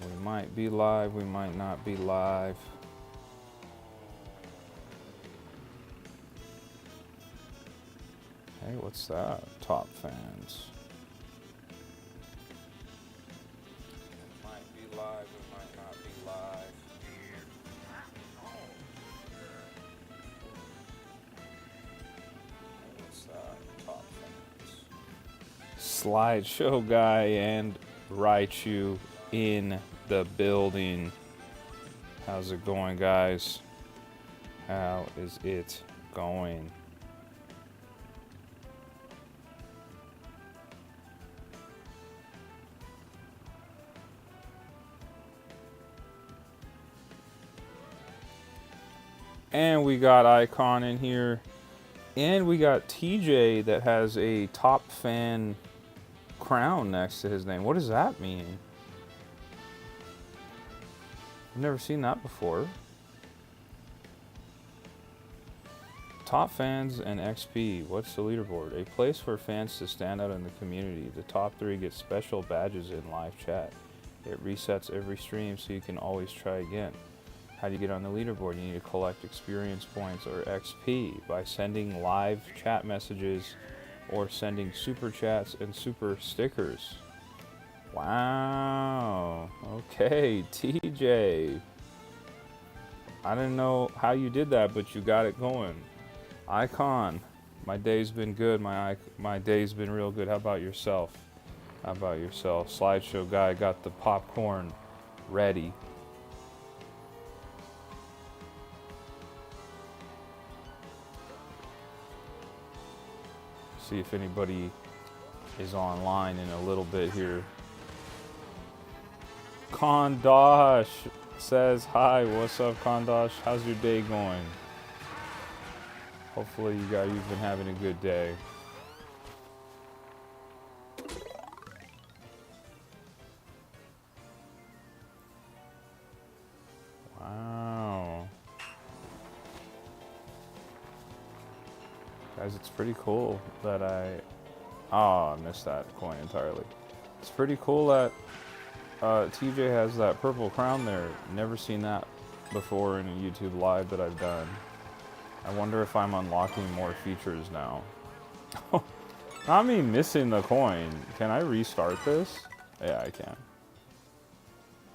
We might be live, we might not be live. Hey, what's that? Top fans. We might be live, we might not be live. Hey, what's that? Top fans. Slideshow guy and Raichu in the building. How's it going, guys? How is it going? And we got Icon in here. And we got TJ that has a top fan crown next to his name. What does that mean? I've never seen that before. Top fans and XP. What's the leaderboard? A place for fans to stand out in the community. The top 3 get special badges in live chat. It resets every stream so you can always try again. How do you get on the leaderboard? You need to collect experience points or XP by sending live chat messages or sending super chats and super stickers. Wow. Okay, TJ. I didn't know how you did that, but you got it going. Icon. My day's been good. My day's been real good. How about yourself? How about yourself? Slideshow guy got the popcorn ready. See if anybody is online in a little bit here. Kondosh says hi. What's up, Kondosh? How's your day going? Hopefully you've been having a good day. Wow. Guys, it's pretty cool that I missed that coin entirely. It's pretty cool that TJ has that purple crown there. Never seen that before in a YouTube live that I've done. I wonder if I'm unlocking more features now. Not me missing the coin. Can I restart this? Yeah, I can.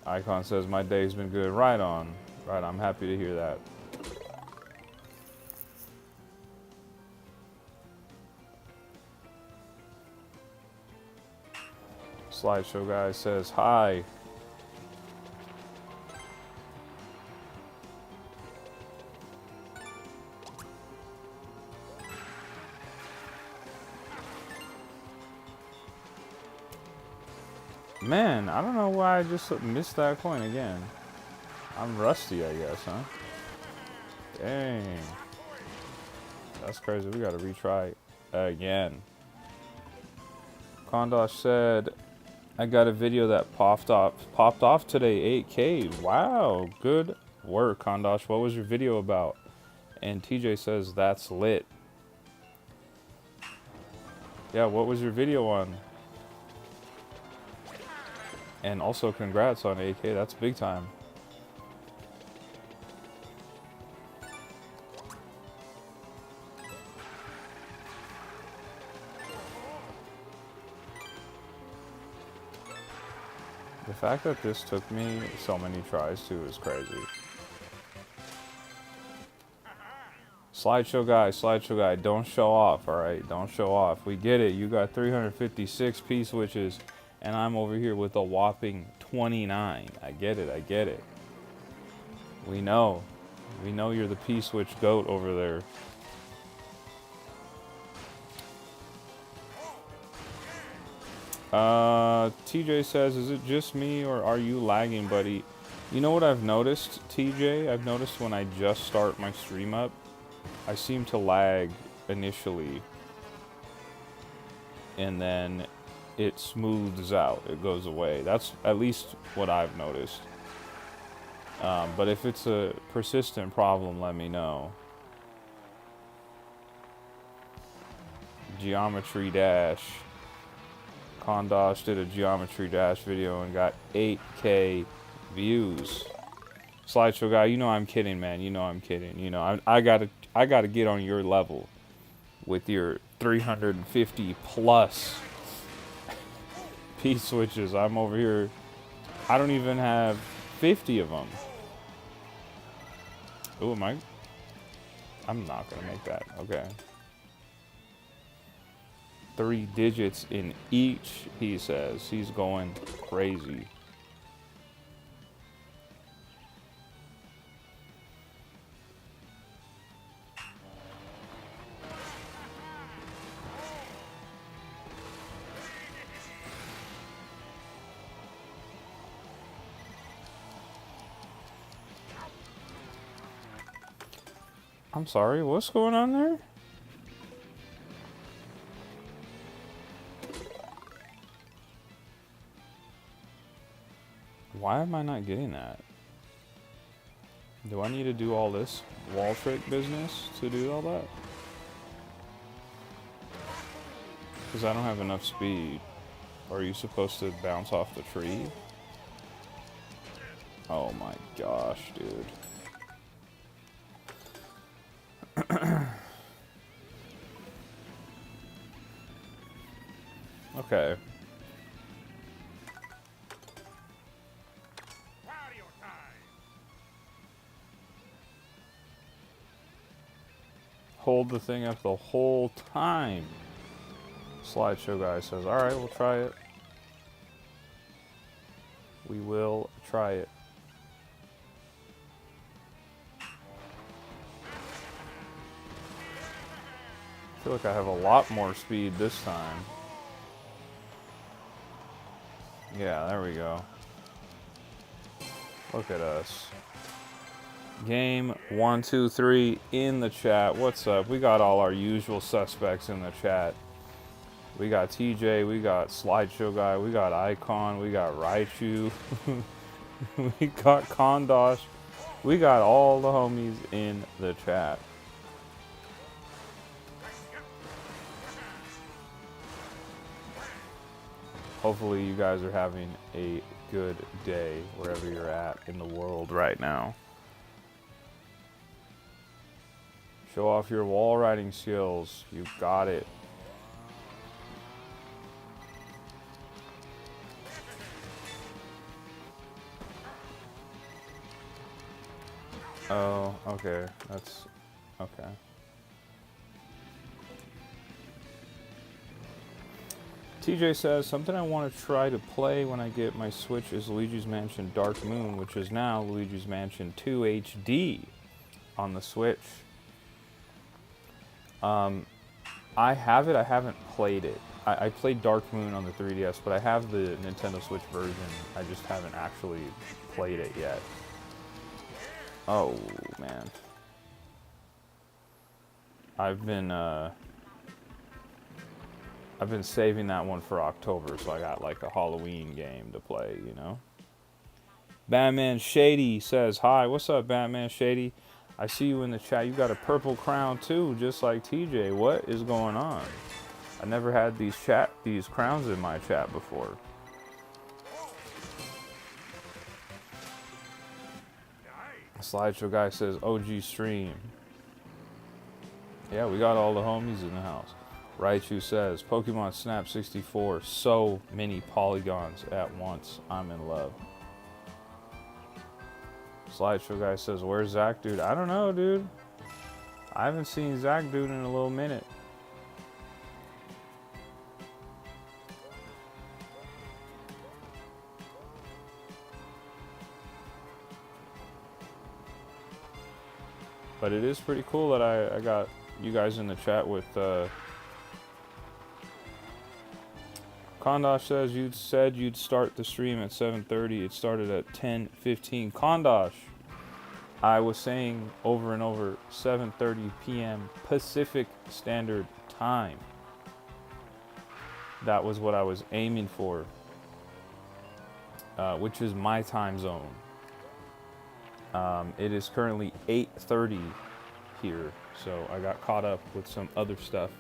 Icon says my day's been good. Right on. Right, I'm happy to hear that. Slideshow guy says hi. Man, I don't know why I just missed that coin again. I'm rusty, I guess, huh? Dang. That's crazy. We gotta retry again. Kondosh said, I got a video that popped off today, 8K. Wow, good work, Kondosh. What was your video about? And TJ says, that's lit. Yeah, what was your video on? And also congrats on 8K, that's big time. The fact that this took me so many tries too is crazy. Slideshow guy, don't show off, alright? Don't show off. We get it, you got 356 P-switches, and I'm over here with a whopping 29. I get it. We know you're the P-switch goat over there. TJ says, is it just me or are you lagging, buddy? You know what I've noticed, TJ? I've noticed when I just start my stream up, I seem to lag initially. And then it smooths out. It goes away. That's at least what I've noticed. But if it's a persistent problem, let me know. Geometry Dash. Kondosh did a Geometry Dash video and got 8K views. Slideshow guy, you know I'm kidding, man. You know I'm kidding. You know I gotta get on your level with your 350 plus P switches. I'm over here. I don't even have 50 of them. Oh, am I? I'm not gonna make that. Okay. 3 digits in each, he says. He's going crazy. I'm sorry, what's going on there? Why am I not getting that? Do I need to do all this wall trick business to do all that? Because I don't have enough speed. Are you supposed to bounce off the tree? Oh my gosh, dude. Okay. Hold the thing up the whole time. Slideshow guy says, alright, we'll try it. We will try it. I feel like I have a lot more speed this time. Yeah, there we go. Look at us. Game 1, 2, 3 in the chat. What's up? We got all our usual suspects in the chat. We got TJ, we got Slideshow Guy, we got Icon, we got Raichu, we got Kondosh. We got all the homies in the chat. Hopefully you guys are having a good day wherever you're at in the world right now. Show off your wall riding skills. You got it. Oh, okay. That's okay. TJ says, something I want to try to play when I get my Switch is Luigi's Mansion Dark Moon, which is now Luigi's Mansion 2 HD on the Switch. I have it, I haven't played it. I played Dark Moon on the 3DS, but I have the Nintendo Switch version. I just haven't actually played it yet. Oh, man. I've been saving that one for October, so I got like a Halloween game to play, you know? Batman Shady says, hi, what's up, Batman Shady? I see you in the chat. You got a purple crown too, just like TJ. What is going on? I never had these crowns in my chat before. Slideshow guy says, OG stream. Yeah, we got all the homies in the house. Raichu says, Pokemon Snap 64, so many polygons at once. I'm in love. Slideshow guy says, where's Zach dude? I don't know, dude. I haven't seen Zach dude in a little minute. But it is pretty cool that I got you guys in the chat with Kondosh says you said you'd start the stream at 7:30. It started at 10:15. Kondosh, I was saying over and over 7:30 p.m. Pacific Standard Time. That was what I was aiming for, which is my time zone. It is currently 8:30 here, so I got caught up with some other stuff,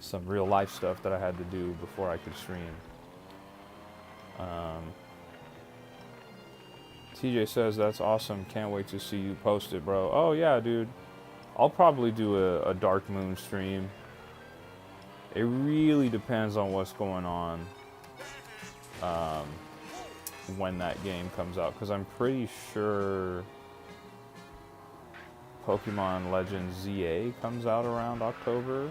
some real life stuff that I had to do before I could stream. TJ says, that's awesome. Can't wait to see you post it, bro. Oh, yeah, dude. I'll probably do a Dark Moon stream. It really depends on what's going on when that game comes out. Because I'm pretty sure Pokemon Legends ZA comes out around October.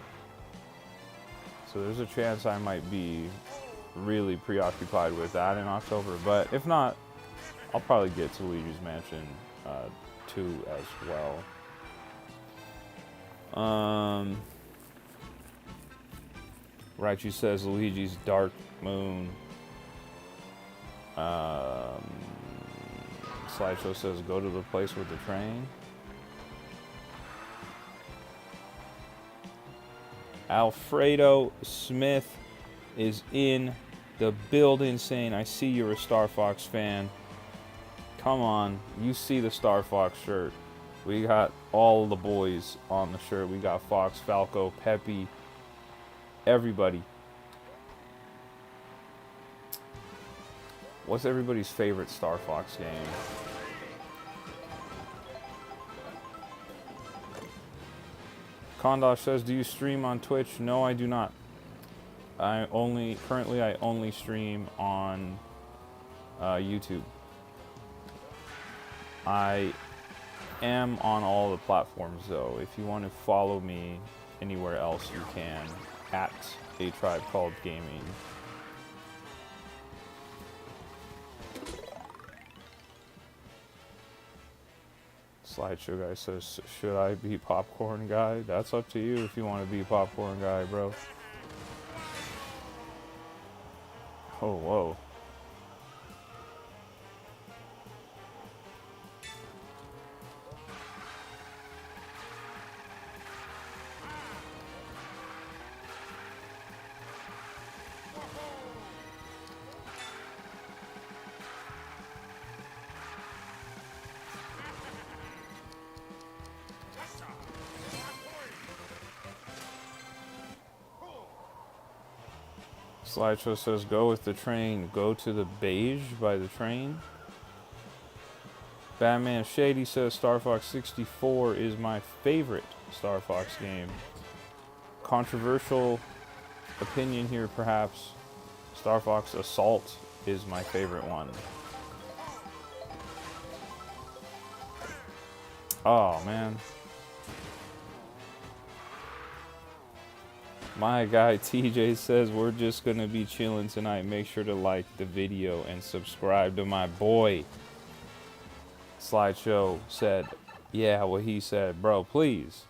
So there's a chance I might be really preoccupied with that in October. But if not, I'll probably get to Luigi's Mansion 2 as well. Raichu says Luigi's Dark Moon. Slideshow says go to the place with the train. Alfredo Smith is in the building saying, I see you're a Star Fox fan. Come on, you see the Star Fox shirt. We got all the boys on the shirt. We got Fox, Falco, Peppy, everybody. What's everybody's favorite Star Fox game? Kondosh says, do you stream on Twitch? No, I do not. Currently I only stream on YouTube. I am on all the platforms though. If you want to follow me anywhere else, you can at A Tribe Called Gaming. Slideshow guy says, should I be popcorn guy? That's up to you if you want to be popcorn guy, bro. Oh, whoa. Slideshow says, go with the train. Go to the beige by the train. Batman Shady says, Star Fox 64 is my favorite Star Fox game. Controversial opinion here, perhaps. Star Fox Assault is my favorite one. Oh, man. My guy TJ says we're just gonna be chilling tonight. Make sure to like the video and subscribe to my boy. Slideshow said, yeah, what he said. Bro, please,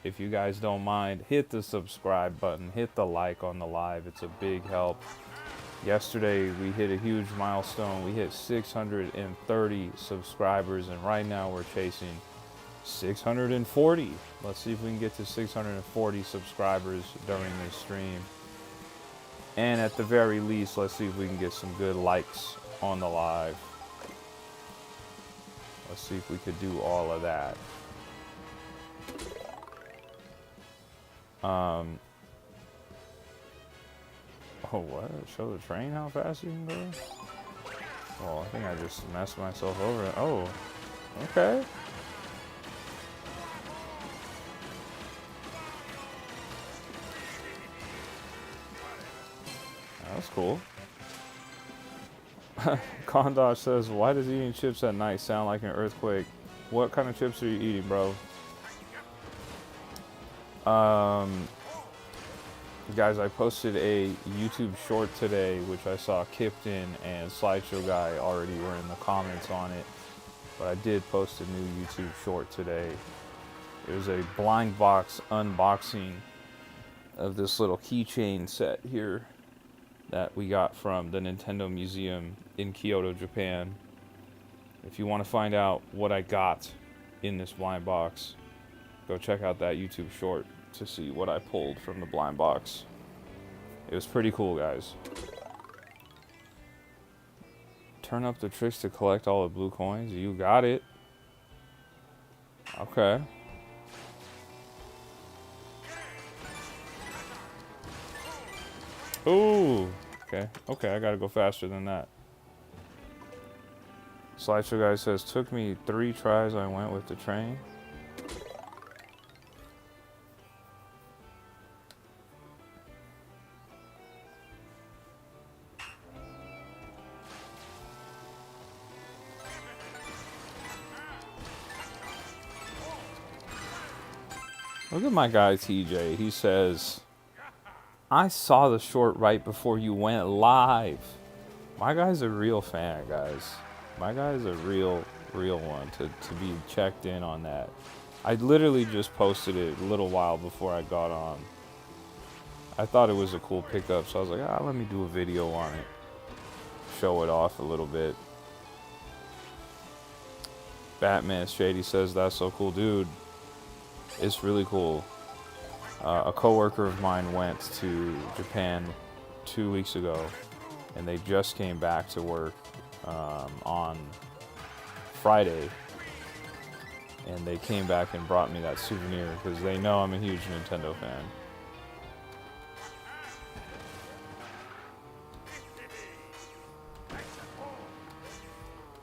if you guys don't mind, hit the subscribe button, hit the like on the live. It's a big help. Yesterday we hit a huge milestone. We hit 630 subscribers, and right now we're chasing 640. Let's see if we can get to 640 subscribers during this stream. And at the very least, let's see if we can get some good likes on the live. Let's see if we could do all of that. Oh, what? Show the train how fast you can go? Well, I think I just messed myself over. Oh, okay. That's cool. Kondosh says, why does eating chips at night sound like an earthquake? What kind of chips are you eating, bro? Guys, I posted a YouTube short today, which I saw Kipton and Slideshow Guy already were in the comments on it. But I did post a new YouTube short today. It was a blind box unboxing of this little keychain set here that we got from the Nintendo Museum in Kyoto, Japan. If you want to find out what I got in this blind box, go check out that YouTube short to see what I pulled from the blind box. It was pretty cool, guys. Turn up the tricks to collect all the blue coins. You got it. Okay. Ooh, Okay. Okay, I gotta go faster than that. Slideshow guy says, took me 3 tries. I went with the train. Look at my guy TJ. He says, I saw the short right before you went live. My guy's a real fan, guys. My guy's a real one to be checked in on that. I literally just posted it a little while before I got on. I thought it was a cool pickup, so I was like, let me do a video on it. Show it off a little bit. Batman Shady says, that's so cool, dude. It's really cool. A coworker of mine went to Japan 2 weeks ago, and they just came back to work on Friday, and they came back and brought me that souvenir because they know I'm a huge Nintendo fan.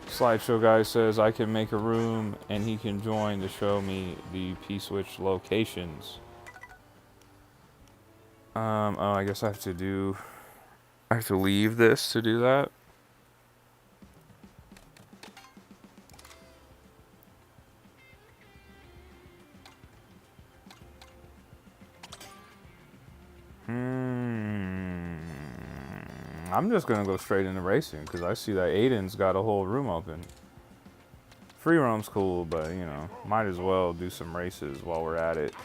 Slideshow guy says I can make a room and he can join to show me the P-Switch locations. Oh, I guess I have to leave this to do that. I'm just gonna go straight into racing because I see that Aiden's got a whole room open. Free roam's cool, but you know, might as well do some races while we're at it.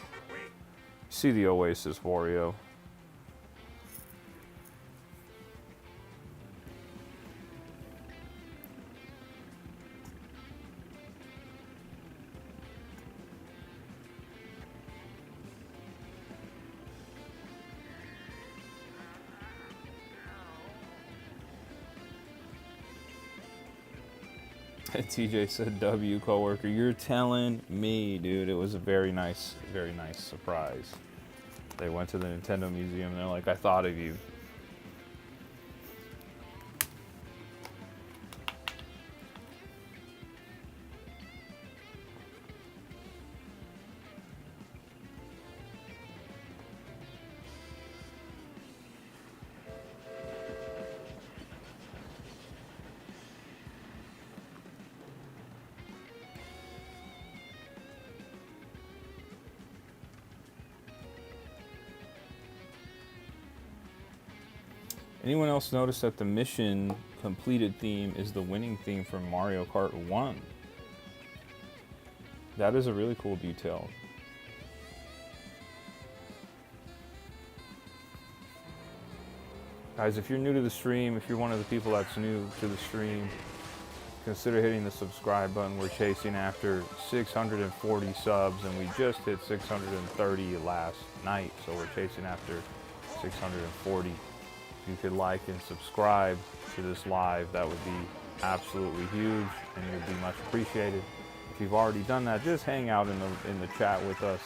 See the Oasis Wario. TJ said, W, coworker. You're telling me, dude. It was a very nice surprise. They went to the Nintendo Museum and they're like, I thought of you. Anyone else notice that the mission completed theme is the winning theme from Mario Kart 1? That is a really cool detail. Guys, if you're new to the stream, if you're one of the people that's new to the stream, consider hitting the subscribe button. We're chasing after 640 subs, and we just hit 630 last night, so we're chasing after 640. If you could like and subscribe to this live, that would be absolutely huge, and it would be much appreciated. If you've already done that, just hang out in the chat with us.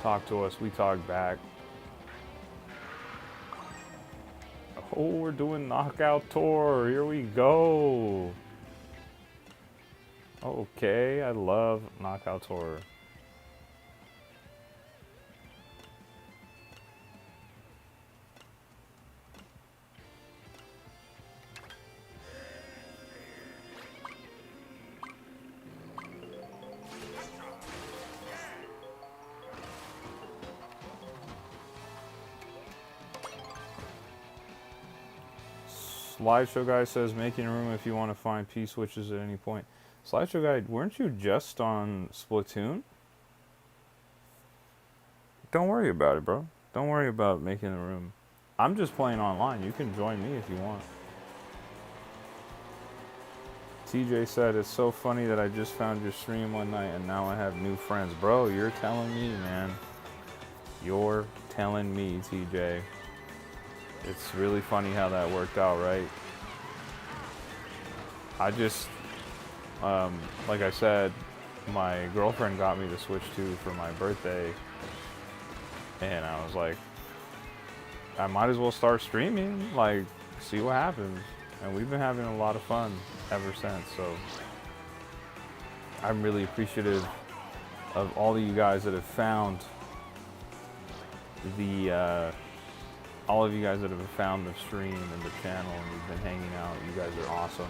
Talk to us. We talk back. Oh, we're doing Knockout Tour. Here we go. Okay, I love Knockout Tour. Slideshow guy says making a room if you want to find P-switches at any point. Slideshow guy, weren't you just on Splatoon? Don't worry about it, bro. Don't worry about making a room. I'm just playing online. You can join me if you want. TJ said, it's so funny that I just found your stream one night and now I have new friends. Bro, you're telling me, man. You're telling me, TJ. It's really funny how that worked out, right? I just, like I said, my girlfriend got me the Switch 2 for my birthday, and I was like, I might as well start streaming, like, see what happens. And we've been having a lot of fun ever since, so I'm really appreciative of all of you guys that have found the, all of you guys that have found the stream and the channel and you've been hanging out. You guys are awesome.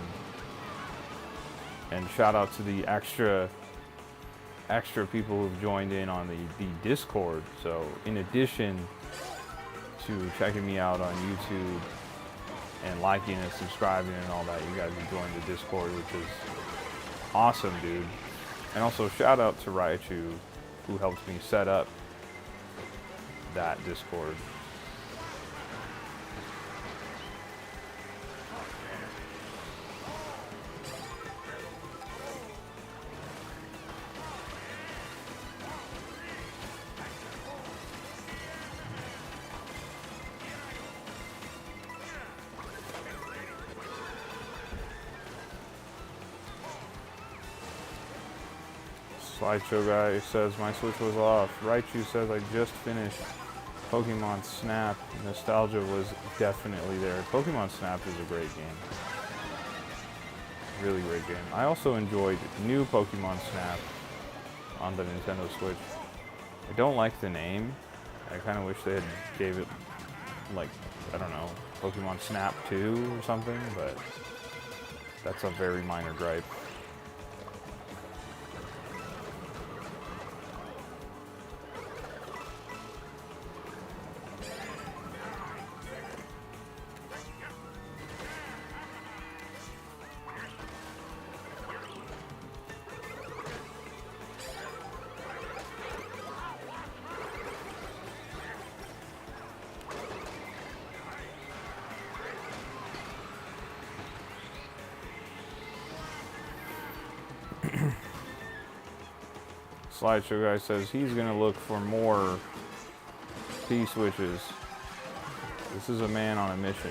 And shout out to the extra people who've joined in on the Discord. So in addition to checking me out on YouTube and liking and subscribing and all that, you guys have joined the Discord, which is awesome, dude. And also shout out to Raichu, who helped me set up that Discord. Slideshow guy says my Switch was off. Raichu says I just finished Pokemon Snap. Nostalgia was definitely there. Pokemon Snap is a great game. Really great game. I also enjoyed new Pokemon Snap on the Nintendo Switch. I don't like the name. I kind of wish they had gave it, like, I don't know, Pokemon Snap 2 or something, but that's a very minor gripe. Slideshow guy says he's gonna look for more P-switches. This is a man on a mission.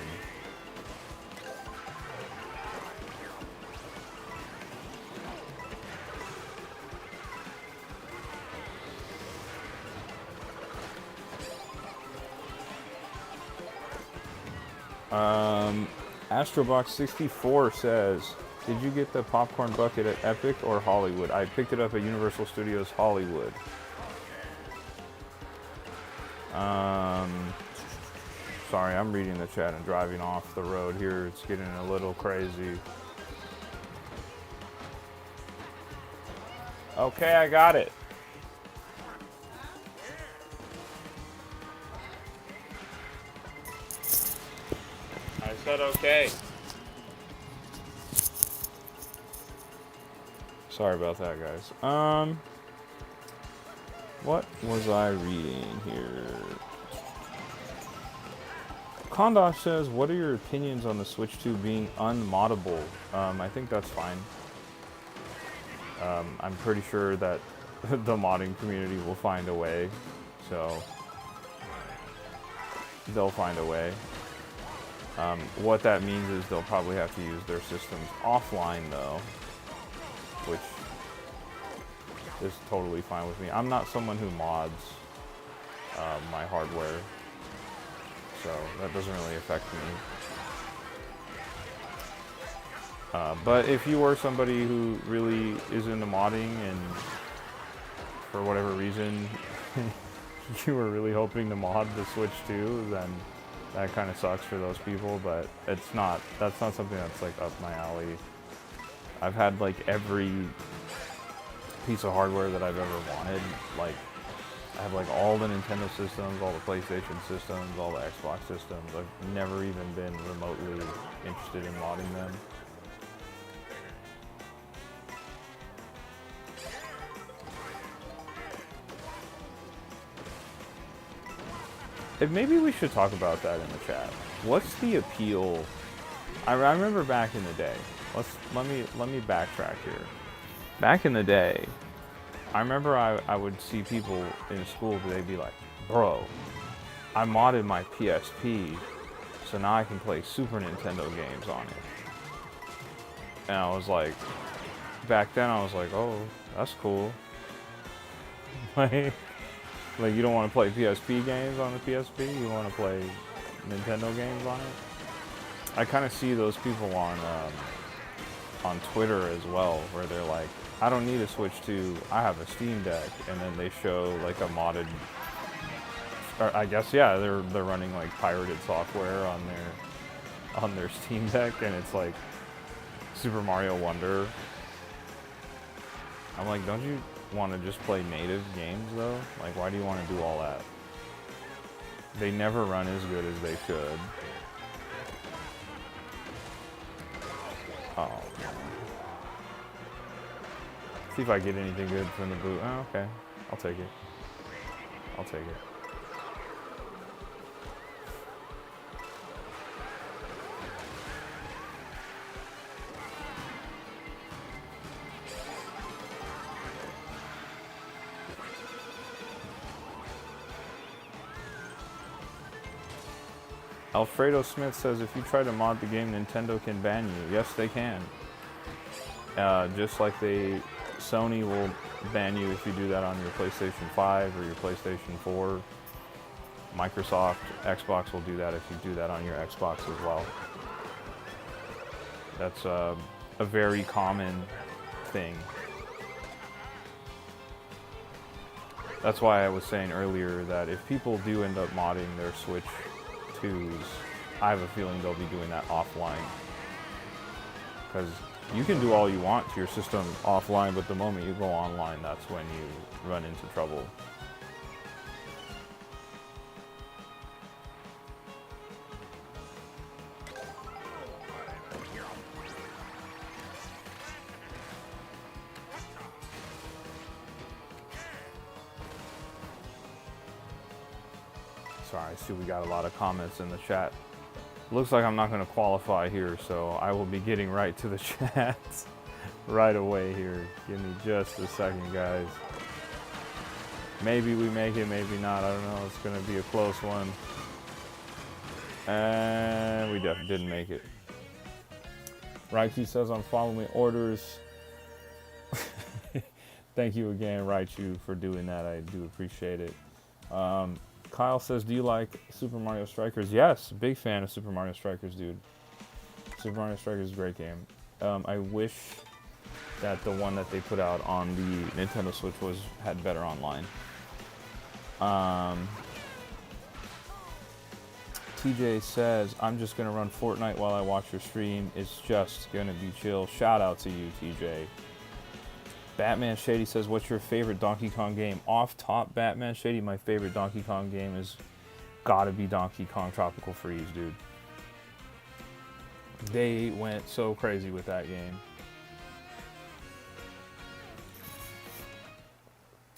Astrobox64 says, did you get the popcorn bucket at Epic or Hollywood? I picked it up at Universal Studios Hollywood. Sorry, I'm reading the chat and driving off the road here. It's getting a little crazy. Okay, I got it. I said okay. Sorry about that, guys. What was I reading here? Kondosh says, what are your opinions on the Switch 2 being unmoddable? I think that's fine. I'm pretty sure that the modding community will find a way, so they'll find a way. What that means is they'll probably have to use their systems offline, though, which is totally fine with me. I'm not someone who mods my hardware, so that doesn't really affect me. But if you were somebody who really is into modding and for whatever reason you were really hoping to mod the Switch 2, then that kind of sucks for those people, but that's not something that's like up my alley. I've had like every piece of hardware that I've ever wanted. Like, I have like all the Nintendo systems, all the PlayStation systems, all the Xbox systems. I've never even been remotely interested in modding them. Maybe we should talk about that in the chat. What's the appeal? I remember back in the day. Let me backtrack here. Back in the day, I remember I would see people in school, they'd be like, bro, I modded my PSP, so now I can play Super Nintendo games on it. And I was like, back then I was like, oh, that's cool. Like, you don't want to play PSP games on the PSP, you want to play Nintendo games on it. I kind of see those people on Twitter as well, where they're like, I don't need a Switch 2, I have a Steam Deck, and then they show like a modded, or I guess yeah, they're running like pirated software on their Steam Deck, and it's like Super Mario Wonder. I'm like, don't you want to just play native games though? Like, why do you want to do all that? They never run as good as they should. Oh, man. See if I get anything good from the boot. Oh, okay. I'll take it. I'll take it. Alfredo Smith says, if you try to mod the game, Nintendo can ban you. Yes, they can. Just like Sony will ban you if you do that on your PlayStation 5 or your PlayStation 4. Microsoft, Xbox will do that if you do that on your Xbox as well. That's a very common thing. That's why I was saying earlier that if people do end up modding their Switch 2s, I have a feeling they'll be doing that offline. Because you can do all you want to your system offline, but the moment you go online, that's when you run into trouble. Sorry, I see we got a lot of comments in the chat. Looks like I'm not going to qualify here, so I will be getting right to the chat right away here. Give me just a second, guys. Maybe we make it, maybe not. I don't know. It's going to be a close one. And we didn't make it. Raichu says, I'm following orders. Thank you again, Raichu, for doing that. I do appreciate it. Kyle says, do you like Super Mario Strikers? Yes, big fan of Super Mario Strikers, dude. Super Mario Strikers is a great game. I wish that the one that they put out on the Nintendo Switch had better online. TJ says, I'm just going to run Fortnite while I watch your stream. It's just going to be chill. Shout out to you, TJ. Batman Shady says, what's your favorite Donkey Kong game? Off top, Batman Shady, my favorite Donkey Kong game is gotta be Donkey Kong Tropical Freeze, dude. They went so crazy with that game.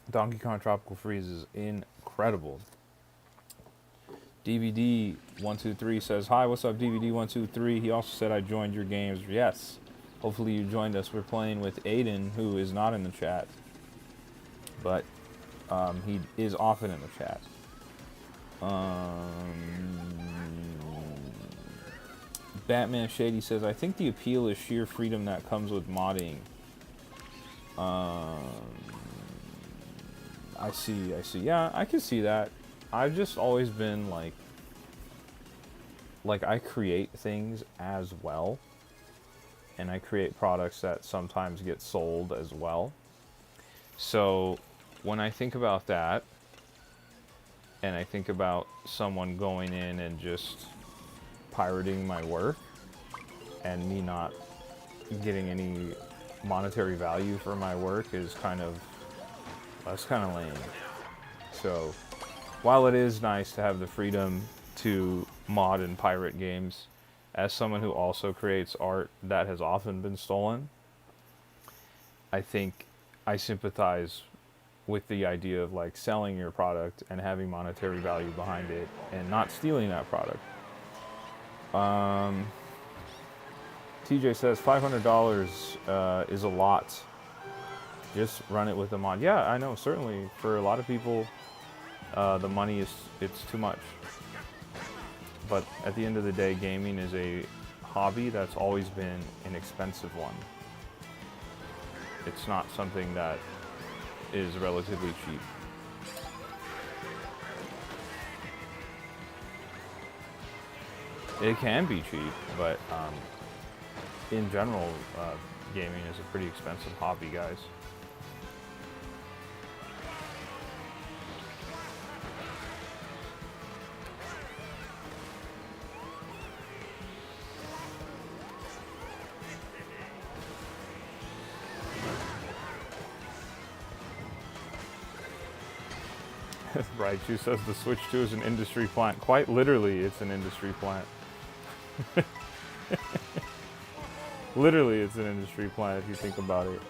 Donkey Kong Tropical Freeze is incredible. DVD123 says, hi, what's up, DVD123? He also said, I joined your games. Yes. Hopefully you joined us. We're playing with Aiden, who is not in the chat, but he is often in the chat. Batman Shady says, I think the appeal is sheer freedom that comes with modding. I see. Yeah, I can see that. I've just always been like I create things as well. And I create products that sometimes get sold as well. So when I think about that, and I think about someone going in and just pirating my work, and me not getting any monetary value for my work is that's kind of lame. So while it is nice to have the freedom to mod and pirate games, as someone who also creates art that has often been stolen, I think I sympathize with the idea of like selling your product and having monetary value behind it and not stealing that product. TJ says $500 is a lot. Just run it with a mod. Yeah, I know, certainly for a lot of people, the money it's too much. But at the end of the day, gaming is a hobby that's always been an expensive one. It's not something that is relatively cheap. It can be cheap, but in general, gaming is a pretty expensive hobby, guys. Raichu says the Switch 2 is an industry plant. Quite literally, it's an industry plant. Literally, it's an industry plant if you think about it.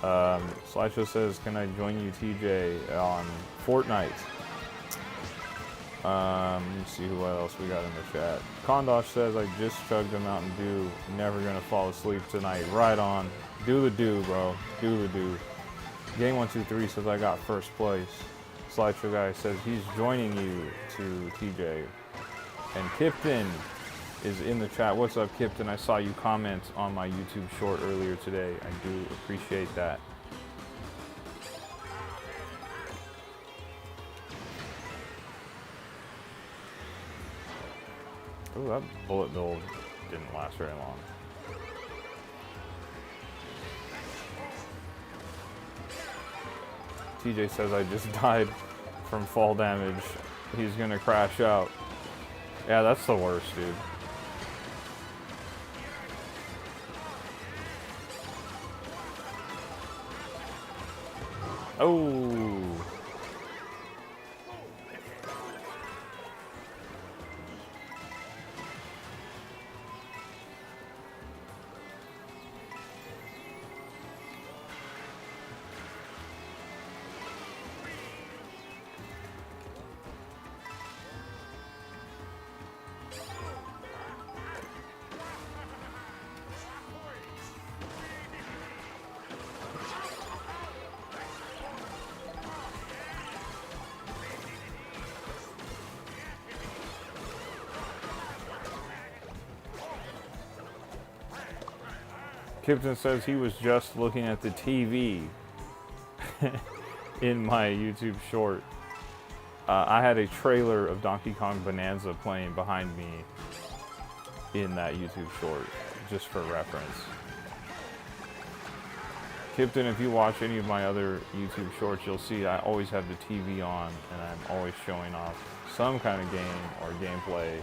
Slideshow says, can I join you, TJ, on Fortnite? Let me see what else we got in the chat. Kondosh says, I just chugged a Mountain Dew. Never gonna fall asleep tonight. Right on. Do the do, bro. Do the do. Game123 says, I got first place. Slideshow guy says he's joining you to TJ. And Kipton is in the chat. What's up, Kipton? I saw you comment on my YouTube short earlier today. I do appreciate that. Ooh, that bullet bill didn't last very long. TJ says I just died from fall damage. He's gonna crash out. Yeah, that's the worst, dude. Oh. Kipton says he was just looking at the TV in my YouTube short. I had a trailer of Donkey Kong Bonanza playing behind me in that YouTube short, just for reference. Kipton, if you watch any of my other YouTube shorts, you'll see I always have the TV on and I'm always showing off some kind of game or gameplay.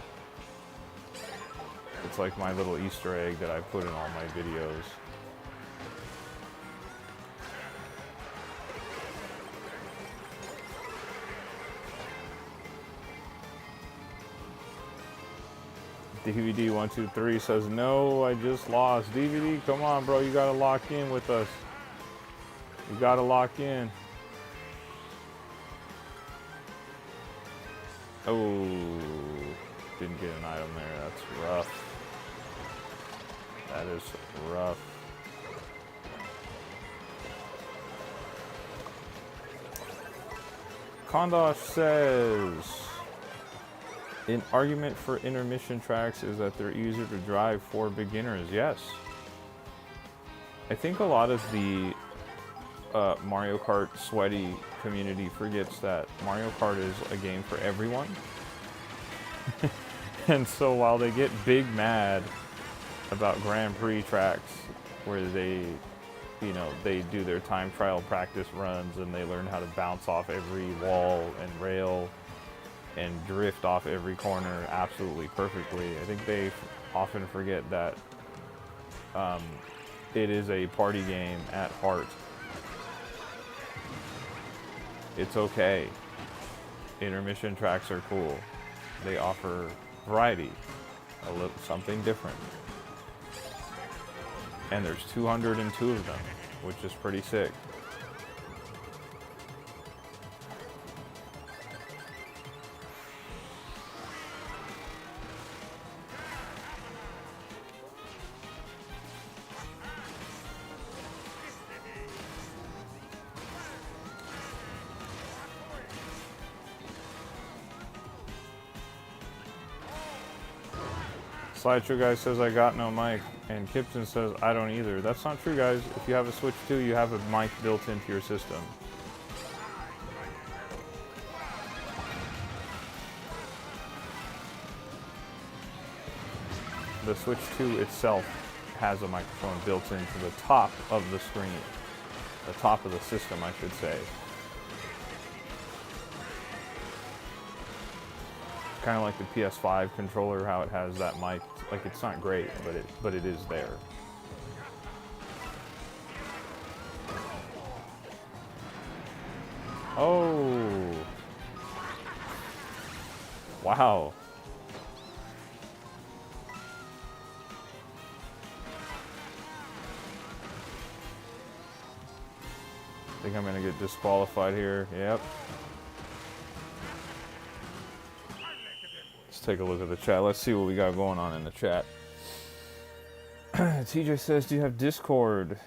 It's like my little Easter egg that I put in all my videos. DVD123 says, no, I just lost. DVD, come on, bro. You gotta lock in with us. You gotta lock in. Oh, didn't get an item there. That's rough. That is rough. Kondosh says, an argument for intermission tracks is that they're easier to drive for beginners. Yes. I think a lot of the Mario Kart sweaty community forgets that Mario Kart is a game for everyone. And so while they get big mad about Grand Prix tracks where they, you know, they do their time trial practice runs and they learn how to bounce off every wall and rail and drift off every corner absolutely perfectly, I think they often forget that it is a party game at heart. It's okay. Intermission tracks are cool. They offer variety, a little something different. And there's 202 of them, which is pretty sick. Slideshow guy says I got no mic, and Kipton says I don't either. That's not true, guys. If you have a Switch 2, you have a mic built into your system. the Switch 2 itself has a microphone built into the top of the screen. The top of the system, I should say. Kind of like the PS5 controller, how it has that mic. Like, it's not great, but it is there. Oh. Wow. I think I'm gonna get disqualified here. Yep. Let's take a look at the chat. Let's see what we got going on in the chat. TJ says, do you have Discord?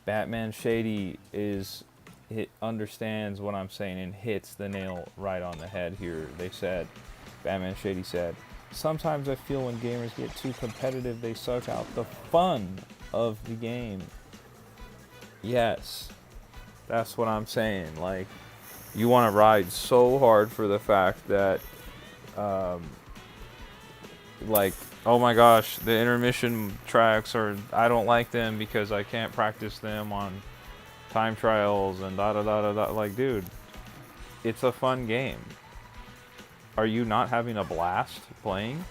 Batman Shady understands what I'm saying and hits the nail right on the head here. They said, Batman Shady said, sometimes I feel when gamers get too competitive, they suck out the fun of the game. Yes, that's what I'm saying. Like, you want to ride so hard for the fact that, like, oh my gosh, the intermission tracks I don't like them because I can't practice them on time trials and da da da da da. Like, dude, it's a fun game. Are you not having a blast playing?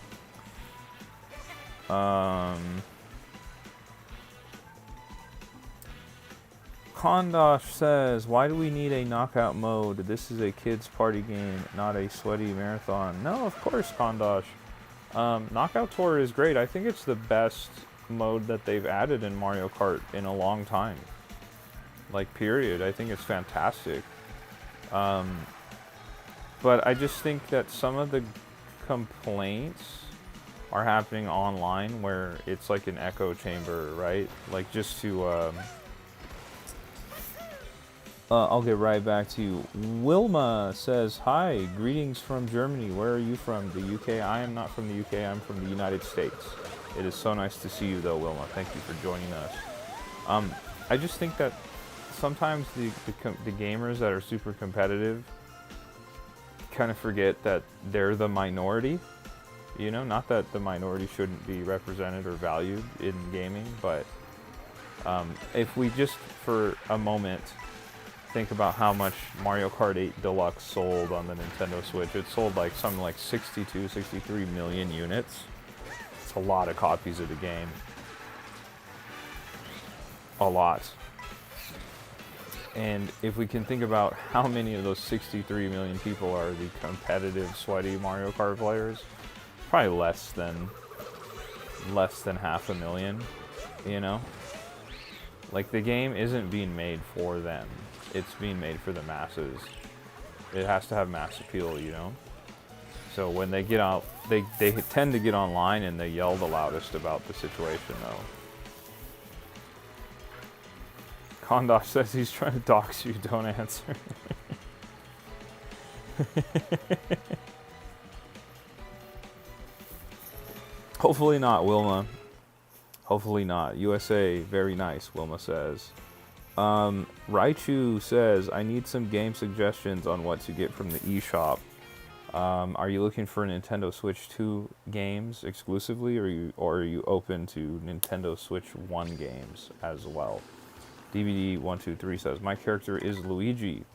Kondosh says, why do we need a knockout mode? This is a kids party game, not a sweaty marathon. No, of course, Kondosh. Knockout Tour is great. I think it's the best mode that they've added in Mario Kart in a long time. Like, period. I think it's fantastic. But I just think that some of the complaints are happening online where it's like an echo chamber, right? Like, just to... I'll get right back to you. Wilma says, hi, greetings from Germany. Where are you from? The UK? I am not from the UK. I'm from the United States. It is so nice to see you, though, Wilma. Thank you for joining us. I just think that sometimes the gamers that are super competitive kind of forget that they're the minority. You know, not that the minority shouldn't be represented or valued in gaming, but if we just, for a moment, think about how much Mario Kart 8 Deluxe sold on the Nintendo Switch. It sold like something like 62, 63 million units. It's a lot of copies of the game. A lot. And if we can think about how many of those 63 million people are the competitive, sweaty Mario Kart players, probably less than 500,000, you know? Like, the game isn't being made for them. It's being made for the masses. It has to have mass appeal, you know? So when they get out, they tend to get online and they yell the loudest about the situation, though. Kondosh says he's trying to dox you, don't answer. Hopefully not, Wilma. Hopefully not. USA, very nice, Wilma says. Raichu says, I need some game suggestions on what to get from the eShop. Are you looking for Nintendo Switch 2 games exclusively, or are you open to Nintendo Switch 1 games as well? DVD123 says, my character is Luigi.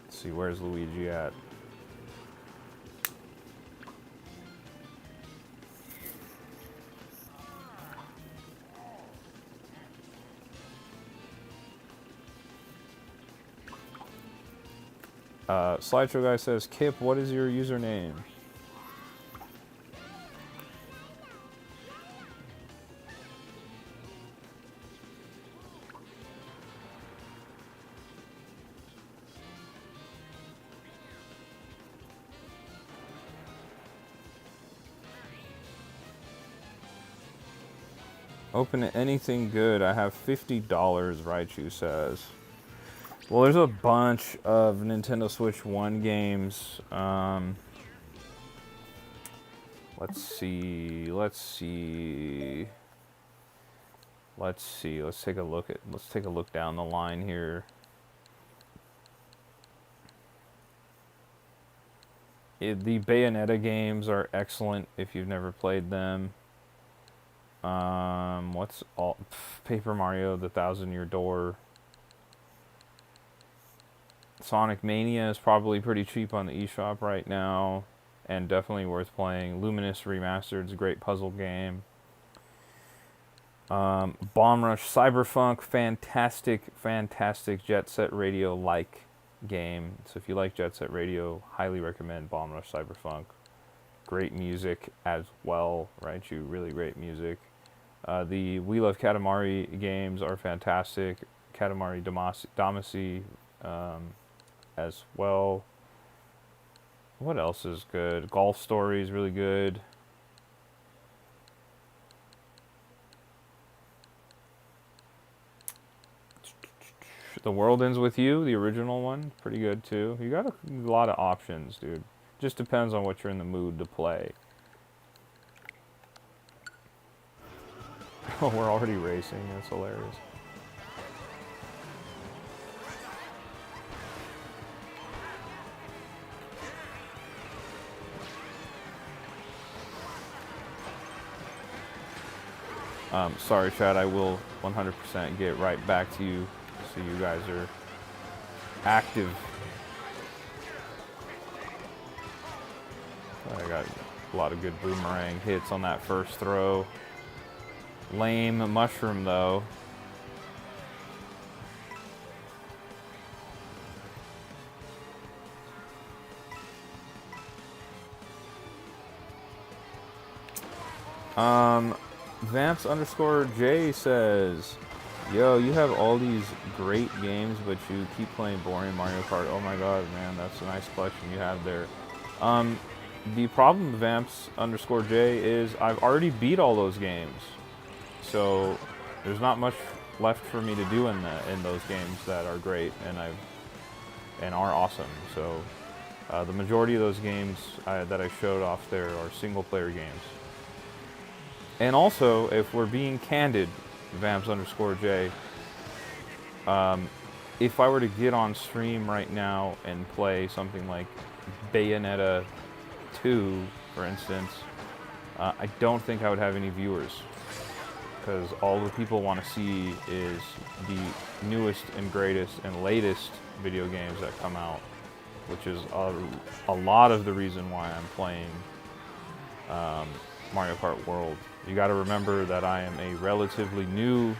Let's see, where's Luigi at? Slideshow guy says, Kip, what is your username? Open to anything good. I have $50, Raichu says. Well, there's a bunch of Nintendo Switch 1 games. Let's see. Let's take a look down the line here. The Bayonetta games are excellent if you've never played them. What's all Paper Mario: The Thousand Year Door. Sonic Mania is probably pretty cheap on the eShop right now, and definitely worth playing. Luminous Remastered is a great puzzle game. Bomb Rush Cyberfunk, fantastic Jet Set Radio-like game. So if you like Jet Set Radio, highly recommend Bomb Rush Cyberfunk. Great music as well, right? Really great music. The We Love Katamari games are fantastic. Katamari Damacy as well. What else is good? Golf Story is really good. The World Ends With You, the original one, pretty good too. You got a lot of options, dude. Just depends on what you're in the mood to play. Oh, we're already racing. That's hilarious. Sorry, Chad. I will 100% get right back to you. So you guys are active. I got a lot of good boomerang hits on that first throw. Lame mushroom though. Vamps_J says, yo, you have all these great games, but you keep playing boring Mario Kart. Oh my god, man, that's a nice collection you have there. The problem with Vamps_J is I've already beat all those games. So there's not much left for me to do in those games that are great and are awesome. So the majority of those games that I showed off there are single player games. And also, if we're being candid, Vamps_J, if I were to get on stream right now and play something like Bayonetta 2, for instance, I don't think I would have any viewers. Because all the people want to see is the newest and greatest and latest video games that come out, which is a lot of the reason why I'm playing Mario Kart World. You got to remember that I am a relatively new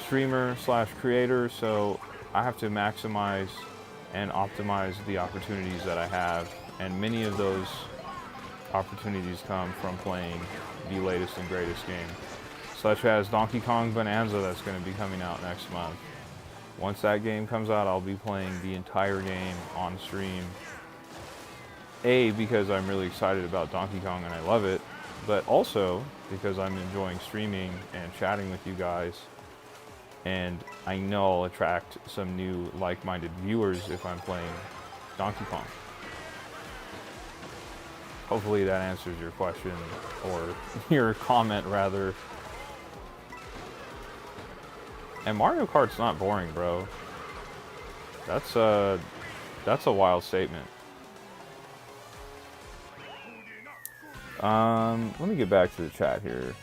streamer / creator, so I have to maximize and optimize the opportunities that I have, and many of those opportunities come from playing the latest and greatest game, such as Donkey Kong Bonanza that's going to be coming out next month. Once that game comes out, I'll be playing the entire game on stream. A, because I'm really excited about Donkey Kong and I love it, but also because I'm enjoying streaming and chatting with you guys, and I know I'll attract some new like-minded viewers if I'm playing Donkey Kong. Hopefully that answers your question, or your comment rather. And Mario Kart's not boring, bro. That's a wild statement. Let me get back to the chat here.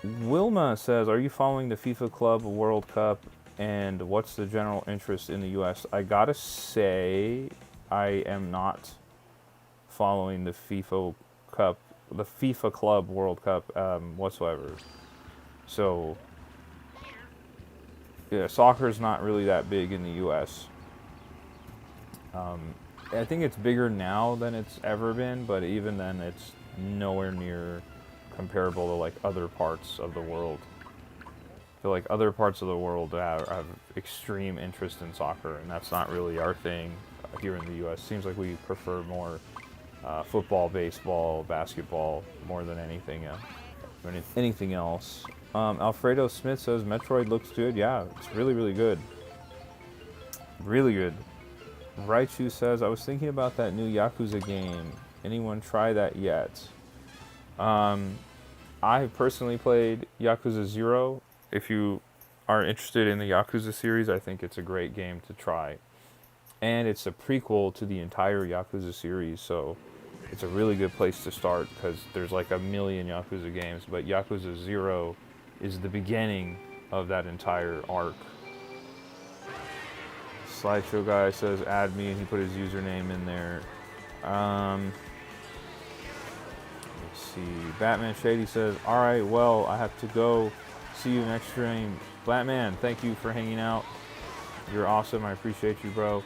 Wilma says, are you following the FIFA Club World Cup, and what's the general interest in the US? I gotta say, I am not following the FIFA Club World Cup whatsoever. So, yeah, soccer's not really that big in the US. I think it's bigger now than it's ever been, but even then it's nowhere near comparable to like other parts of the world. I feel like other parts of the world have extreme interest in soccer, and that's not really our thing here in the US. Seems like we prefer more football, baseball, basketball more than anything else. Alfredo Smith says Metroid looks good. Yeah, it's really, really good. Really good. Raichu says, I was thinking about that new Yakuza game. Anyone try that yet? I have personally played Yakuza 0. If you are interested in the Yakuza series, I think it's a great game to try. and it's a prequel to the entire Yakuza series, so it's a really good place to start because there's like a million Yakuza games, but Yakuza 0 is the beginning of that entire arc. Slideshow guy says add me, and he put his username in there. Let's see. Batman Shady says, alright, well, I have to go. See you next stream. Batman, thank you for hanging out. You're awesome. I appreciate you, bro.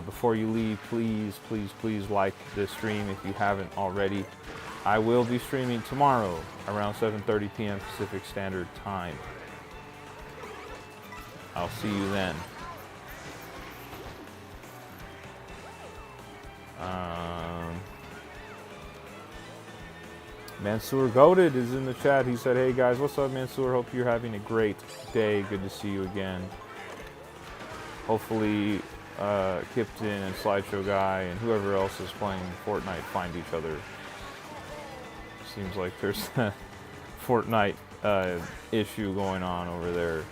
Before you leave, please, please, please like this stream if you haven't already. I will be streaming tomorrow around 7:30 p.m. Pacific Standard Time. I'll see you then. Mansoor Goated is in the chat. He said, hey guys, what's up, Mansoor? Hope you're having a great day. Good to see you again. Hopefully, Kipton and Slideshow Guy and whoever else is playing Fortnite find each other. Seems like there's a Fortnite issue going on over there.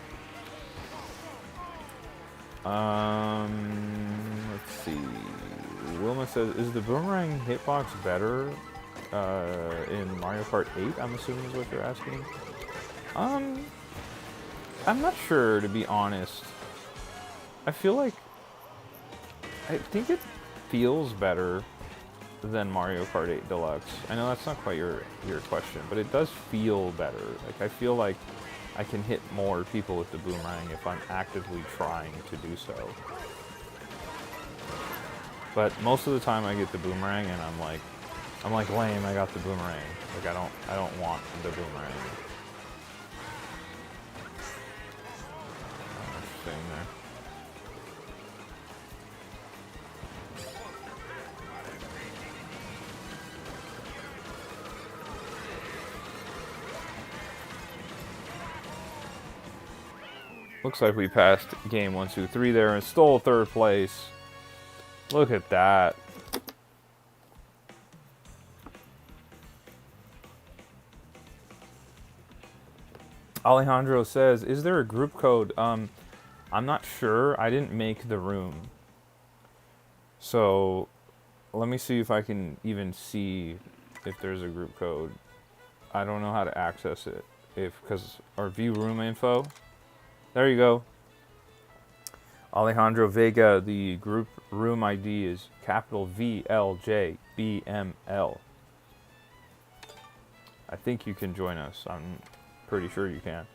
Let's see. Wilma says, is the boomerang hitbox better in Mario Kart 8, I'm assuming is what you're asking? I'm not sure, to be honest. I think it feels better than Mario Kart 8 Deluxe. I know that's not quite your question, but it does feel better. Like, I feel like I can hit more people with the boomerang if I'm actively trying to do so. But most of the time I get the boomerang and I'm like lame, I got the boomerang. Like I don't want the boomerang. Interesting there. Looks like we passed game 1, 2, 3 there and stole 3rd place. Look at that. Alejandro says, is there a group code? I'm not sure. I didn't make the room. So let me see if I can even see if there's a group code. I don't know how to access it. Or view room info. There you go. Alejandro Vega, the group room ID is capital VLJBML. I think you can join us. I'm pretty sure you can.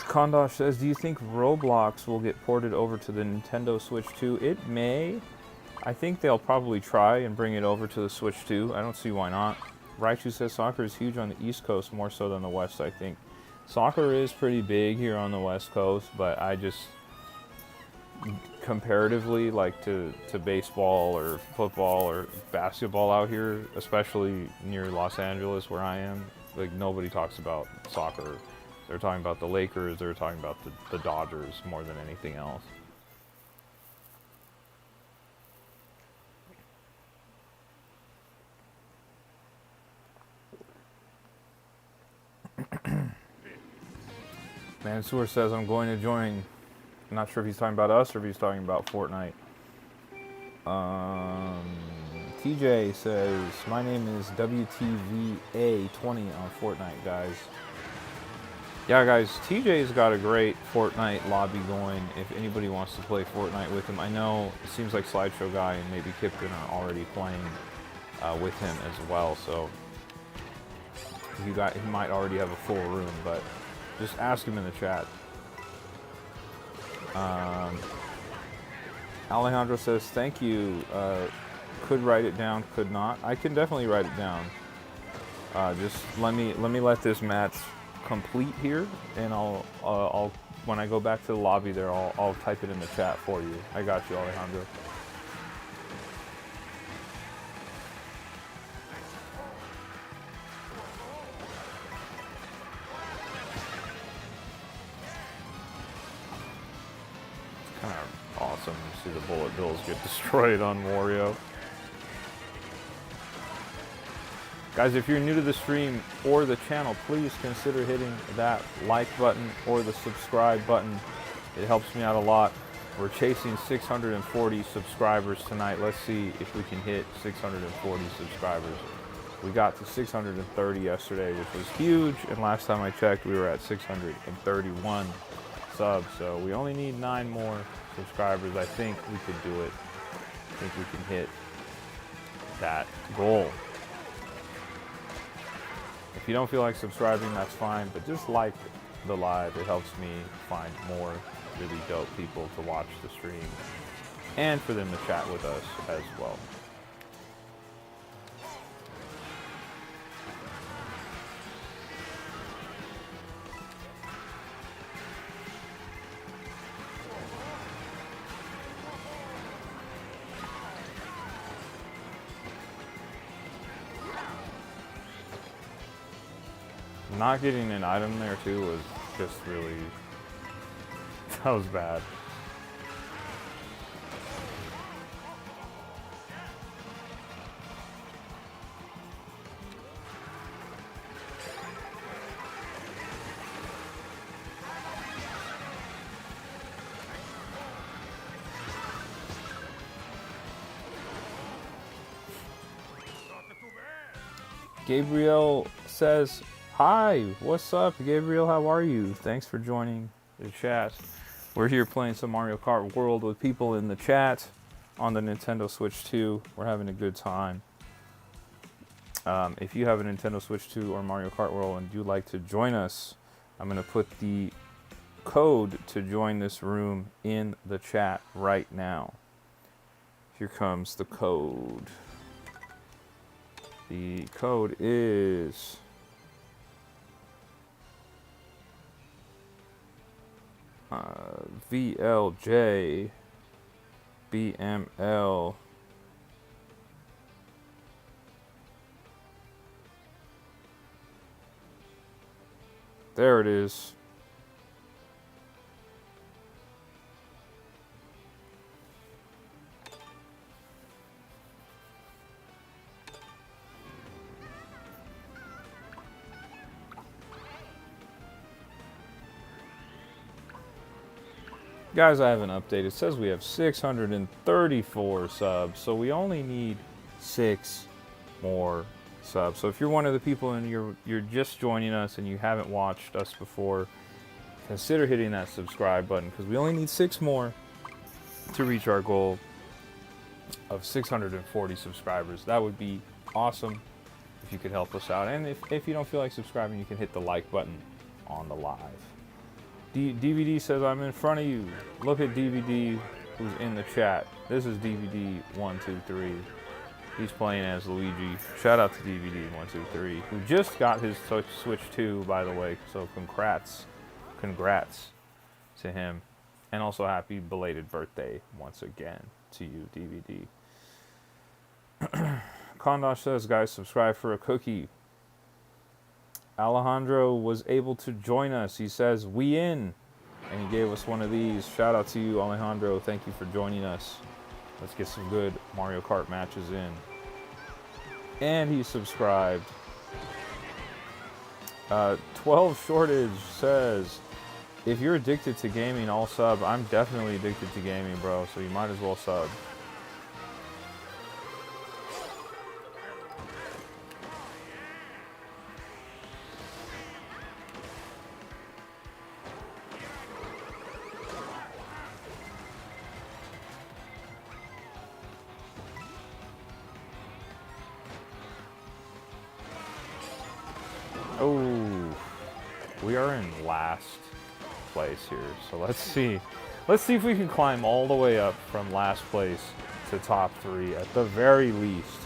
Kondosh says, do you think Roblox will get ported over to the Nintendo Switch 2? It may. I think they'll probably try and bring it over to the Switch 2. I don't see why not. Raichu says soccer is huge on the East Coast, more so than the West, I think. Soccer is pretty big here on the West Coast, but I just comparatively like to baseball or football or basketball out here, especially near Los Angeles where I am. Like, nobody talks about soccer. They're talking about the Lakers, they're talking about the Dodgers more than anything else. Mansoor says, I'm going to join. I'm not sure if he's talking about us or if he's talking about Fortnite. TJ says, my name is WTVA20 on Fortnite, guys. Yeah, guys, TJ's got a great Fortnite lobby going if anybody wants to play Fortnite with him. I know it seems like Slideshow Guy and maybe Kipton are already playing with him as well, so he might already have a full room, but just ask him in the chat. Alejandro says, thank you. Could write it down, could not. I can definitely write it down. Just let me let this match complete here, and I'll when I go back to the lobby there, I'll type it in the chat for you. I got you, Alejandro. Kind of awesome to see the bullet bills get destroyed on Wario. Guys, if you're new to the stream or the channel, please consider hitting that like button or the subscribe button. It helps me out a lot. We're chasing 640 subscribers tonight. Let's see if we can hit 640 subscribers. We got to 630 yesterday, which was huge, and last time I checked, we were at 631 subs, so we only need 9 more subscribers. I think we could do it. I think we can hit that goal. If you don't feel like subscribing, that's fine, but just like the live. It helps me find more really dope people to watch the stream and for them to chat with us as well. Not getting an item there too was just really, that was bad. Gabriel says, hi, what's up, Gabriel? How are you? Thanks for joining the chat. We're here playing some Mario Kart World with people in the chat on the Nintendo Switch 2. We're having a good time. If you have a Nintendo Switch 2 or Mario Kart World and you'd like to join us, I'm going to put the code to join this room in the chat right now. Here comes the code. The code is VLJ BML There it is. Guys, I have an update. It says we have 634 subs, so we only need 6 more subs. So if you're one of the people and you're just joining us and you haven't watched us before, consider hitting that subscribe button because we only need 6 more to reach our goal of 640 subscribers. That would be awesome if you could help us out. And if you don't feel like subscribing, you can hit the like button on the live. DVD says, I'm in front of you. Look at DVD who's in the chat. This is DVD 123. He's playing as Luigi. Shout out to DVD 123, who just got his Switch 2, by the way. So congrats to him. And also happy belated birthday once again to you, DVD. Kondosh says, guys, subscribe for a cookie. Alejandro was able to join us. He says, we in. And he gave us one of these. Shout out to you, Alejandro. Thank you for joining us. Let's get some good Mario Kart matches in. And he subscribed. 12 Shortage says, if you're addicted to gaming, I'll sub. I'm definitely addicted to gaming, bro. So you might as well sub. Oh, we are in last place here. So let's see if we can climb all the way up from last place to top 3 at the very least.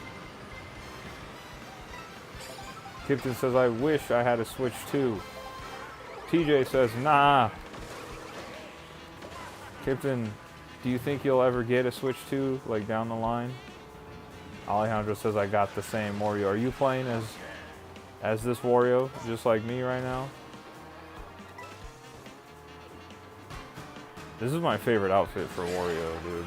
Kipton says, I wish I had a Switch 2. TJ says, nah. Kipton, do you think you'll ever get a Switch 2, like down the line? Alejandro says, I got the same Wario. Are you playing as this Wario, just like me right now? This is my favorite outfit for Wario, dude.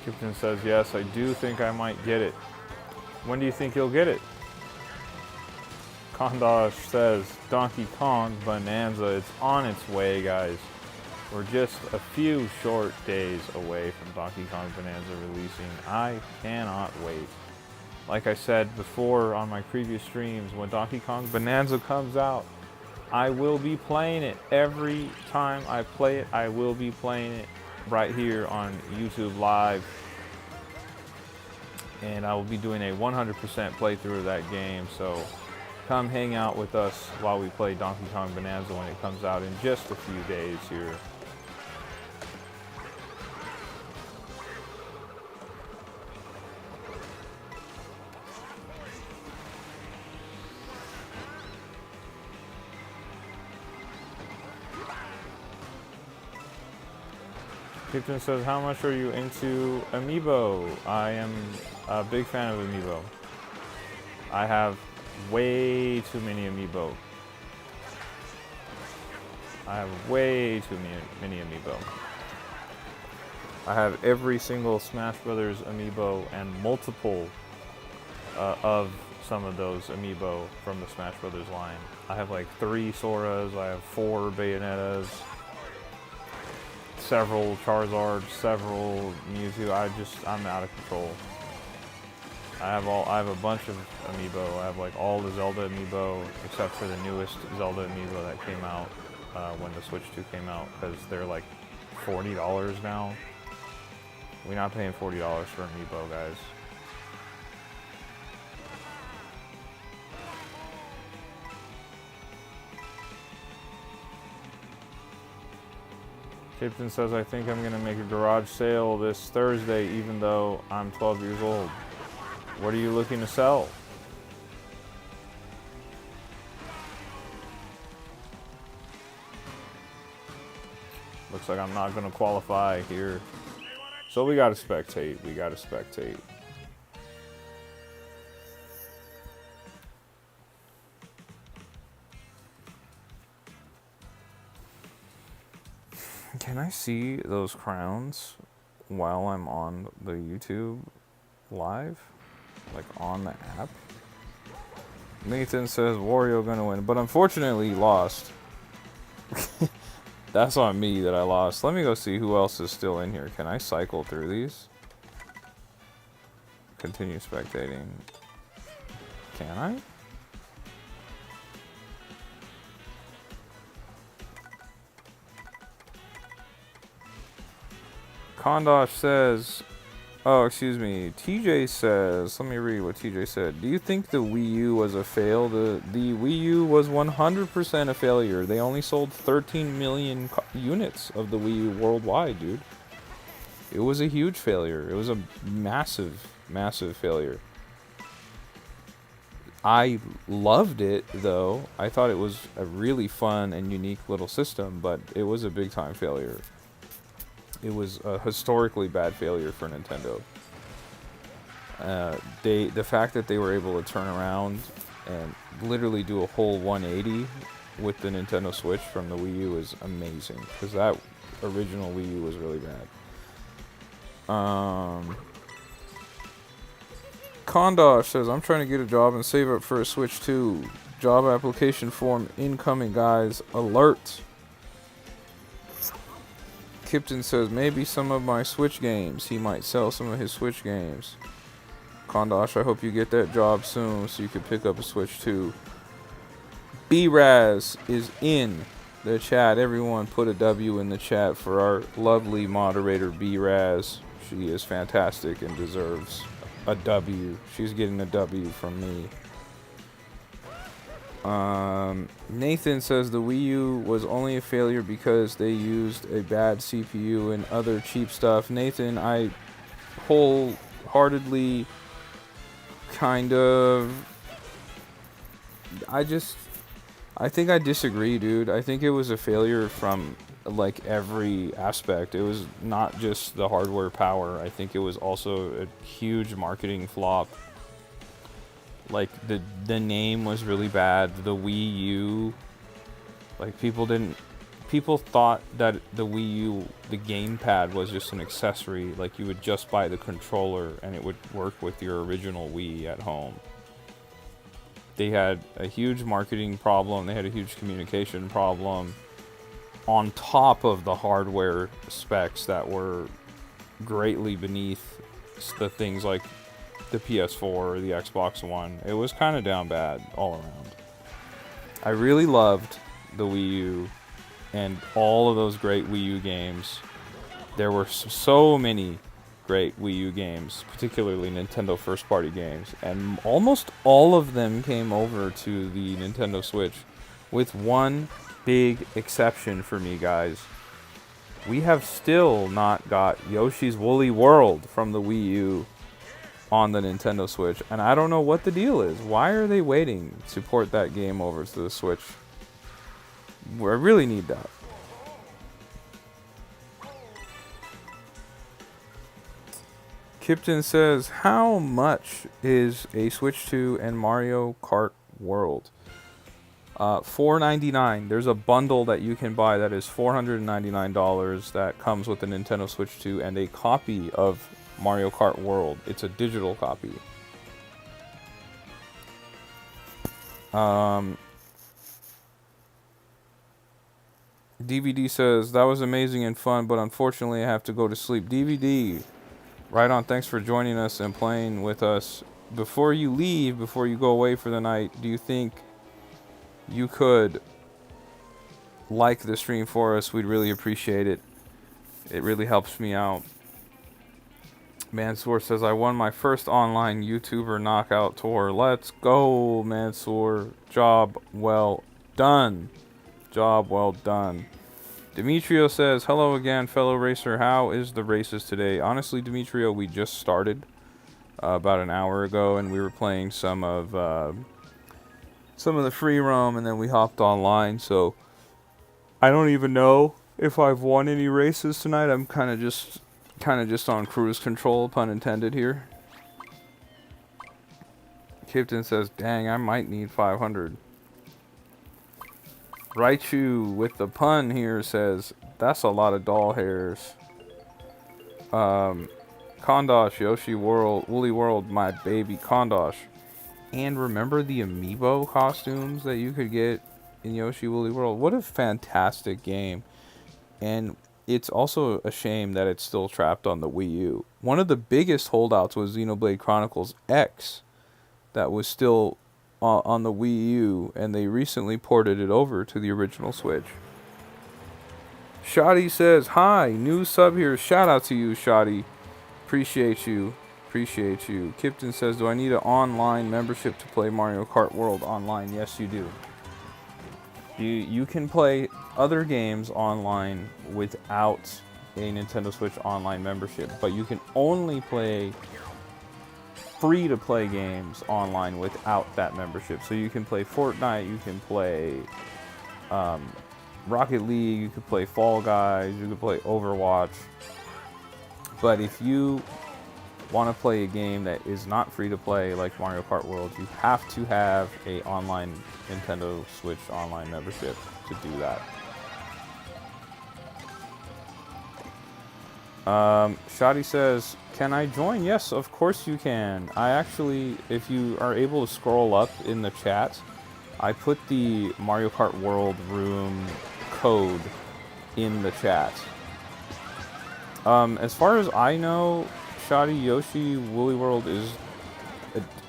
Kipton says, yes, I do think I might get it. When do you think you'll get it? Kondosh says, Donkey Kong Bonanza, it's on its way, guys. We're just a few short days away from Donkey Kong Bonanza releasing. I cannot wait. Like I said before on my previous streams, when Donkey Kong Bonanza comes out, I will be playing it. Every time I play it, I will be playing it right here on YouTube Live. And I will be doing a 100% playthrough of that game, so come hang out with us while we play Donkey Kong Bonanza when it comes out in just a few days here. Kipton says, how much are you into Amiibo? I am a big fan of Amiibo. I have way too many Amiibo. I have way too many Amiibo. I have every single Smash Brothers Amiibo and multiple of some of those Amiibo from the Smash Brothers line. I have like 3 Soras, I have 4 Bayonettas, several Charizards, several Mewtwo. I'm out of control. I have a bunch of Amiibo. I have like all the Zelda Amiibo except for the newest Zelda Amiibo that came out when the Switch 2 came out, because they're like $40 now. We're not paying $40 for Amiibo, guys. Kipton says, I think I'm gonna make a garage sale this Thursday even though I'm 12 years old. What are you looking to sell? Looks like I'm not gonna qualify here. So we gotta spectate, Can I see those crowns while I'm on the YouTube live? Like on the app? Nathan says Wario gonna win, but unfortunately he lost. That's on me that I lost. Let me go see who else is still in here. Can I cycle through these? Continue spectating. Can I? Kondosh says, oh, excuse me, TJ says, let me read what TJ said. Do you think the Wii U was a fail? The Wii U was 100% a failure. They only sold 13 million units of the Wii U worldwide, dude. It was a huge failure. It was a massive, massive failure. I loved it, though. I thought it was a really fun and unique little system, but it was a big time failure. It was a historically bad failure for Nintendo. The fact that they were able to turn around and literally do a whole 180 with the Nintendo Switch from the Wii U is amazing, because that original Wii U was really bad. Kondosh says, I'm trying to get a job and save up for a Switch 2. Job application form incoming, guys. Alert. Kipton says, maybe some of my Switch games. He might sell some of his Switch games. Kondosh, I hope you get that job soon so you can pick up a Switch 2. B-Raz is in the chat. Everyone put a W in the chat for our lovely moderator, B-Raz. She is fantastic and deserves a W. She's getting a W from me. Nathan says the Wii U was only a failure because they used a bad CPU and other cheap stuff. Nathan, I wholeheartedly I think I disagree, dude. I think it was a failure from like every aspect. It was not just the hardware power. I think it was also a huge marketing flop. Like the name was really bad. The Wii U, like people didn't people thought that the Wii U, the gamepad, was just an accessory. Like, you would just buy the controller and it would work with your original Wii at home. They had a huge marketing problem. They had a huge communication problem on top of the hardware specs that were greatly beneath the things like the PS4 or the Xbox One. It was kind of down bad all around. I really loved the Wii U and all of those great Wii U games. There were so many great Wii U games, particularly Nintendo first-party games, and almost all of them came over to the Nintendo Switch, with one big exception for me, guys. We have still not got Yoshi's Woolly World from the Wii U on the Nintendo Switch, and I don't know what the deal is. Why are they waiting to port that game over to the Switch? I really need that. Kipton says, how much is a Switch 2 and Mario Kart World? $4.99. There's a bundle that you can buy that is $499 that comes with the Nintendo Switch 2 and a copy of Mario Kart World. It's a digital copy. DVD says, that was amazing and fun, but unfortunately I have to go to sleep. DVD, right on. Thanks for joining us and playing with us. Before you leave, before you go away for the night, do you think you could like the stream for us? We'd really appreciate it. It really helps me out. Mansoor says, I won my first online YouTuber knockout tour. Let's go, Mansoor. Job well done. Job well done. Demetrio says, hello again, fellow racer. How is the races today? Honestly, Demetrio, we just started about an hour ago, and we were playing some of the free roam, and then we hopped online. So I don't even know if I've won any races tonight. I'm kind of just on cruise control, pun intended here. Kipton says, dang, I might need 500. Raichu with the pun here says, that's a lot of doll hairs. Kondosh, Yoshi World, Woolly World, my baby Kondosh. And remember the Amiibo costumes that you could get in Yoshi Woolly World? What a fantastic game. And it's also a shame that it's still trapped on the Wii U. One of the biggest holdouts was Xenoblade Chronicles X. That was still on the Wii U, and they recently ported it over to the original Switch. Shoddy says, hi, new sub here. Shout out to you, Shoddy. Appreciate you. Appreciate you. Kipton says, do I need an online membership to play Mario Kart World online? Yes, you do. You can play other games online without a Nintendo Switch online membership, but you can only play free-to-play games online without that membership. So you can play Fortnite, you can play Rocket League, you can play Fall Guys, you can play Overwatch. But if you want to play a game that is not free-to-play like Mario Kart World, you have to have a online Nintendo Switch online membership to do that. Shadi says, can I join? Yes, of course you can. I actually, if you are able to scroll up in the chat, I put the Mario Kart World room code in the chat. As far as I know, Shadi, Yoshi Woolly World is...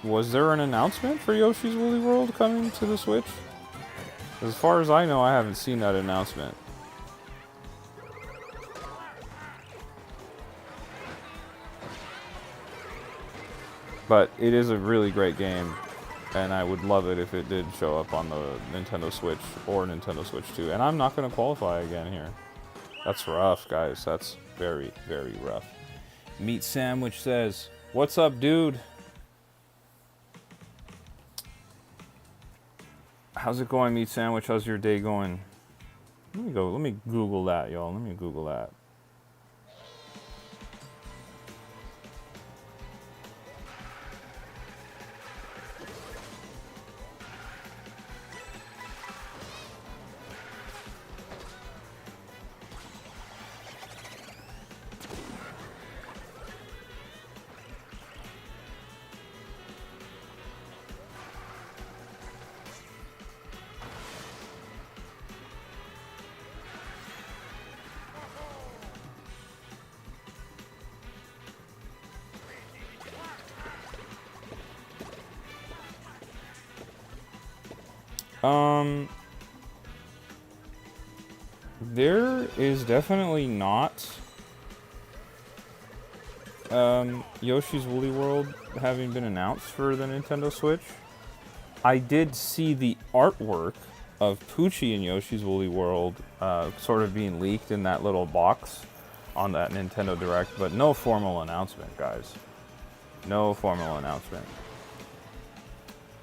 was there an announcement for Yoshi's Woolly World coming to the Switch? As far as I know, I haven't seen that announcement. But it is a really great game, and I would love it if it did show up on the Nintendo Switch or Nintendo Switch 2. And I'm not going to qualify again here. That's rough, guys. That's very, very rough. Meat Sandwich says, what's up, dude? How's it going, Meat Sandwich? How's your day going? Let me Google that, y'all. Let me Google that. There is definitely not Yoshi's Woolly World having been announced for the Nintendo Switch. I did see the artwork of Poochie and Yoshi's Woolly World sort of being leaked in that little box on that Nintendo Direct, but no formal announcement, guys. No formal announcement.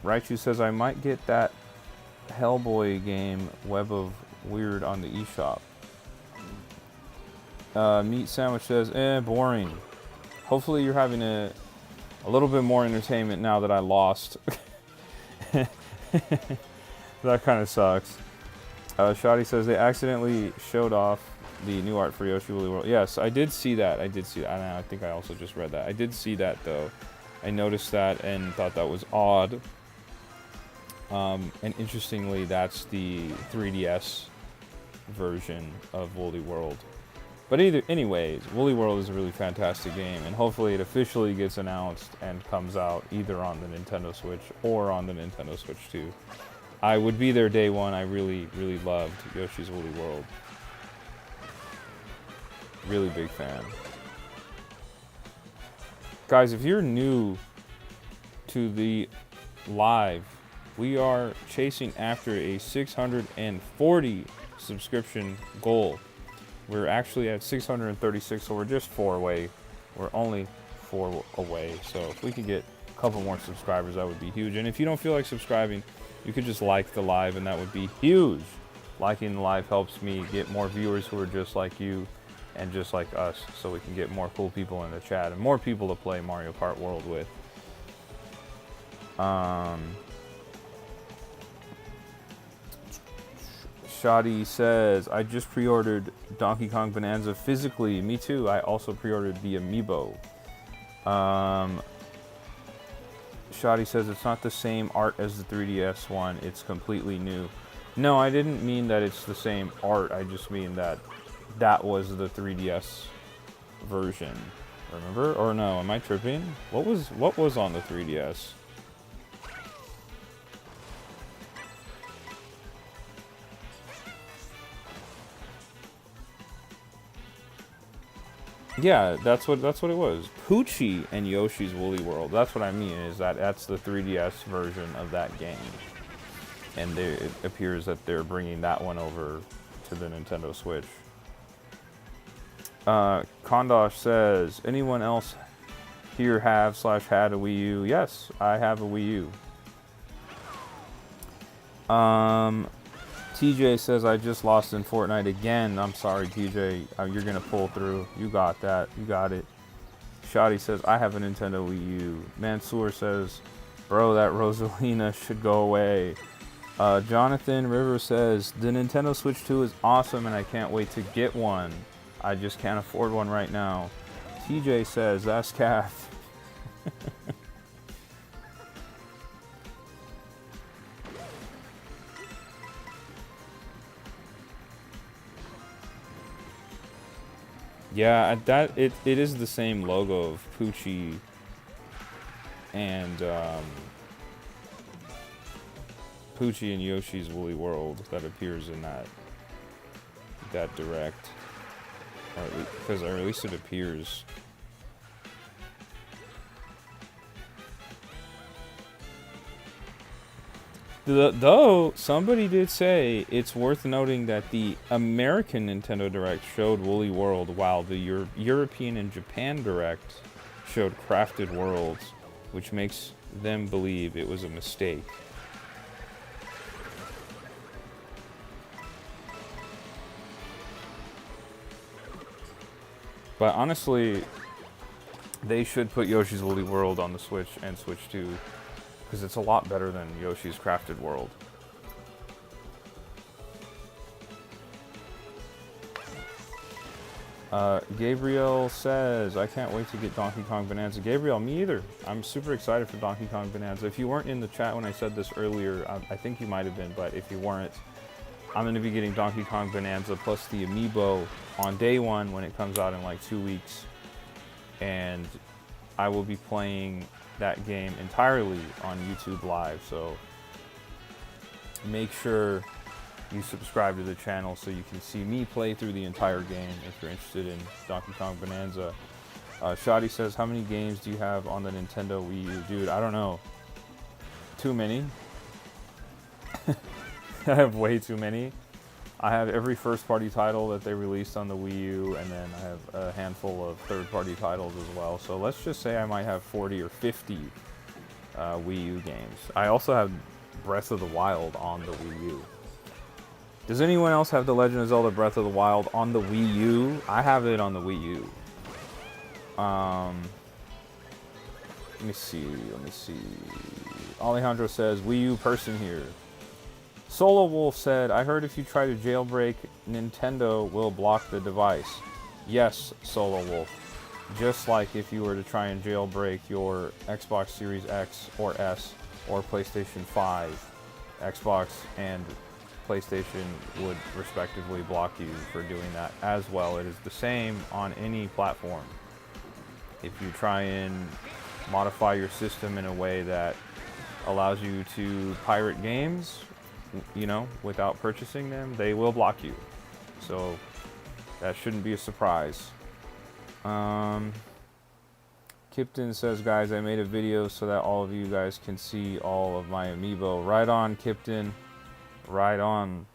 Raichu says, I might get that Hellboy game, Web of Weird, on the eShop. Meat Sandwich says, boring. Hopefully you're having a little bit more entertainment now that I lost. That kind of sucks. Shoddy says, they accidentally showed off the new art for Yoshi Woolly World. Yes, I did see that. I think I also just read that. I did see that, though. I noticed that and thought that was odd. And interestingly, that's the 3DS version of Woolly World. But anyways, Woolly World is a really fantastic game, and hopefully it officially gets announced and comes out either on the Nintendo Switch or on the Nintendo Switch 2. I would be there day one. I really, really loved Yoshi's Woolly World. Really big fan. Guys, if you're new to the live, we are chasing after a 640 subscription goal. We're actually at 636, so we're just 4 away. We're only 4 away. So if we could get a couple more subscribers, that would be huge. And if you don't feel like subscribing, you could just like the live, and that would be huge. Liking the live helps me get more viewers who are just like you and just like us, so we can get more cool people in the chat and more people to play Mario Kart World with. Shoddy says, I just pre-ordered Donkey Kong Bonanza physically. Me too. I also pre-ordered the Amiibo. Shoddy says, it's not the same art as the 3DS one. It's completely new. No, I didn't mean that it's the same art. I just mean that that was the 3DS version. Remember? Or no, am I tripping? What was on the 3DS? Yeah, that's what it was. Poochie and Yoshi's Woolly World. That's what I mean, is that's the 3DS version of that game. And it appears that they're bringing that one over to the Nintendo Switch. Kondosh says, anyone else here have/had a Wii U? Yes, I have a Wii U. TJ says, I just lost in Fortnite again. I'm sorry, TJ. You're going to pull through. You got that. You got it. Shoddy says, I have a Nintendo Wii U. Mansoor says, bro, that Rosalina should go away. Jonathan Rivers says, the Nintendo Switch 2 is awesome and I can't wait to get one. I just can't afford one right now. TJ says, that's Calf. Yeah, it is the same logo of Poochie and Yoshi's Woolly World that appears in that direct, or at least it appears. Though somebody did say it's worth noting that the American Nintendo Direct showed Woolly World, while the European and Japan Direct showed Crafted Worlds, which makes them believe it was a mistake. But honestly, they should put Yoshi's Woolly World on the Switch and Switch 2, because it's a lot better than Yoshi's Crafted World. Gabriel says, I can't wait to get Donkey Kong Bonanza. Gabriel, me either. I'm super excited for Donkey Kong Bonanza. If you weren't in the chat when I said this earlier, I think you might have been, but if you weren't, I'm going to be getting Donkey Kong Bonanza plus the Amiibo on day one when it comes out in like 2 weeks. And I will be playing that game entirely on YouTube Live, so make sure you subscribe to the channel so you can see me play through the entire game if you're interested in Donkey Kong Bonanza. Shoddy says, how many games do you have on the Nintendo Wii U? Dude, I don't know. Too many. I have way too many. I have every first-party title that they released on the Wii U, and then I have a handful of third-party titles as well. So let's just say I might have 40 or 50 Wii U games. I also have Breath of the Wild on the Wii U. Does anyone else have The Legend of Zelda Breath of the Wild on the Wii U? I have it on the Wii U. Let me see. Alejandro says, Wii U person here. Solo Wolf said, I heard if you try to jailbreak, Nintendo will block the device. Yes, Solo Wolf. Just like if you were to try and jailbreak your Xbox Series X or S or PlayStation 5, Xbox and PlayStation would respectively block you for doing that as well. It is the same on any platform. If you try and modify your system in a way that allows you to pirate games, you know, without purchasing them, they will block you. So that shouldn't be a surprise. Kipton says, guys, I made a video so that all of you guys can see all of my Amiibo. Right on, Kipton. Right on.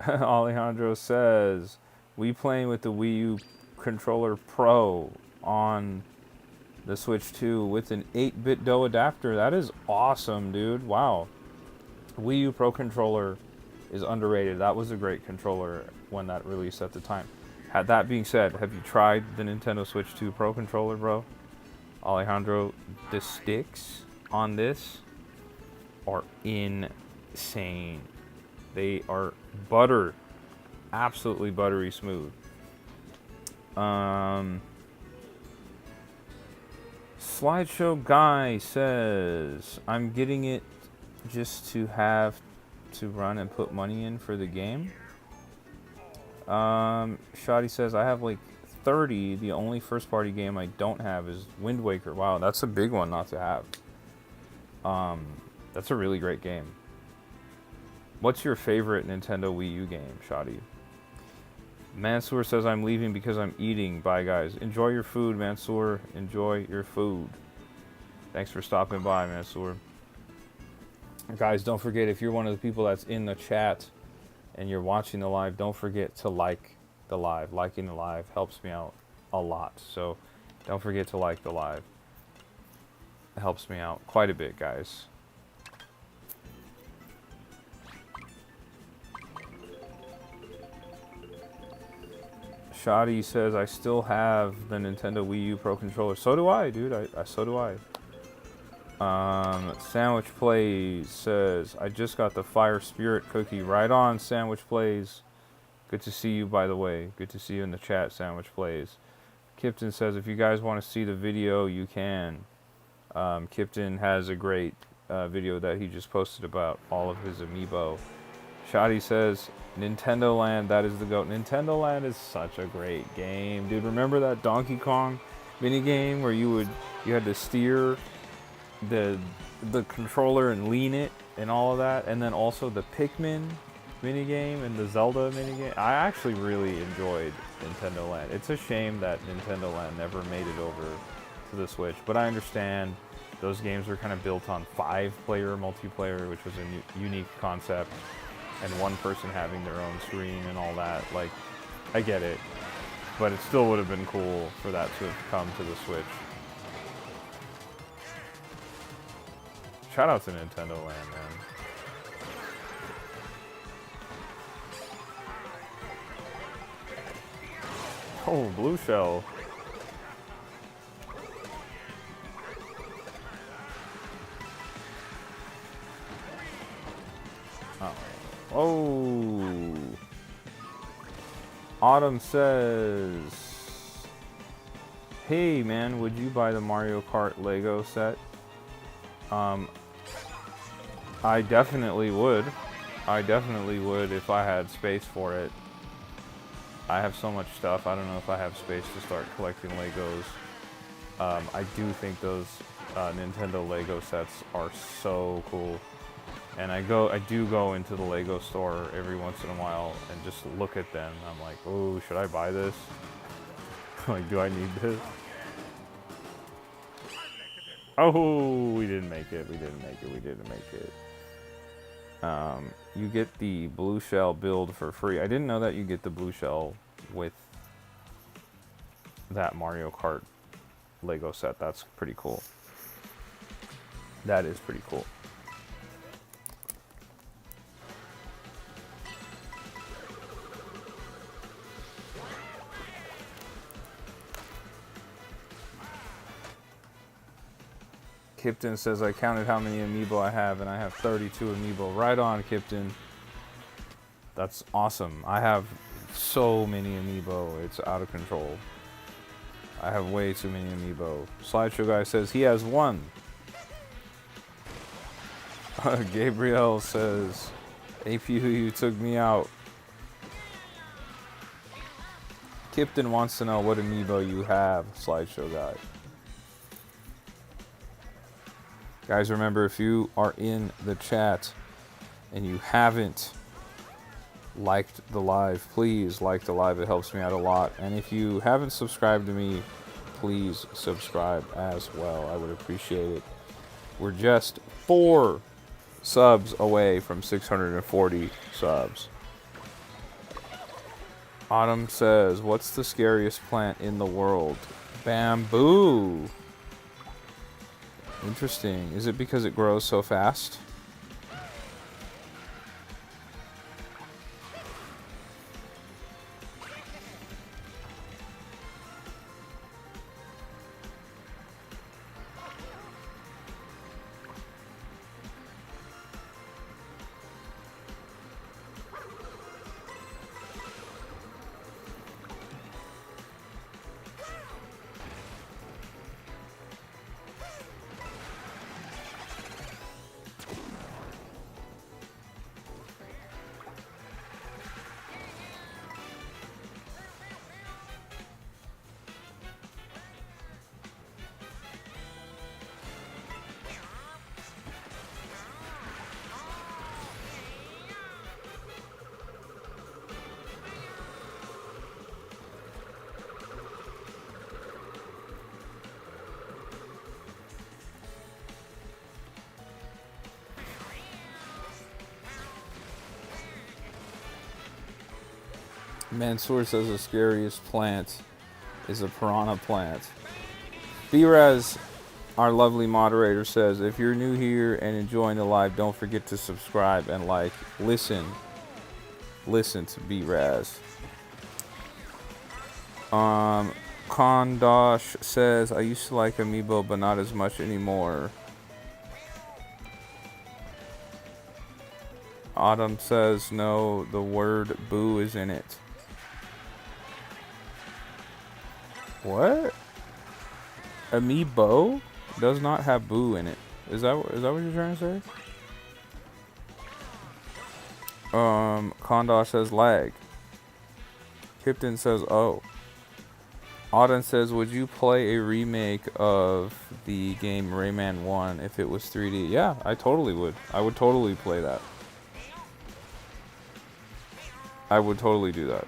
Alejandro says, we playing with the Wii U Controller Pro on the Switch 2 with an 8-bit DOE adapter. That is awesome, dude. Wow. Wii U Pro Controller is underrated. That was a great controller when that released at the time. That being said, have you tried the Nintendo Switch 2 Pro Controller, bro? Alejandro, the sticks on this are insane. They are butter. Absolutely buttery smooth. Slideshow Guy says, I'm getting it just to have to run and put money in for the game. Shoddy says, I have like 30. The only first party game I don't have is Wind Waker. Wow, that's a big one not to have. That's a really great game. What's your favorite Nintendo Wii U game, Shoddy? Mansoor says, I'm leaving because I'm eating. Bye, guys. Enjoy your food, Mansoor. Enjoy your food. Thanks for stopping by, Mansoor. Guys, don't forget, if you're one of the people that's in the chat and you're watching the live, don't forget to like the live. Liking the live helps me out a lot. So don't forget to like the live. It helps me out quite a bit, guys. Shoddy says, I still have the Nintendo Wii U Pro Controller. So do I, dude. So do I. Sandwich Plays says, I just got the Fire Spirit cookie. Right on, Sandwich Plays. Good to see you, by the way. Good to see you in the chat, Sandwich Plays. Kipton says, if you guys want to see the video, you can. Kipton has a great video that he just posted about all of his Amiibo. Shoddy says, Nintendo Land, that is the GOAT. Nintendo Land is such a great game. Dude, remember that Donkey Kong minigame where you had to steer the controller and lean it and all of that, and then also the Pikmin minigame and the Zelda minigame? I actually really enjoyed Nintendo Land. It's a shame that Nintendo Land never made it over to the Switch, but I understand those games were kind of built on 5-player multiplayer, which was a unique concept, and one person having their own screen and all that. Like, I get it, but it still would have been cool for that to have come to the Switch. Shout out to Nintendo Land, man. Oh, blue shell. Oh. Autumn says, hey man, would you buy the Mario Kart Lego set? I definitely would. I definitely would if I had space for it. I have so much stuff. I don't know if I have space to start collecting Legos. I do think those Nintendo Lego sets are so cool. And I do go into the Lego store every once in a while and just look at them. I'm like, oh, should I buy this? Like, do I need this? Oh, we didn't make it. We didn't make it. We didn't make it. You get the blue shell build for free. I didn't know that you get the blue shell with that Mario Kart Lego set. That's pretty cool. That is pretty cool. Kipton says, I counted how many Amiibo I have, and I have 32 Amiibo. Right on, Kipton. That's awesome. I have so many Amiibo. It's out of control. I have way too many Amiibo. Slideshow Guy says he has one. Gabriel says, APU, you took me out. Kipton wants to know what Amiibo you have, Slideshow Guy. Guys, remember, if you are in the chat and you haven't liked the live, please like the live. It helps me out a lot. And if you haven't subscribed to me, please subscribe as well. I would appreciate it. We're just 4 subs away from 640 subs. Autumn says, what's the scariest plant in the world? Bamboo. Interesting. Is it because it grows so fast? Mansoor says the scariest plant is a piranha plant. B-Raz, our lovely moderator, says, if you're new here and enjoying the live, don't forget to subscribe and like. Listen to B-Raz. Kondosh says, I used to like Amiibo, but not as much anymore. Autumn says, no, the word boo is in it. What? Amiibo does not have boo in it. Is that what you're trying to say? Kondosh says lag. Kipton says oh. Auden says, would you play a remake of the game Rayman 1 if it was 3D? Yeah, I totally would. I would totally play that. I would totally do that.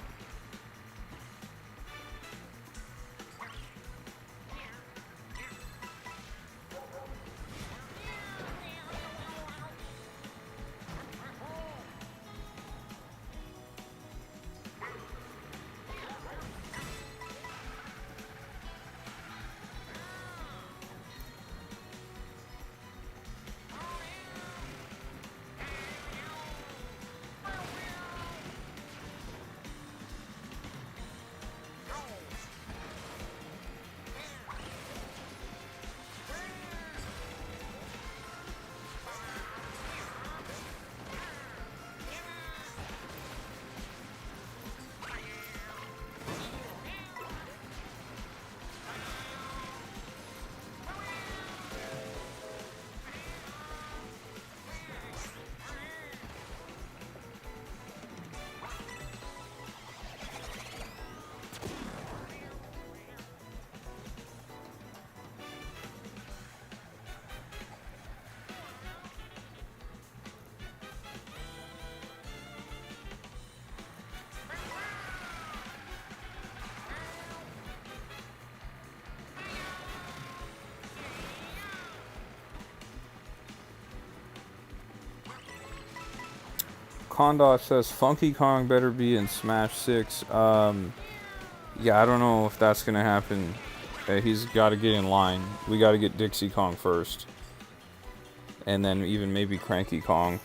Condot says Funky Kong better be in Smash 6. Yeah, I don't know if that's gonna happen. He's got to get in line. We got to get Dixie Kong first, and then even maybe Cranky Kong.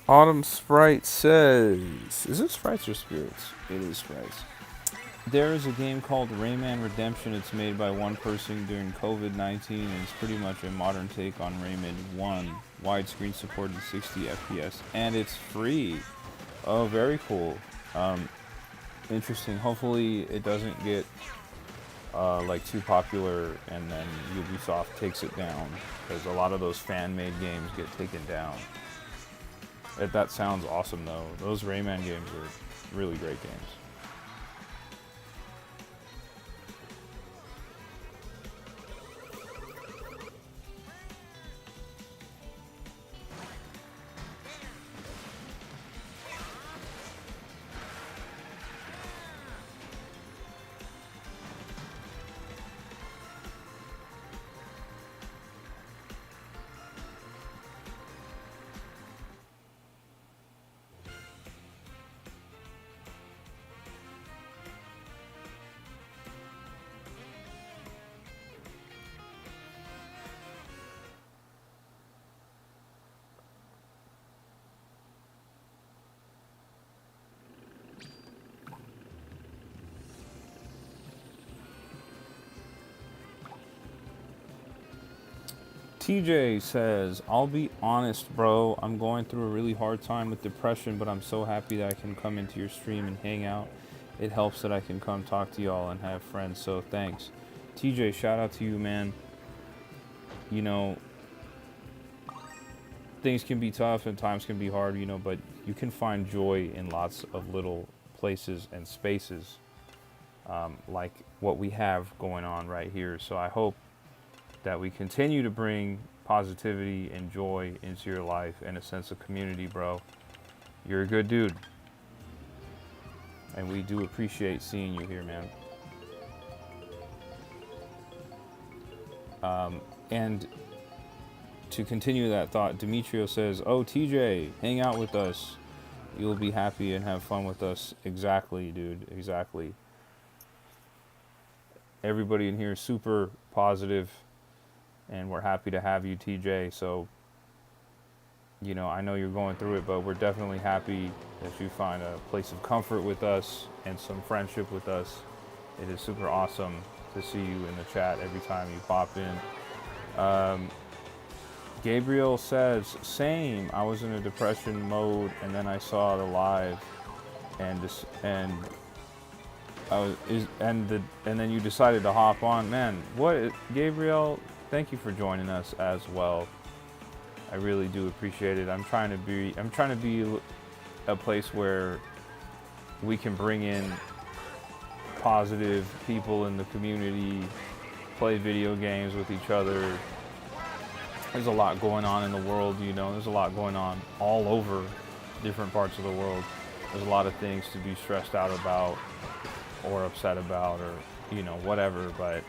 Autumn Sprite says, is it Sprites or Spirits? It is Sprites. There is a game called Rayman Redemption. It's made by one person during COVID-19 and it's pretty much a modern take on Rayman 1. Widescreen supported 60 FPS and it's free. Oh, very cool. Interesting. Hopefully it doesn't get like too popular and then Ubisoft takes it down, because a lot of those fan-made games get taken down. That sounds awesome though. Those Rayman games are really great games. TJ says, I'll be honest, bro. I'm going through a really hard time with depression, but I'm so happy that I can come into your stream and hang out. It helps that I can come talk to y'all and have friends, so thanks. TJ, shout out to you, man. You know, things can be tough and times can be hard, you know, but you can find joy in lots of little places and spaces, like what we have going on right here. So I hope that we continue to bring positivity and joy into your life and a sense of community, bro. You're a good dude. And we do appreciate seeing you here, man. And to continue that thought, Demetrio says, oh, TJ, hang out with us. You'll be happy and have fun with us. Exactly, dude. Exactly. Everybody in here is super positive. And we're happy to have you, TJ. So, you know, I know you're going through it, but we're definitely happy that you find a place of comfort with us and some friendship with us. It is super awesome to see you in the chat every time you pop in. Gabriel says, same. I was in a depression mode, and then I saw the live, and then you decided to hop on. Man, what, Gabriel? Thank you for joining us as well. I really do appreciate it. I'm trying to be a place where we can bring in positive people in the community, play video games with each other. There's a lot going on in the world, you know. There's a lot going on all over different parts of the world. There's a lot of things to be stressed out about or upset about or, you know, whatever, but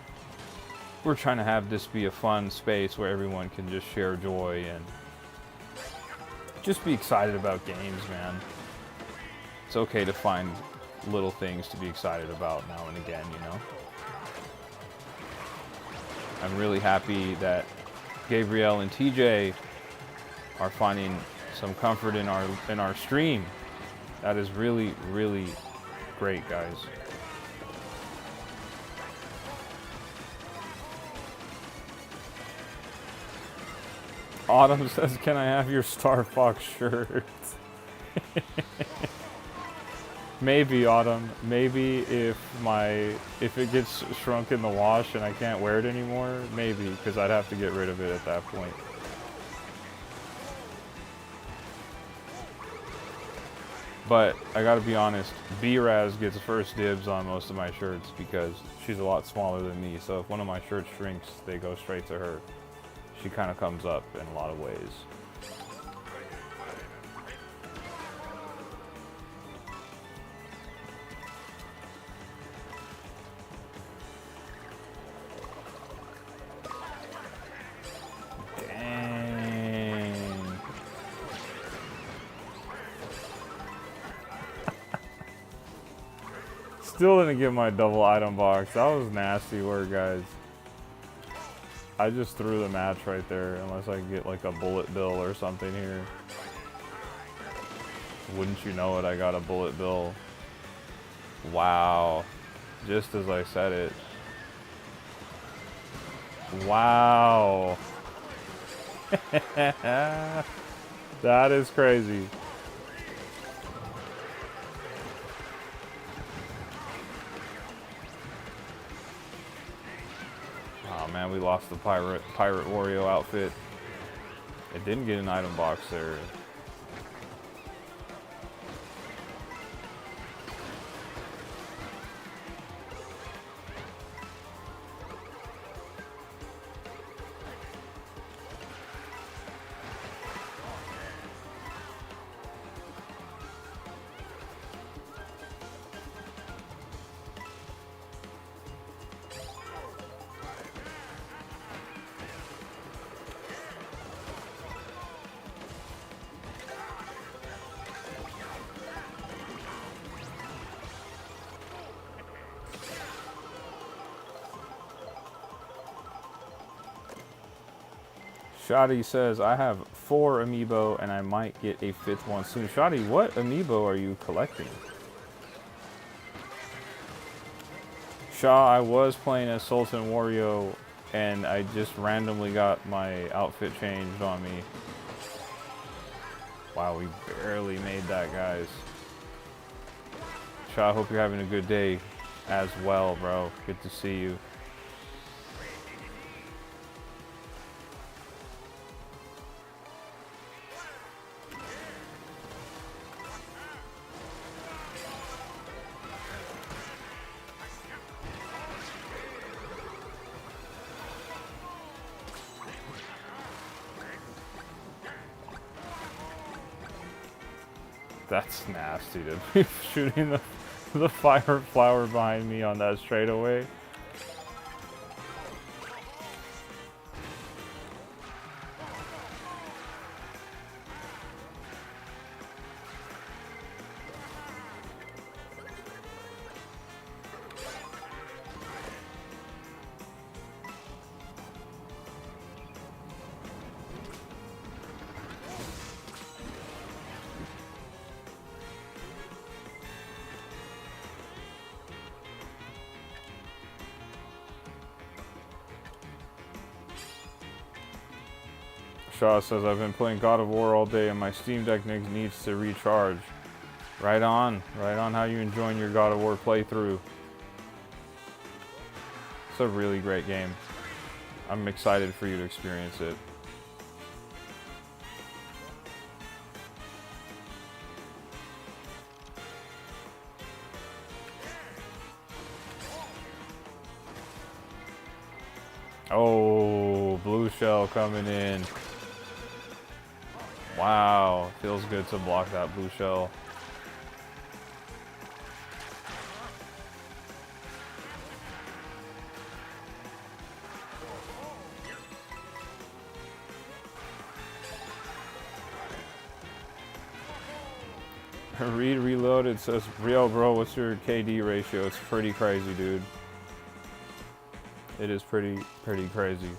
we're trying to have this be a fun space where everyone can just share joy and just be excited about games, man. It's okay to find little things to be excited about now and again, you know. I'm really happy that Gabriel and TJ are finding some comfort in our stream. That is really, really great, guys. Autumn says, can I have your Star Fox shirt? Maybe Autumn. Maybe if it gets shrunk in the wash and I can't wear it anymore, maybe, because I'd have to get rid of it at that point. But I gotta be honest, B-Raz gets first dibs on most of my shirts because she's a lot smaller than me. So if one of my shirts shrinks, they go straight to her. She kind of comes up in a lot of ways. Still didn't get my double item box. That was nasty work, guys. I just threw the match right there, unless I can get like a bullet bill or something here. Wouldn't you know it, I got a bullet bill. Wow. Just as I said it. Wow. That is crazy. Oh man, we lost the Pirate Wario outfit. It didn't get an item box there. Shoddy says, I have 4 Amiibo and I might get a 5th one soon. Shoddy, what Amiibo are you collecting? Shaw, I was playing as Sultan Wario and I just randomly got my outfit changed on me. Wow, we barely made that, guys. Shaw, I hope you're having a good day as well, bro. Good to see you. That's nasty to be shooting the fire flower behind me on that straightaway. Shaw says, I've been playing God of War all day and my Steam Deck needs to recharge. Right on how you enjoying your God of War playthrough. It's a really great game. I'm excited for you to experience it. Oh, blue shell coming in. Wow, feels good to block that blue shell. Reed Reloaded says, Rio bro, what's your KD ratio? It's pretty crazy, dude. It is pretty crazy.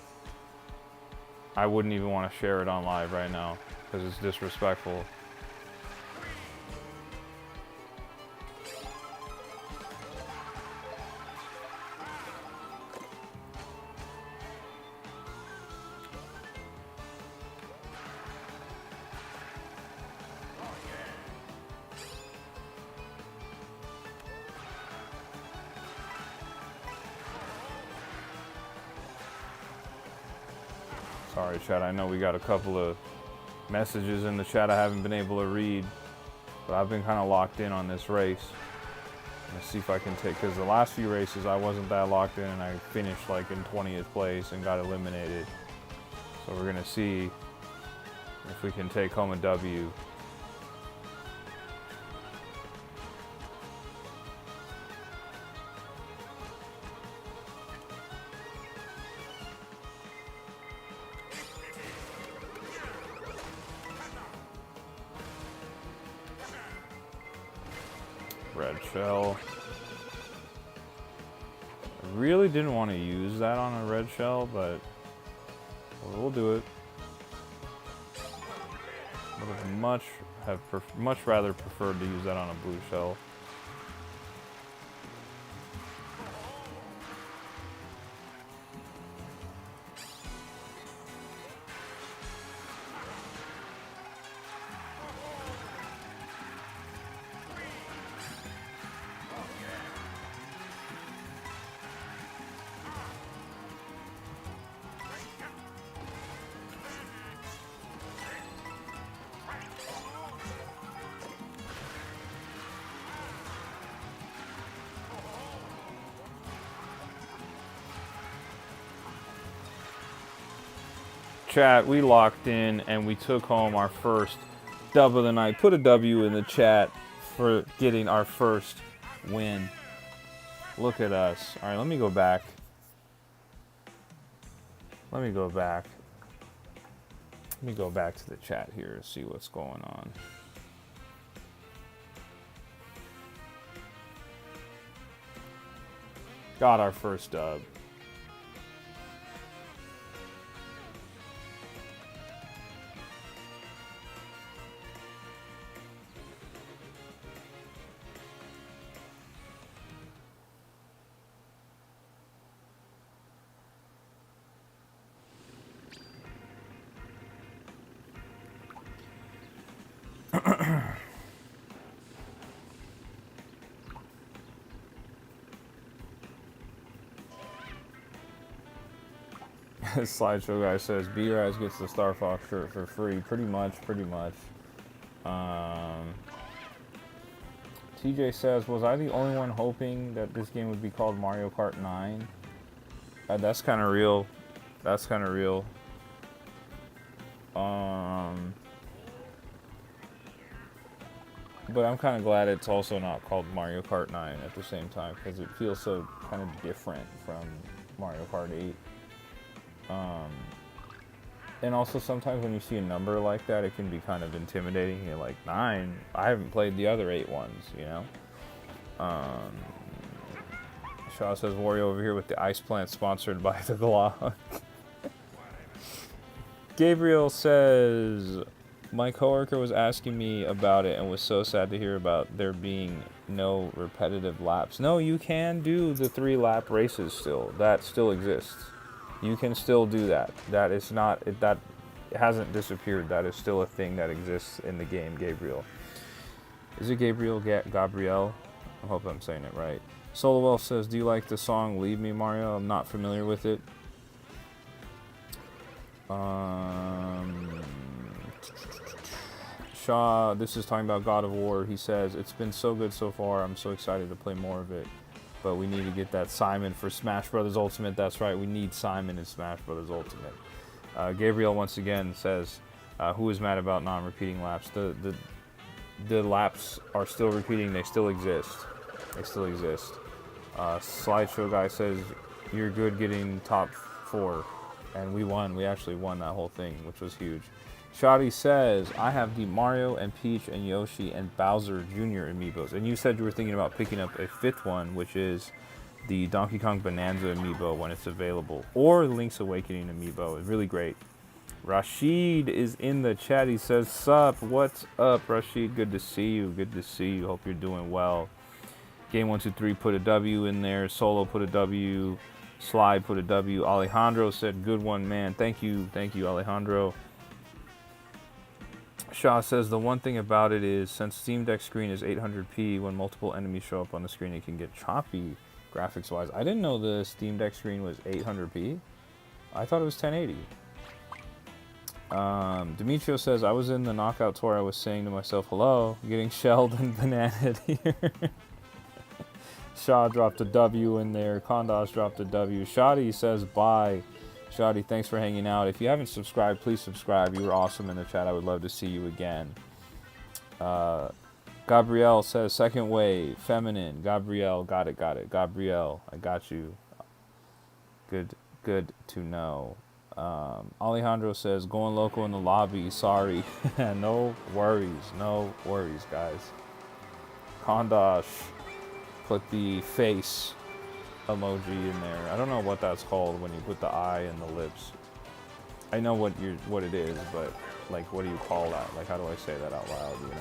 I wouldn't even want to share it on live right now because it's disrespectful. Sorry, chat. I know we got a couple of messages in the chat I haven't been able to read, but I've been kind of locked in on this race. Let's see if I can take, because the last few races I wasn't that locked in and I finished like in 20th place and got eliminated. So we're gonna see if we can take home a W. Red shell. I really didn't want to use that on a red shell, but we'll do it. Would have much rather preferred to use that on a blue shell. Chat, we locked in and we took home our first dub of the night. Put a W in the chat for getting our first win. Look at us. All right, let me go back. Let me go back to the chat here to see what's going on. Got our first dub. Slideshow guy says B-Raz gets the Star Fox shirt for free. Pretty much. TJ says, was I the only one hoping that this game would be called Mario Kart 9? That's kind of real. That's kind of real. But I'm kind of glad it's also not called Mario Kart 9 at the same time, because it feels so kind of different from Mario Kart 8. And also sometimes when you see a number like that, it can be kind of intimidating. You're like, 9? I haven't played the other 8 ones, you know? Shaw says, Wario over here with the ice plant sponsored by the Glock. Gabriel says, my coworker was asking me about it and was so sad to hear about there being no repetitive laps. No, you can do the 3-lap races still. That still exists. You can still do that. That is not, that hasn't disappeared. That is still a thing that exists in the game, Gabriel. Is it Gabriel? Gabrielle? I hope I'm saying it right. Solowell says, do you like the song Leave Me, Mario? I'm not familiar with it. Shaw, this is talking about God of War. He says, it's been so good so far. I'm so excited to play more of it. But we need to get that Simon for Smash Brothers Ultimate. That's right, we need Simon in Smash Brothers Ultimate. Gabriel once again says, who is mad about non-repeating laps? The laps are still repeating. They still exist. They still exist. Slideshow guy says, you're good getting top 4. And we won. We actually won that whole thing, which was huge. Shotty says, I have the Mario and Peach and Yoshi and Bowser Jr. Amiibos. And you said you were thinking about picking up a 5th one, which is the Donkey Kong Bonanza Amiibo when it's available. Or Link's Awakening Amiibo. It's really great. Rashid is in the chat. He says, sup? What's up, Rashid? Good to see you. Good to see you. Hope you're doing well. Game123 put a W in there. Solo put a W. Slide put a W. Alejandro said, good one, man. Thank you. Thank you, Alejandro. Shaw says, the one thing about it is, since Steam Deck screen is 800p, when multiple enemies show up on the screen, it can get choppy graphics-wise. I didn't know the Steam Deck screen was 800p. I thought it was 1080. Demetrio says, I was in the knockout tour. I was saying to myself, hello, getting shelled and bananaed here. Shaw dropped a W in there. Kondos dropped a W. Shadi says, bye. Shadi, thanks for hanging out. If you haven't subscribed, please subscribe. You were awesome in the chat. I would love to see you again. Gabrielle says, second wave, feminine. Gabrielle, got it. Gabrielle, I got you. Good to know. Alejandro says, going local in the lobby. Sorry. No worries, guys. Kondosh put the face emoji in there. I don't know what that's called when you put the eye and the lips. I know what it is, but like, what do you call that? Like, how do I say that out loud, you know?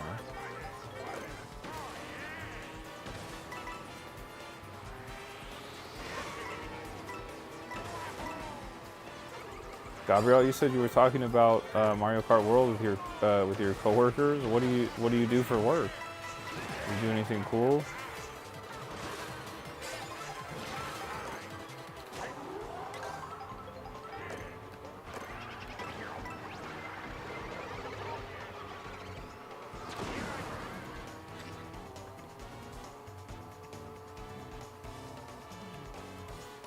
Gabrielle, you said you were talking about Mario Kart World with your coworkers. What do you do for work? Do you do anything cool?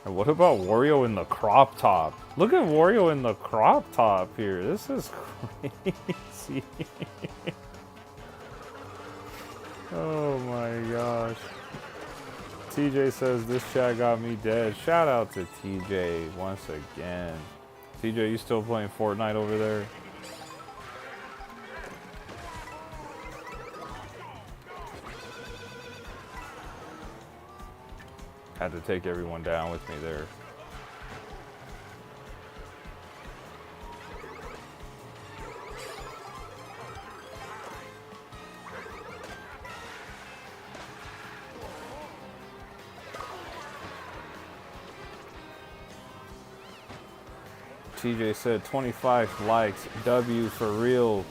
And what about Wario in the crop top? Look at Wario in the crop top here. This is crazy. Oh my gosh. TJ says this chat got me dead. Shout out to TJ once again. TJ, you still playing Fortnite over there? Had to take everyone down with me there. TJ said 25 likes, W for real.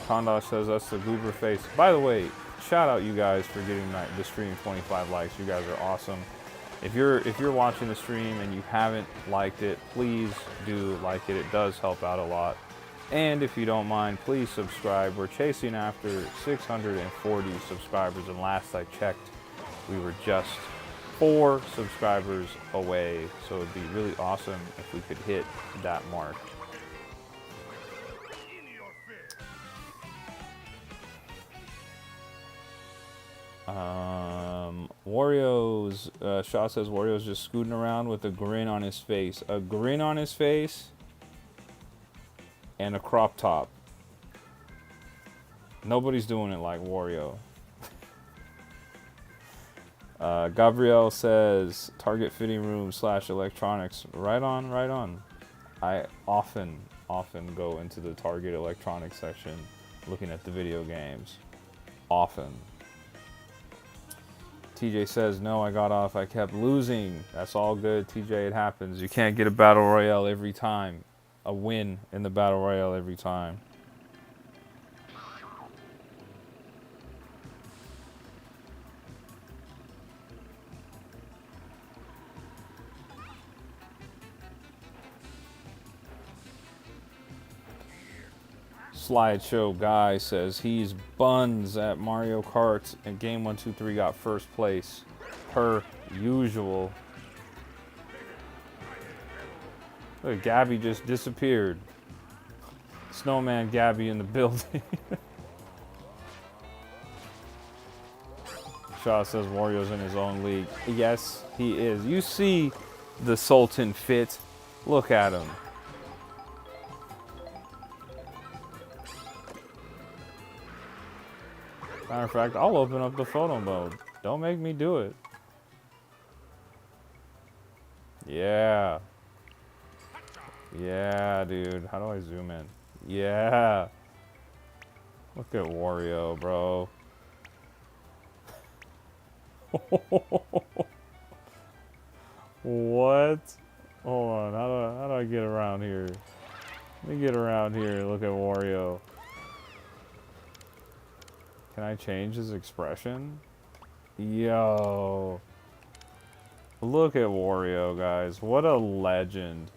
Kondosh says that's the goober face. By the way, shout out you guys for getting the stream 25 likes. You guys are awesome. If you're watching the stream and you haven't liked it, please do like it. It does help out a lot. And if you don't mind, please subscribe. We're chasing after 640 subscribers, and last I checked, we were just 4 subscribers away. So it'd be really awesome if we could hit that mark. Wario's, Shaw says Wario's just scooting around with a grin on his face. A grin on his face and a crop top. Nobody's doing it like Wario. Gabrielle says Target fitting room / electronics. Right on, right on. I often go into the Target electronics section looking at the video games. Often. TJ says, no, I got off. I kept losing. That's all good, TJ. It happens. You can't get a battle royale every time. A win in the battle royale every time. Slideshow guy says he's buns at Mario Kart and Game 123 got first place per usual. Look, Gabby just disappeared. Snowman Gabby in the building. Shaw says Wario's in his own league. Yes, he is. You see the Sultan fit. Look at him. Matter of fact, I'll open up the photo mode. Don't make me do it. Yeah. Yeah, dude. How do I zoom in? Yeah. Look at Wario, bro. What? Hold on. How do I get around here? Let me get around here and look at Wario. Can I change his expression? Yo. Look at Wario, guys. What a legend.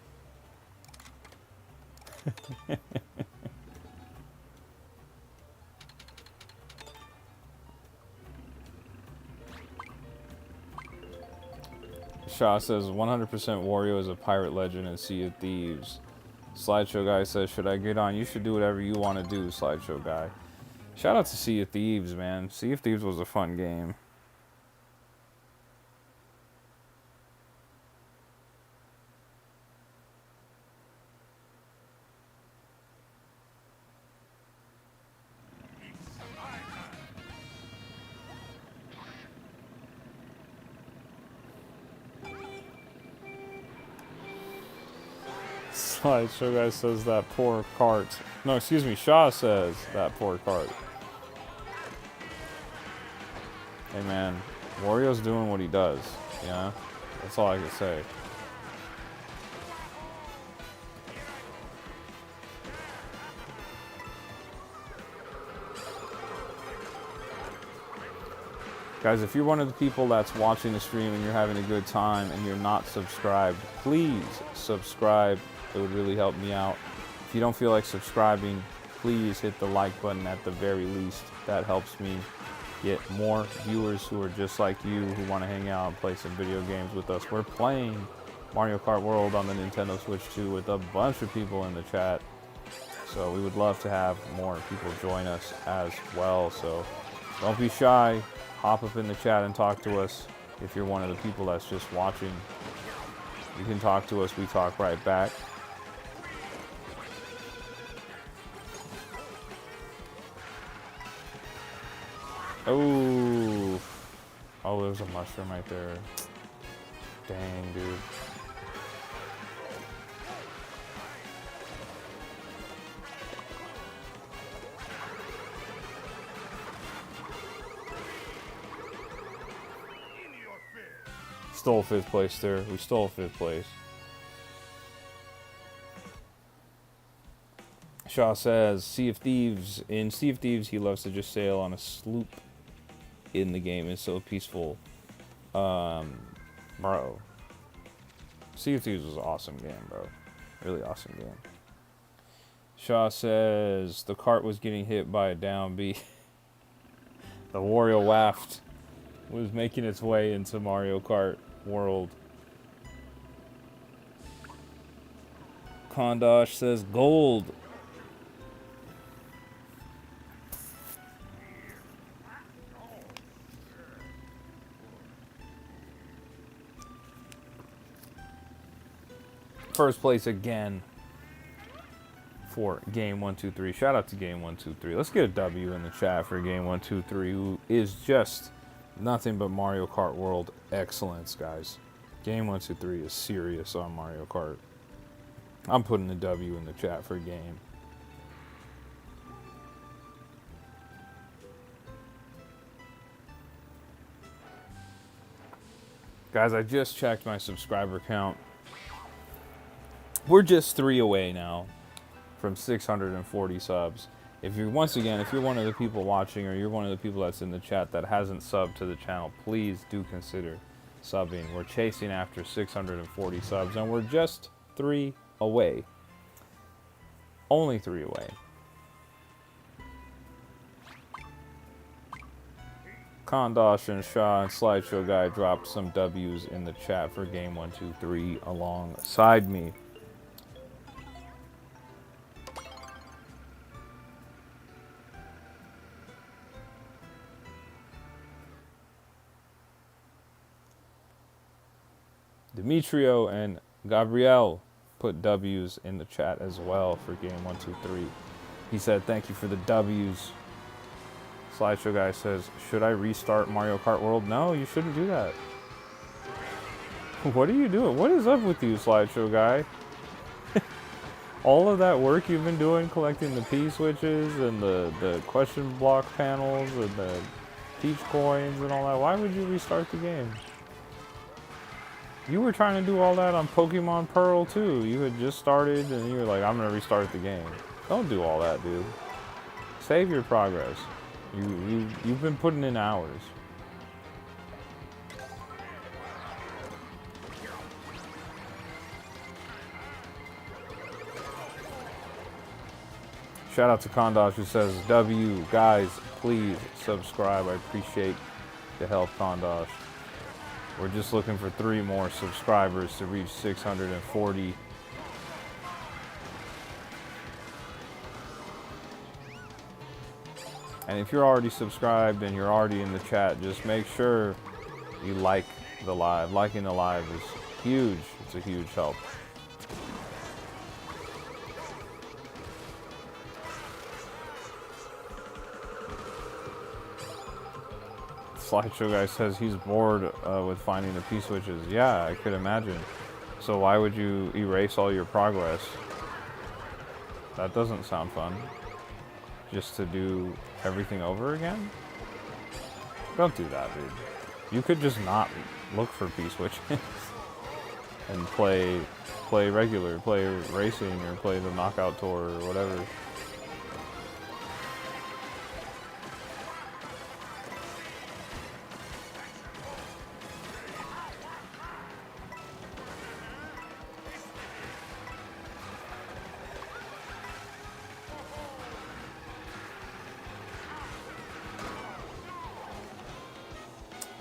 Shaw says 100% Wario is a pirate legend in Sea of Thieves. Slideshow Guy says, should I get on? You should do whatever you want to do, Slideshow Guy. Shout out to Sea of Thieves, man. Sea of Thieves was a fun game. Slideshow Guy says that poor Kart. No, excuse me, Shaw says that poor Kart. Hey man, Wario's doing what he does, you know? That's all I can say. Guys, if you're one of the people that's watching the stream and you're having a good time and you're not subscribed, please subscribe. It would really help me out. If you don't feel like subscribing, please hit the like button at the very least. That helps me get more viewers who are just like you, who want to hang out and play some video games with us. We're playing Mario Kart World on the Nintendo Switch 2 with a bunch of people in the chat. So we would love to have more people join us as well. So don't be shy. Hop up in the chat and talk to us. If you're one of the people that's just watching, you can talk to us. We talk right back. Oh, there's a mushroom right there. Dang, dude. Stole 5th place there. We stole 5th place. Shaw says, Sea of Thieves. In Sea of Thieves, he loves to just sail on a sloop in the game. It's so peaceful. Bro. Sea of Thieves was an awesome game, bro. Really awesome game. Shaw says, the cart was getting hit by a down B. The Wario Waft was making its way into Mario Kart World. Kondosh says, gold. First place again for Game 123. Shout out to Game 123. Let's get a W in the chat for Game 123, who is just nothing but Mario Kart World excellence, guys. Game 123 is serious on Mario Kart. I'm putting a W in the chat for Game. Guys, I just checked my subscriber count. We're just 3 away now from 640 subs. If you're, once again, if you're one of the people watching or you're one of the people that's in the chat that hasn't subbed to the channel, please do consider subbing. We're chasing after 640 subs and we're just 3 away. Only 3 away. Kondosh and Shaw and Slideshow Guy dropped some W's in the chat for Game 123 alongside me. Demetrio and Gabrielle put W's in the chat as well for Game 123. He said, thank you for the W's. Slideshow Guy says, should I restart Mario Kart World? No, you shouldn't do that. What are you doing? What is up with you, Slideshow Guy? All of that work you've been doing, collecting the P-switches and the question block panels and the Peach coins and all that, why would you restart the game? You were trying to do all that on Pokemon Pearl too. You had just started and you were like, I'm gonna restart the game. Don't do all that, dude. Save your progress. You've been putting in hours. Shout out to Kondosh who says, W, guys, please subscribe. I appreciate the help, Kondosh. We're just looking for 3 more subscribers to reach 640. And if you're already subscribed and you're already in the chat, just make sure you like the live. Liking the live is huge. It's a huge help. Slideshow guy says he's bored with finding the P-switches. Yeah, I could imagine. So why would you erase all your progress? That doesn't sound fun. Just to do everything over again? Don't do that, dude. You could just not look for P-switches and play regular, play racing, or play the knockout tour, or whatever.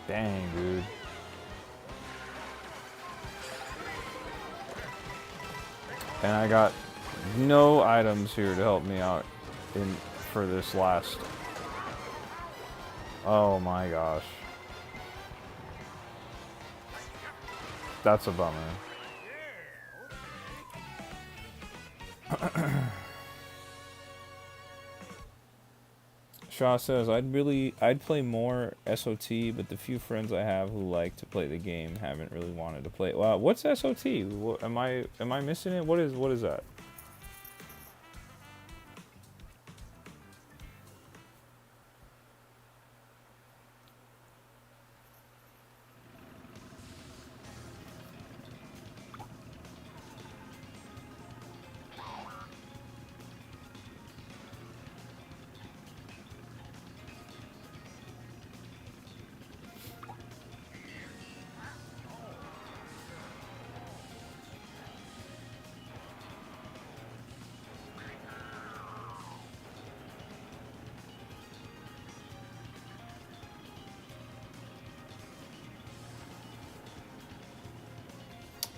Dang, dude. And I got no items here to help me out for this last. Oh my gosh. That's a bummer. Shaw says, I'd play more SOT, but the few friends I have who like to play the game haven't really wanted to play it. Wow, what's SOT? Am I missing it? What is that?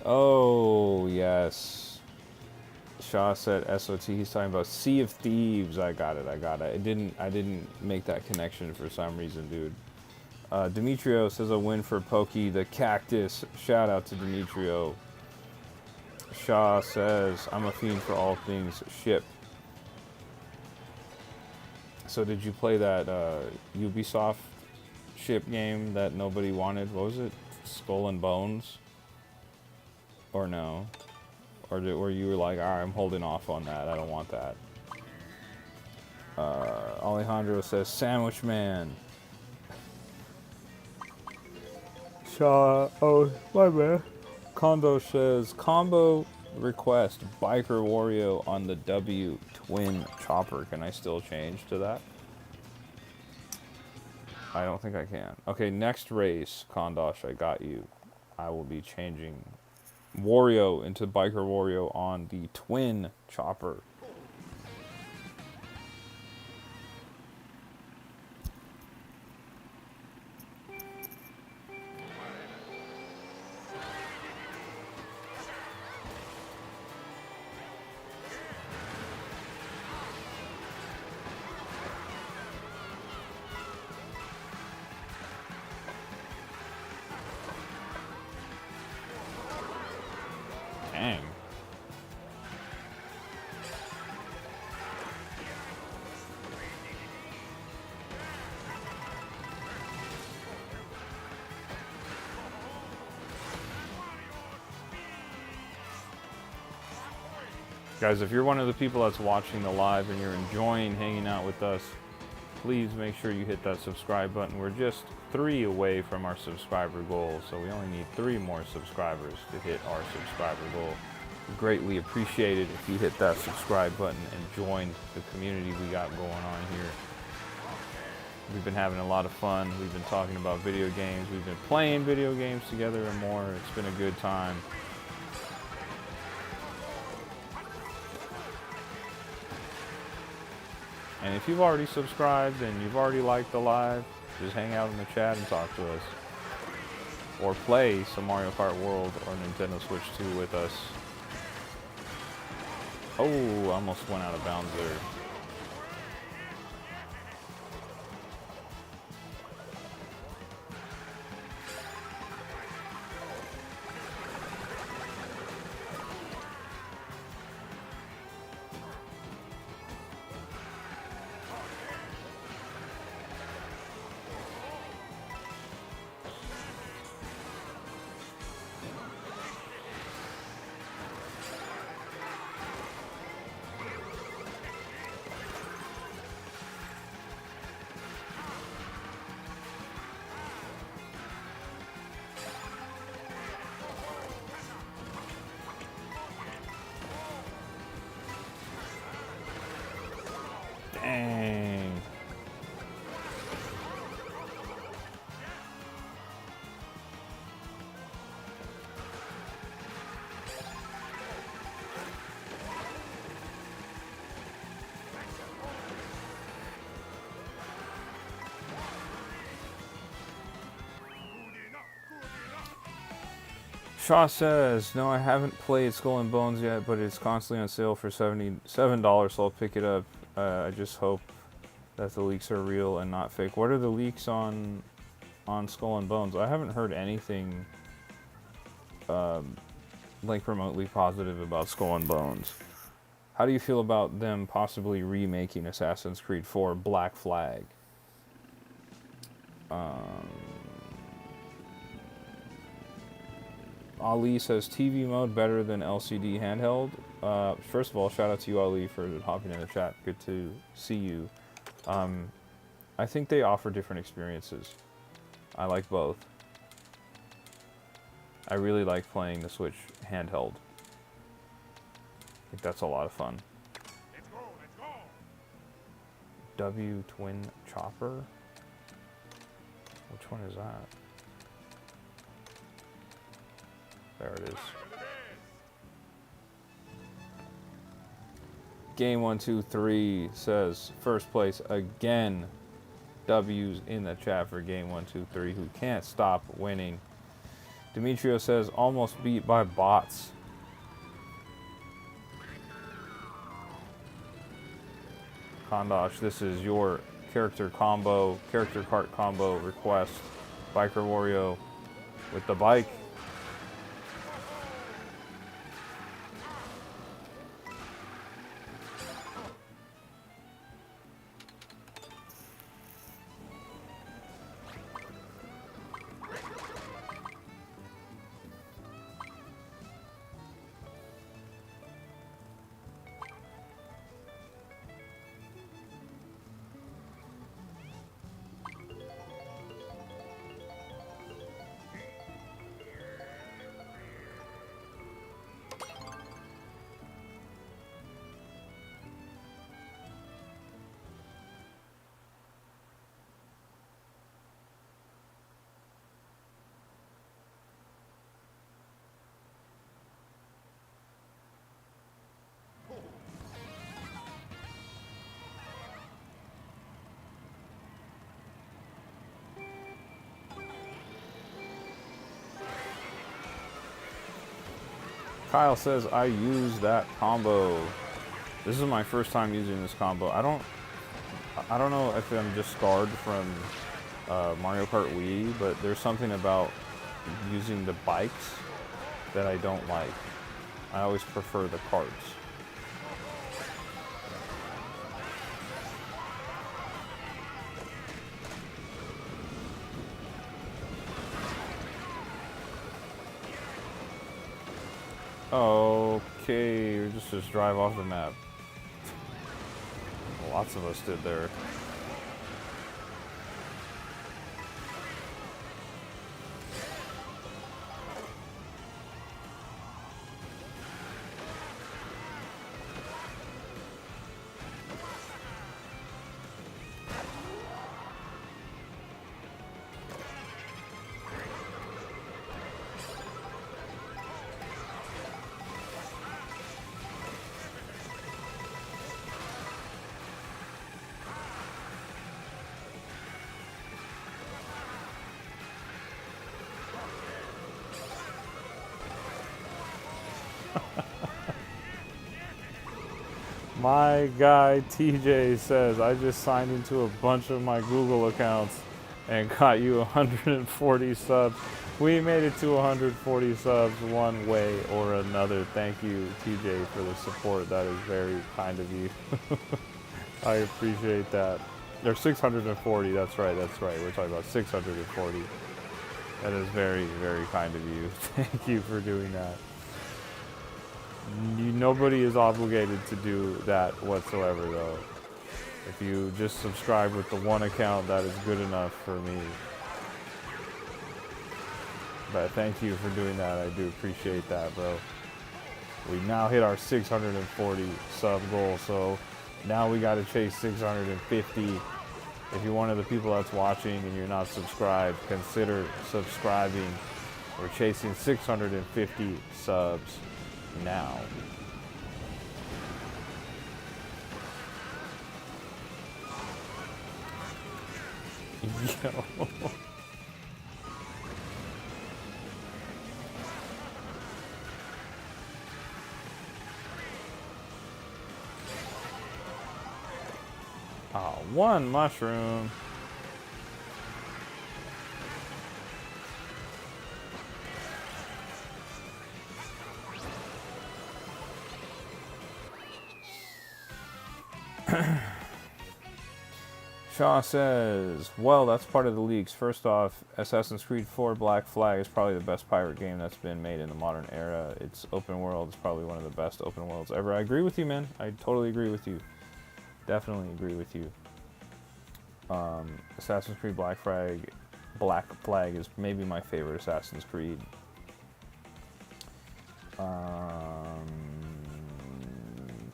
Oh, yes. Shaw said SOT. He's talking about Sea of Thieves. I got it. I didn't make that connection for some reason, dude. Demetrio says a win for Pokey the Cactus. Shout out to Demetrio. Shaw says, I'm a fiend for all things ship. So did you play that Ubisoft ship game that nobody wanted? What was it? Skull and Bones? Or no? Or where you were like, alright, I'm holding off on that. I don't want that. Alejandro says, Sandwich Man. Shaw, oh, my bad. Kondo says, combo request, Biker Wario on the W twin chopper. Can I still change to that? I don't think I can. Okay, next race, Kondosh, I got you. I will be changing Wario into Biker Wario on the twin chopper. Dang. Guys, if you're one of the people that's watching the live and you're enjoying hanging out with us, please make sure you hit that subscribe button. We're just 3 away from our subscriber goal, so we only need 3 more subscribers to hit our subscriber goal. We greatly appreciate it if you hit that subscribe button and join the community we got going on here. We've been having a lot of fun. We've been talking about video games. We've been playing video games together and more. It's been a good time. And if you've already subscribed and you've already liked the live, just hang out in the chat and talk to us. Or play some Mario Kart World or Nintendo Switch 2 with us. Oh, I almost went out of bounds there. Dang. Shaw says, no, I haven't played Skull and Bones yet, but it's constantly on sale for $77, so I'll pick it up. I just hope that the leaks are real and not fake. What are the leaks on Skull and Bones? I haven't heard anything like remotely positive about Skull and Bones. How do you feel about them possibly remaking Assassin's Creed 4 Black Flag? Ali says, TV mode better than LCD handheld. First of all, shout out to you, Ali, for hopping in the chat. Good to see you. I think they offer different experiences. I like both. I really like playing the Switch handheld. I think that's a lot of fun. Let's go, let's go. W Twin Chopper? Which one is that? There it is. Game123 says, first place again. W's in the chat for Game123, who can't stop winning. Demetrio says, almost beat by bots. Kondosh, this is your character kart combo request. Biker Wario with the bike. Kyle says, I use that combo. This is my first time using this combo. I don't know if I'm just scarred from Mario Kart Wii, but there's something about using the bikes that I don't like. I always prefer the carts. Okay, just drive off the map. Lots of us did there. My guy TJ says, I just signed into a bunch of my Google accounts and got you 140 subs. We made it to 140 subs one way or another. Thank you, TJ, for the support. That is very kind of you. I appreciate that. There's 640, that's right. We're talking about 640. That is very, very kind of you. Thank you for doing that. Nobody is obligated to do that whatsoever, though. If you just subscribe with the one account, that is good enough for me. But thank you for doing that. I do appreciate that, bro. We now hit our 640 sub goal, so now we got to chase 650. If you're one of the people that's watching and you're not subscribed, consider subscribing. We're chasing 650 subs now. Yo. Oh, one mushroom. Shaw says, well, that's part of the leaks. First off, Assassin's Creed 4 Black Flag is probably the best pirate game that's been made in the modern era. It's open world. It's probably one of the best open worlds ever. I agree with you, man. I totally agree with you. Definitely agree with you. Assassin's Creed Black Flag is maybe my favorite Assassin's Creed.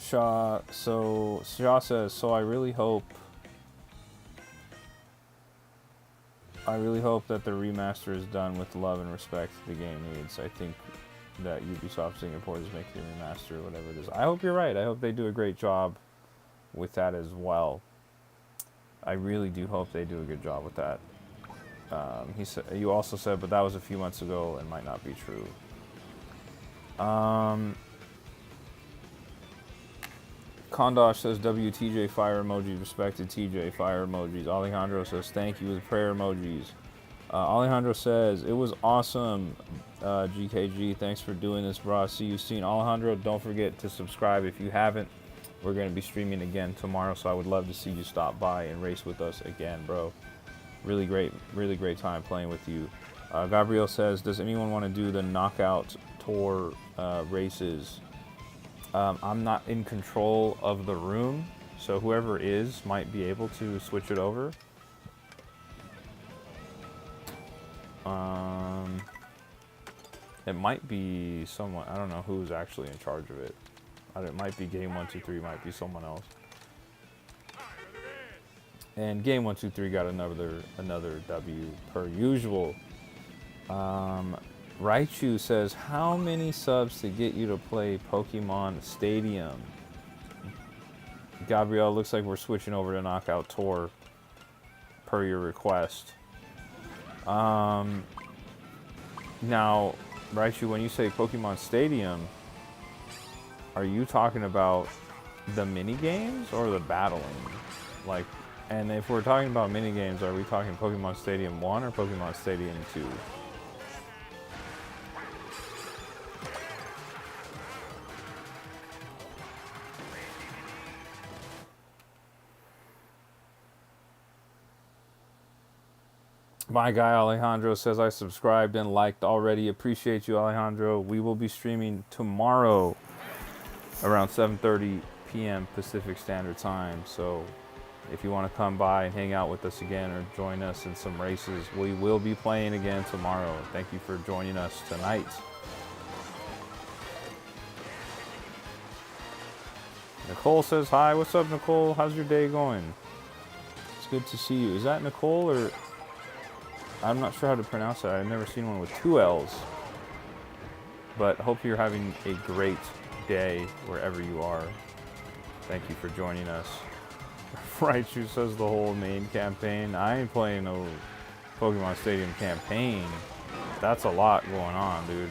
Shaw says, so I really hope that the remaster is done with the love and respect the game needs. I think that Ubisoft Singapore is making a remaster, whatever it is. I hope you're right. I hope they do a great job with that as well. I really do hope they do a good job with that. He said, you also said, but that was a few months ago and might not be true. Kondosh says, WTJ fire emojis, respected TJ fire emojis. Alejandro says, thank you with prayer emojis. Alejandro says, it was awesome, GKG. Thanks for doing this, bro. See you soon. Alejandro, don't forget to subscribe if you haven't. We're going to be streaming again tomorrow, so I would love to see you stop by and race with us again, bro. Really great time playing with you. Gabriel says, does anyone want to do the knockout tour races? I'm not in control of the room, so whoever is might be able to switch it over. It might be someone, I don't know who's actually in charge of it. It might be Game 123, might be someone else. And Game 123 got another W per usual. Raichu says, how many subs to get you to play Pokemon Stadium? Gabrielle, looks like we're switching over to Knockout Tour per your request. Now, Raichu, when you say Pokemon Stadium, are you talking about the mini games or the battling? Like, and if we're talking about mini games, are we talking Pokemon Stadium 1 or Pokemon Stadium 2? My guy Alejandro says, I subscribed and liked already. Appreciate you, Alejandro. We will be streaming tomorrow around 7:30 p.m. Pacific Standard Time. So if you want to come by and hang out with us again or join us in some races, we will be playing again tomorrow. Thank you for joining us tonight. Nicole says, hi. What's up, Nicole? How's your day going? It's good to see you. Is that Nicole or... I'm not sure how to pronounce it. I've never seen one with two L's. But hope you're having a great day wherever you are. Thank you for joining us. Raichu says the whole main campaign. I ain't playing no Pokemon Stadium campaign. That's a lot going on, dude.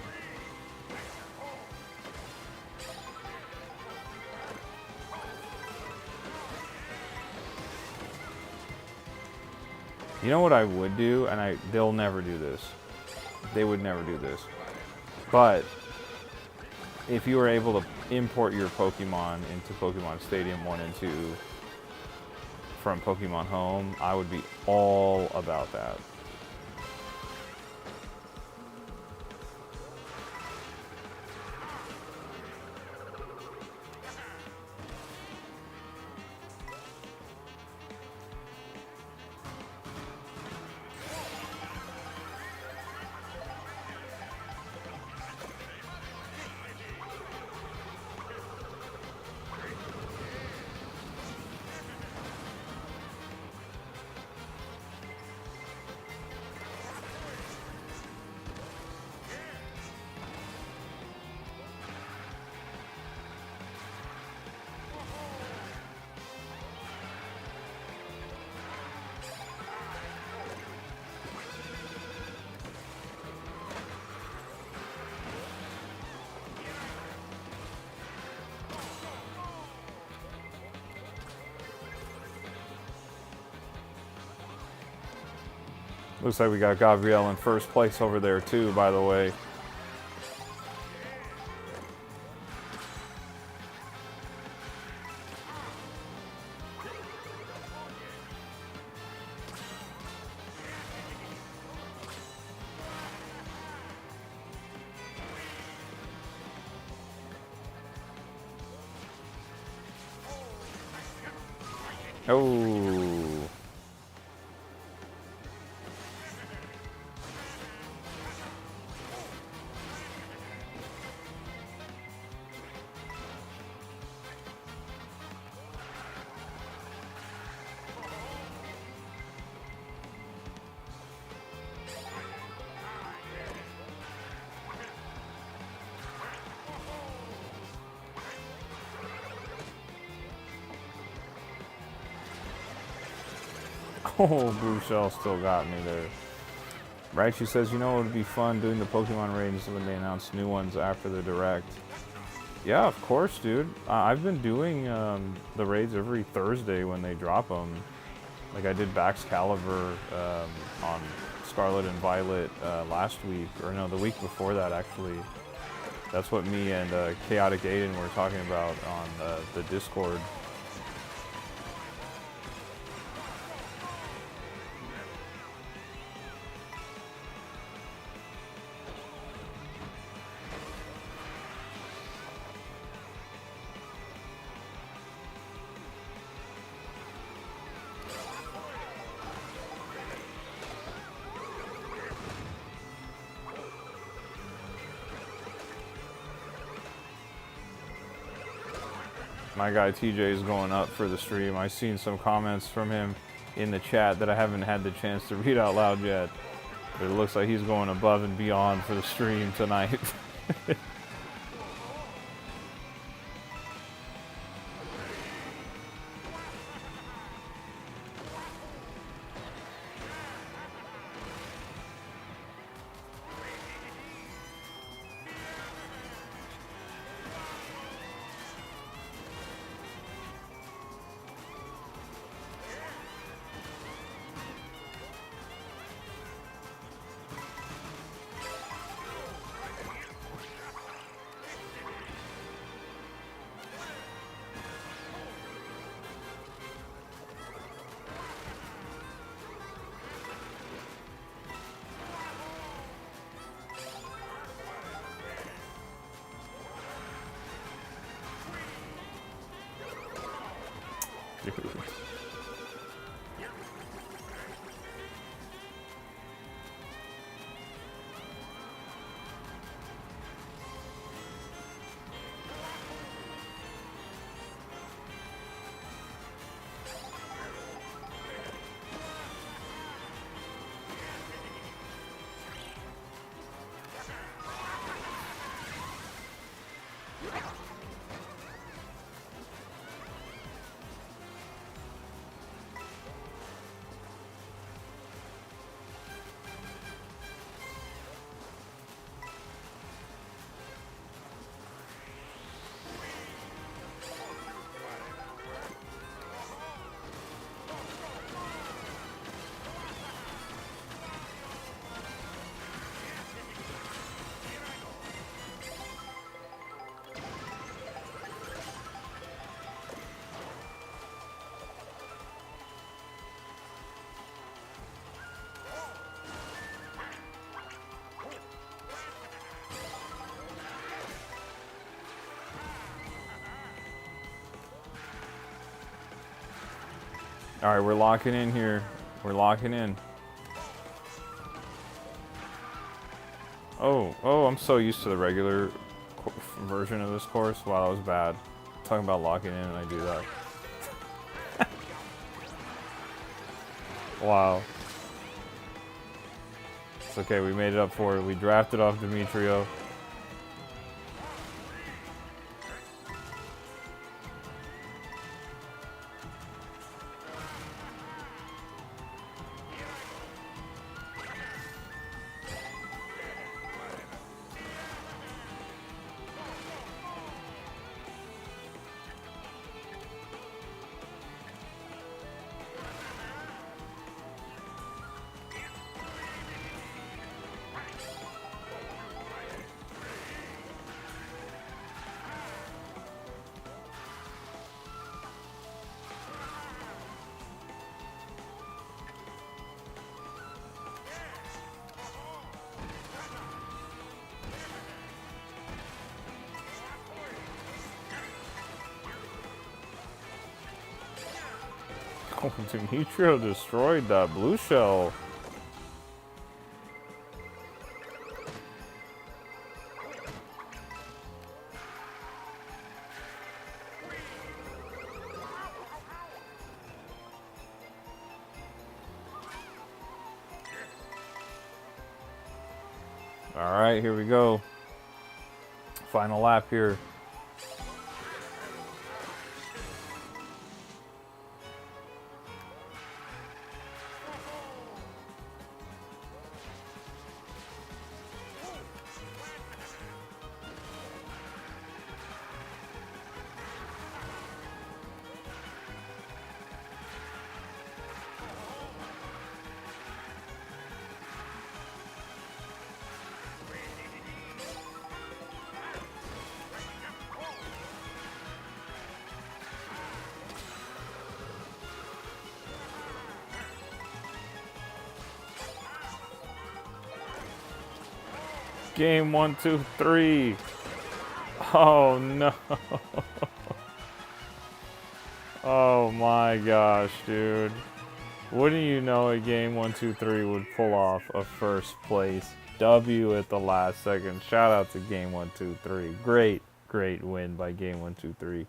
You know what I would do, and they'll never do this. They would never do this. But if you were able to import your Pokemon into Pokemon Stadium 1 and 2 from Pokemon Home, I would be all about that. Looks like we got Gabrielle in first place over there too, by the way. Oh. Oh, Blue Shell still got me there. Right, she says, you know, it would be fun doing the Pokemon raids when they announce new ones after the Direct. Yeah, of course, dude. I've been doing the raids every Thursday when they drop them. Like I did Baxcalibur on Scarlet and Violet last week, or no, the week before that actually. That's what me and Chaotic Aiden were talking about on the Discord. My guy TJ is going up for the stream. I've seen some comments from him in the chat that I haven't had the chance to read out loud yet. But it looks like he's going above and beyond for the stream tonight. Alright, we're locking in here. We're locking in. Oh, I'm so used to the regular version of this course. Wow, that was bad. Talking about locking in and I do that. Wow. It's okay, we made it up for it. We drafted off Demetrio. Oh, Demetrio destroyed that blue shell. Alright, here we go. Final lap here. Game 1, 2, 3. Oh no. Oh my gosh, dude. Wouldn't you know a game 1, 2, 3 would pull off a first place W at the last second. Shout out to game 1, 2, 3. Great win by game 1, 2, 3.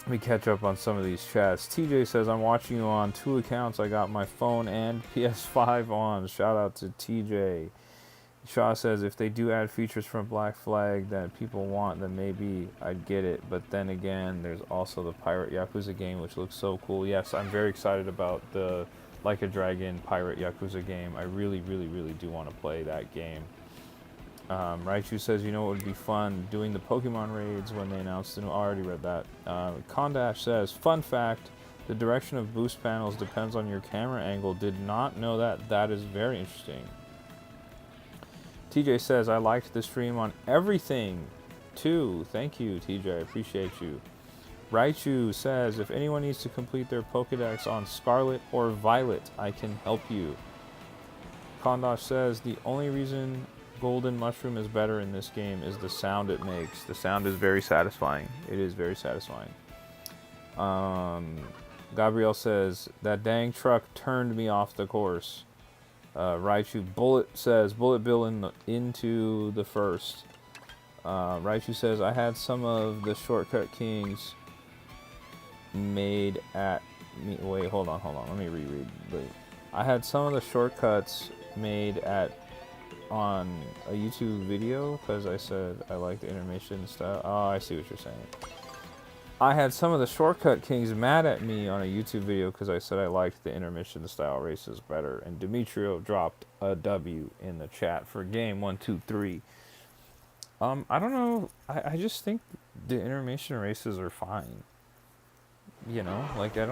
Let me catch up on some of these chats. TJ says, I'm watching you on 2 accounts. I got my phone and PS5 on. Shout out to TJ. Shaw says, if they do add features from Black Flag that people want, then maybe I'd get it. But then again, there's also the Pirate Yakuza game, which looks so cool. Yes, I'm very excited about the Like a Dragon Pirate Yakuza game. I really do want to play that game. Raichu says, you know what would be fun? Doing the Pokemon raids when they announced the new... Oh, I already read that. Kondash says, fun fact, the direction of boost panels depends on your camera angle. Did not know that. That is very interesting. TJ says, I liked the stream on everything, too. Thank you, TJ. I appreciate you. Raichu says, if anyone needs to complete their Pokedex on Scarlet or Violet, I can help you. Kondash says, the only reason Golden Mushroom is better in this game is the sound it makes. The sound is very satisfying. It is very satisfying. Gabriel says, that dang truck turned me off the course. Raichu Bullet says, Bullet Bill into the first. Raichu says, I had some of the Shortcut Kings made at me. Wait, hold on. Let me reread. Wait. I had some of the shortcuts made on a YouTube video because I said I like the intermission style. Oh, I see what you're saying. I had some of the Shortcut Kings mad at me on a YouTube video because I said I liked the intermission style races better. And Demetrio dropped a W in the chat for game 1, 2, 3. I don't know. I just think the intermission races are fine. You know, like it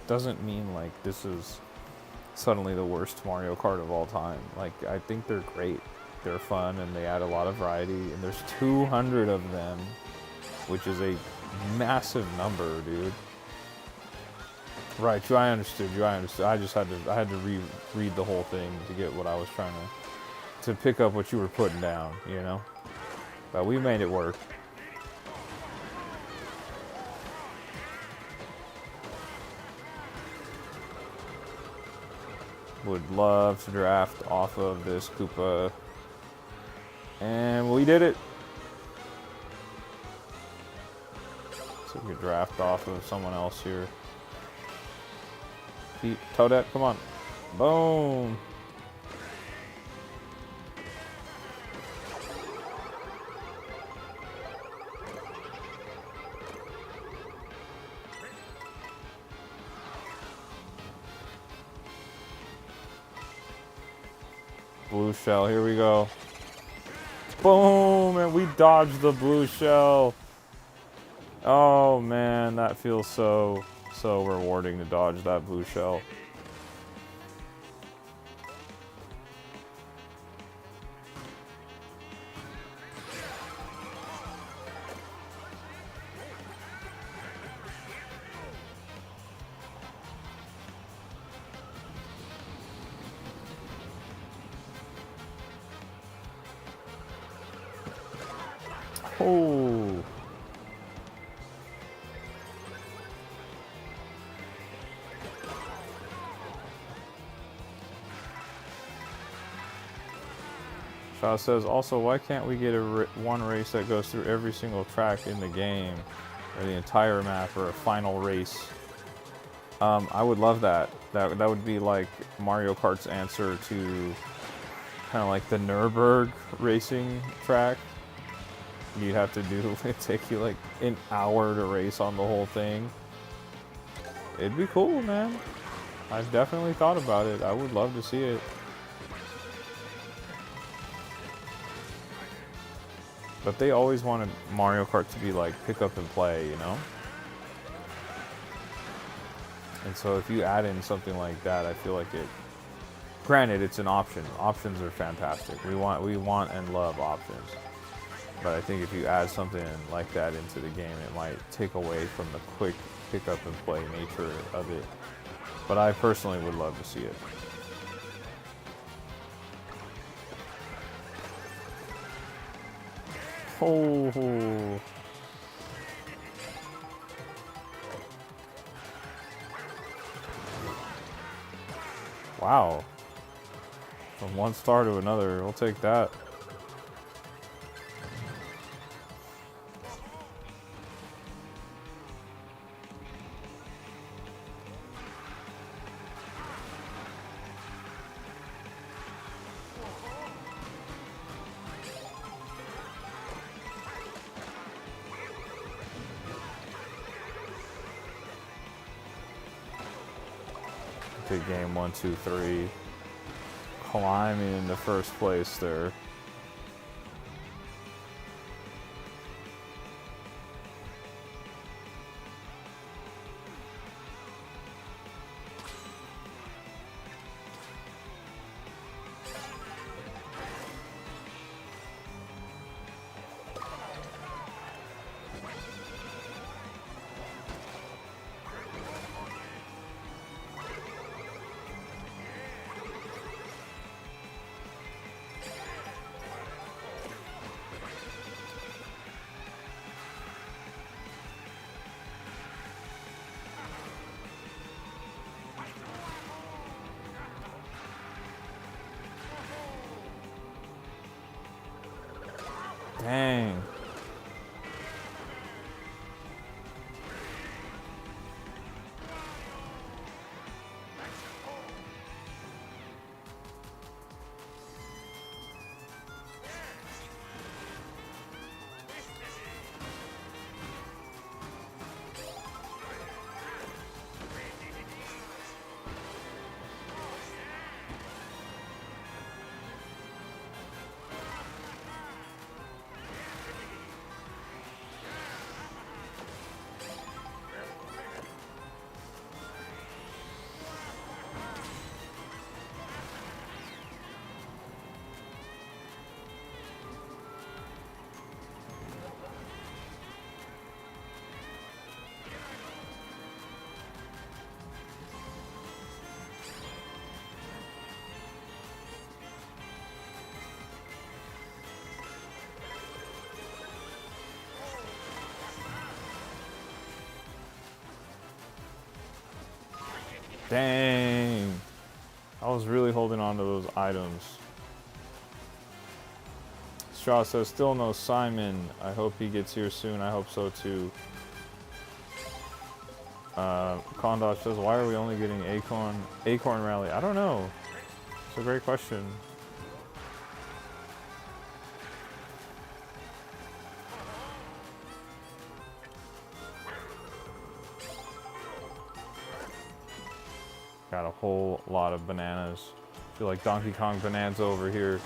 doesn't mean like this is suddenly the worst Mario Kart of all time. Like, I think they're great. They're fun, and they add a lot of variety, and there's 200 of them, which is a massive number, dude. Right, I understood you. I just had to read the whole thing to get what I was trying to pick up what you were putting down, you know? But we made it work. Would love to draft off of this Koopa. And we did it. So we could draft off of someone else here. Pete, Toadette, come on. Boom. Blue shell, here we go. Boom, and we dodged the blue shell. Oh man, that feels so rewarding to dodge that blue shell. Oh. Shaw says, also, why can't we get one race that goes through every single track in the game, or the entire map, or a final race? I would love that. That would be like Mario Kart's answer to kind of like the Nürburgring racing track. You'd have to do, it'd take you like an hour to race on the whole thing. It'd be cool, man. I've definitely thought about it. I would love to see it. But they always wanted Mario Kart to be like pick up and play, you know? And so if you add in something like that, I feel like it, granted it's an option. Options are fantastic. We want and love options. But I think if you add something like that into the game, it might take away from the quick pick up and play nature of it. But I personally would love to see it. Oh. Wow. From one star to another, we'll take that. Big game 1, 2, 3. Climbing into first place there. Dang. Dang. I was really holding on to those items. Shaw says, still no Simon. I hope he gets here soon. I hope so too. Kondosh says, why are we only getting Acorn Rally? I don't know. It's a great question. Got a whole lot of bananas. I feel like Donkey Kong Bonanza over here.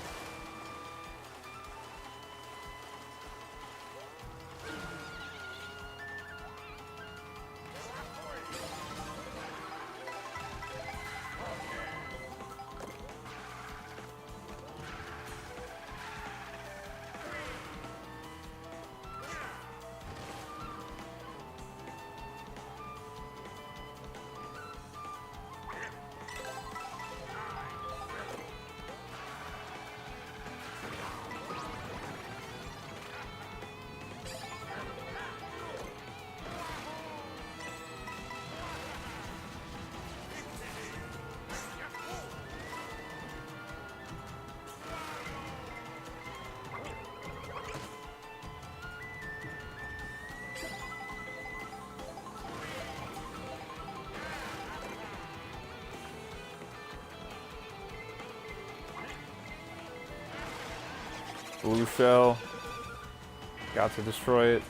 Blue shell. Got to destroy it.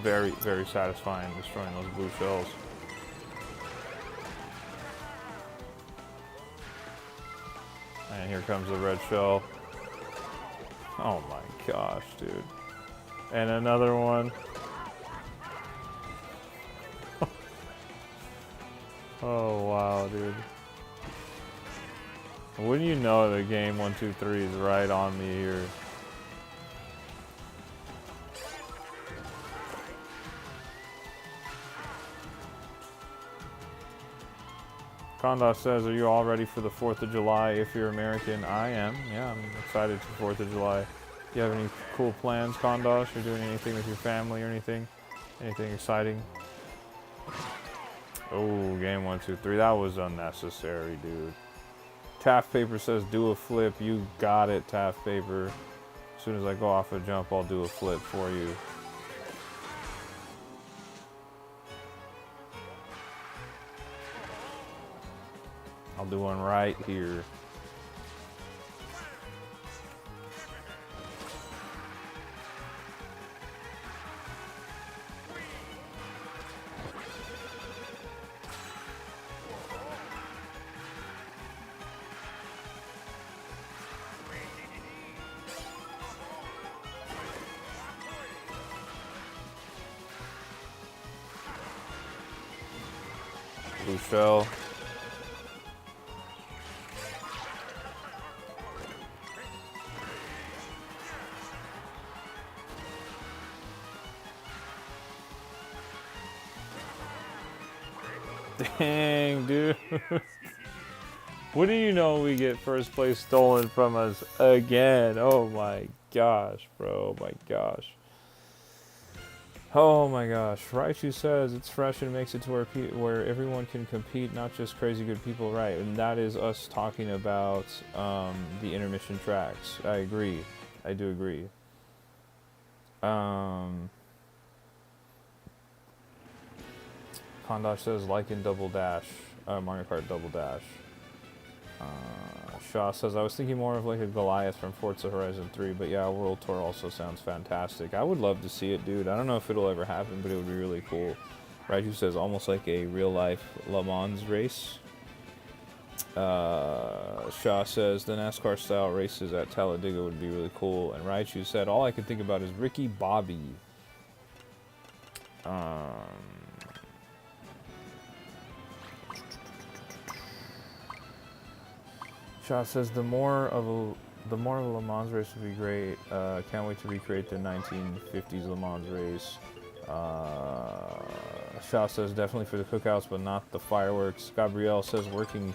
Very, very satisfying destroying those blue shells. And here comes the red shell. Oh my gosh, dude. And another one. Oh wow, dude. Wouldn't you know the game 1, 2, 3 is right on me here. Kondosh says, are you all ready for the 4th of July if you're American? I am. Yeah, I'm excited for 4th of July. Do you have any cool plans, Kondosh? Or doing anything with your family or anything? Anything exciting? Oh, game 1, 2, 3. That was unnecessary, dude. Taft Paper says, do a flip. You got it, Taft Paper. As soon as I go off a jump, I'll do a flip for you. I'll do one right here. Blue shell. Dang, dude. Wouldn't you know we get first place stolen from us again? Oh my gosh, bro. Oh my gosh. Oh my gosh. Raichu says it's fresh and makes it to where everyone can compete, not just crazy good people. Right, and that is us talking about the intermission tracks. I agree. I do agree. Kondosh says like in Double Dash, Mario Kart Double Dash. Shaw says, I was thinking more of like a Goliath from Forza Horizon 3, but yeah, World Tour also sounds fantastic. I would love to see it, dude. I don't know if it'll ever happen, but it would be really cool. Raiju says, almost like a real-life Le Mans race. Shaw says, the NASCAR-style races at Talladega would be really cool. And Raichu said, all I can think about is Ricky Bobby. Shaw says the more of a Le Mans race would be great. Can't wait to recreate the 1950s Le Mans race. Shaw says definitely for the cookouts, but not the fireworks. Gabrielle says working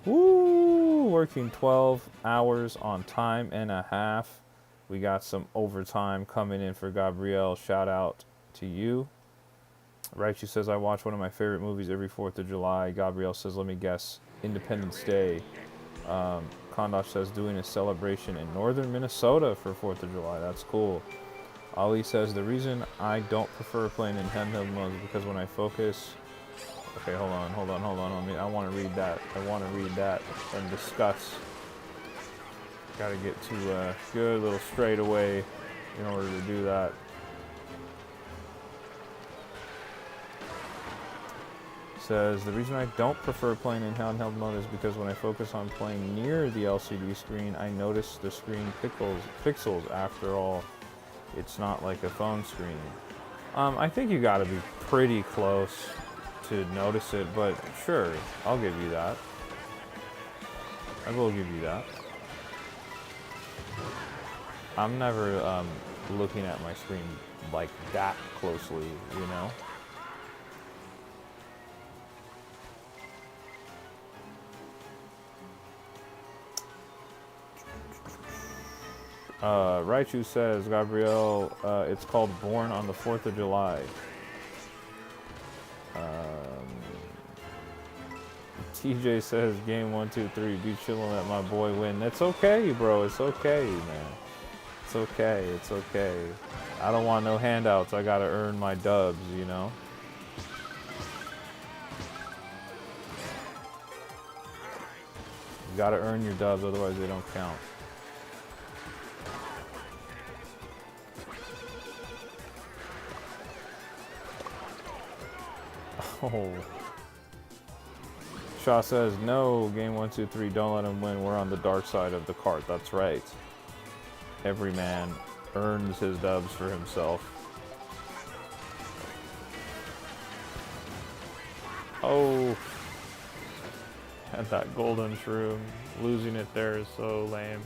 12 hours on time and a half. We got some overtime coming in for Gabrielle. Shout out to you. Raichu says, I watch one of my favorite movies every 4th of July. Gabrielle says, let me guess, Independence Day. Kondosh says, doing a celebration in northern Minnesota for 4th of July. That's cool. Ali says, the reason I don't prefer playing in handheld mode is because when I focus... Okay, hold on. I want to read that. And discuss. Gotta get to a good little straightaway in order to do that. Says, the reason I don't prefer playing in handheld mode is because when I focus on playing near the LCD screen, I notice the screen pixels. After all, it's not like a phone screen. I think you gotta be pretty close to notice it, but sure, I'll give you that. I will give you that. I'm never looking at my screen like that closely, you know? Raichu says, Gabrielle, it's called Born on the 4th of July. TJ says, game 1, 2, 3, be chillin', let my boy win. It's okay, bro. It's okay, man. It's okay. It's okay. I don't want no handouts. I gotta earn my dubs, you know? You gotta earn your dubs, otherwise they don't count. Oh. Shaw says, no, game 1, 2, 3, don't let him win. We're on the dark side of the cart. That's right. Every man earns his dubs for himself. Oh. And that golden shroom. Losing it there is so lame.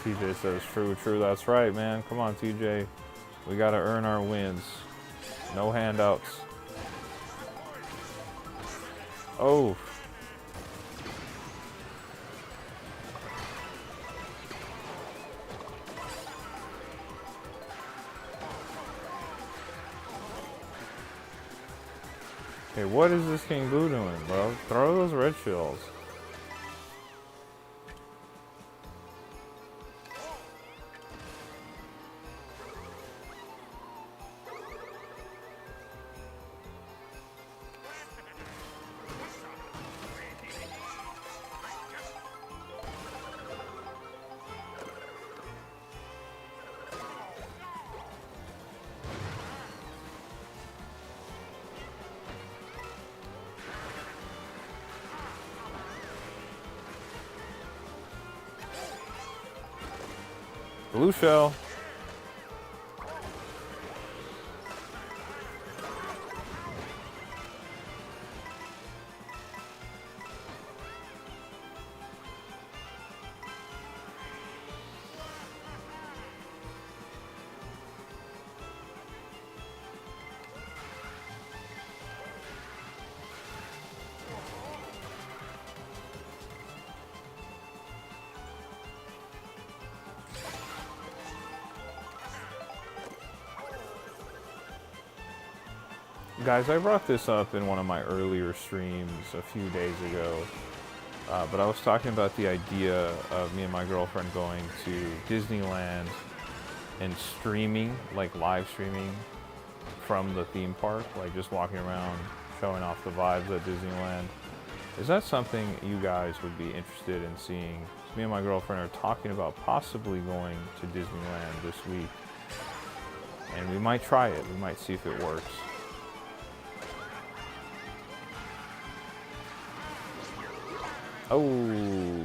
TJ says, true, that's right, man. Come on, TJ. We gotta earn our wins. No handouts. Oh. Hey, what is this King Boo doing, bro? Throw those red shells. Blue shell. Guys, I brought this up in one of my earlier streams a few days ago, but I was talking about the idea of me and my girlfriend going to Disneyland and streaming, like live streaming from the theme park, like just walking around, showing off the vibes at Disneyland. Is that something you guys would be interested in seeing? Me and my girlfriend are talking about possibly going to Disneyland this week, and we might try it. We might see if it works. Oh.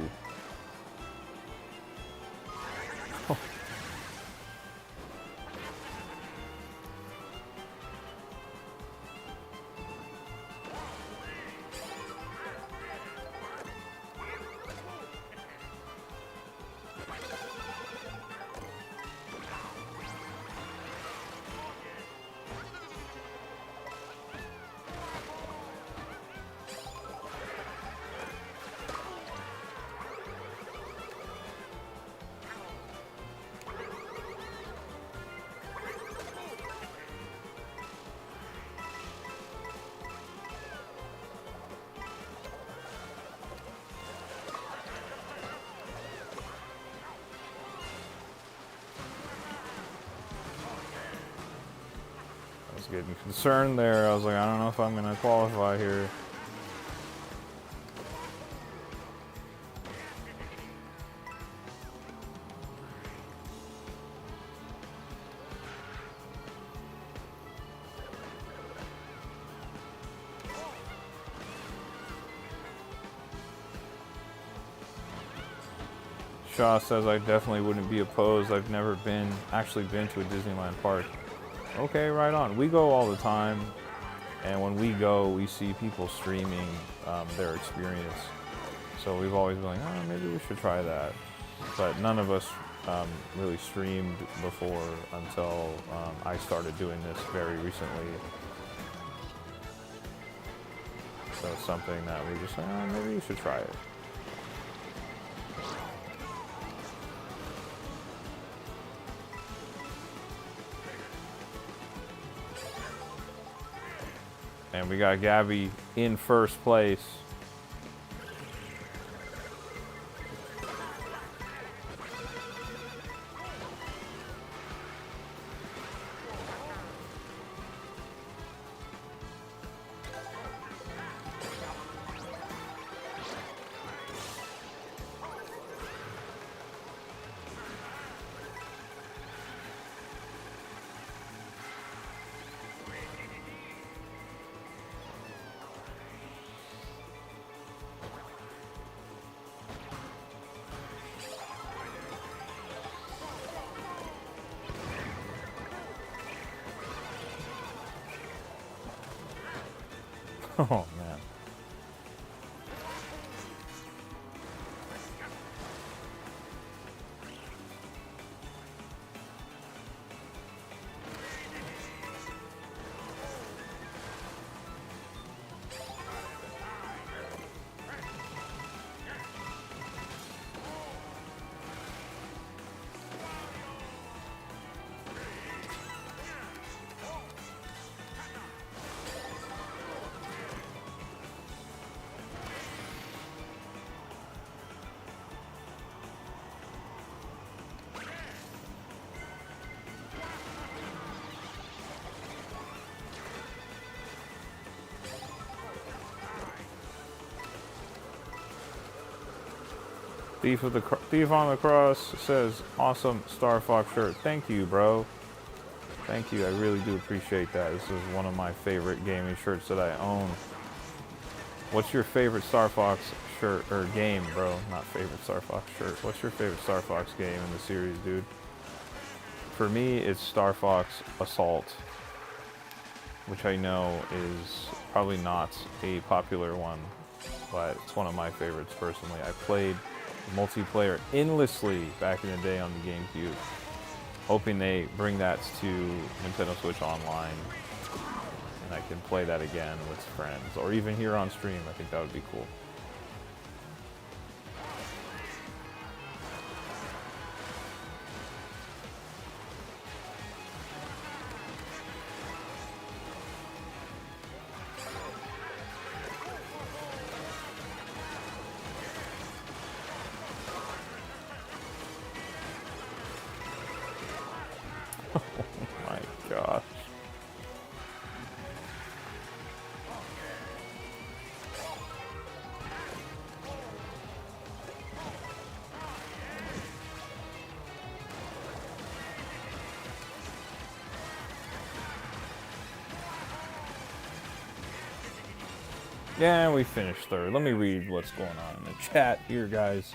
was getting concerned there. I was like, I don't know if I'm gonna qualify here. Shaw says I definitely wouldn't be opposed. I've never actually been to a Disneyland park. Okay, right on. We go all the time, and when we go, we see people streaming their experience. So we've always been like, oh, maybe we should try that. But none of us really streamed before until I started doing this very recently. So it's something that we just like, oh, maybe we should try it. And we got Gabby in first place. Oh, man. Thief on the Cross says, awesome Star Fox shirt. Thank you, bro. Thank you. I really do appreciate that. This is one of my favorite gaming shirts that I own. What's your favorite Star Fox shirt or game, bro? Not favorite Star Fox shirt. What's your favorite Star Fox game in the series, dude? For me, it's Star Fox Assault, which I know is probably not a popular one, but it's one of my favorites personally. I played multiplayer endlessly back in the day on the GameCube, hoping they bring that to Nintendo Switch Online and I can play that again with friends or even here on stream. I think that would be cool. Gosh. Yeah, we finished third. Let me read what's going on in the chat here, guys.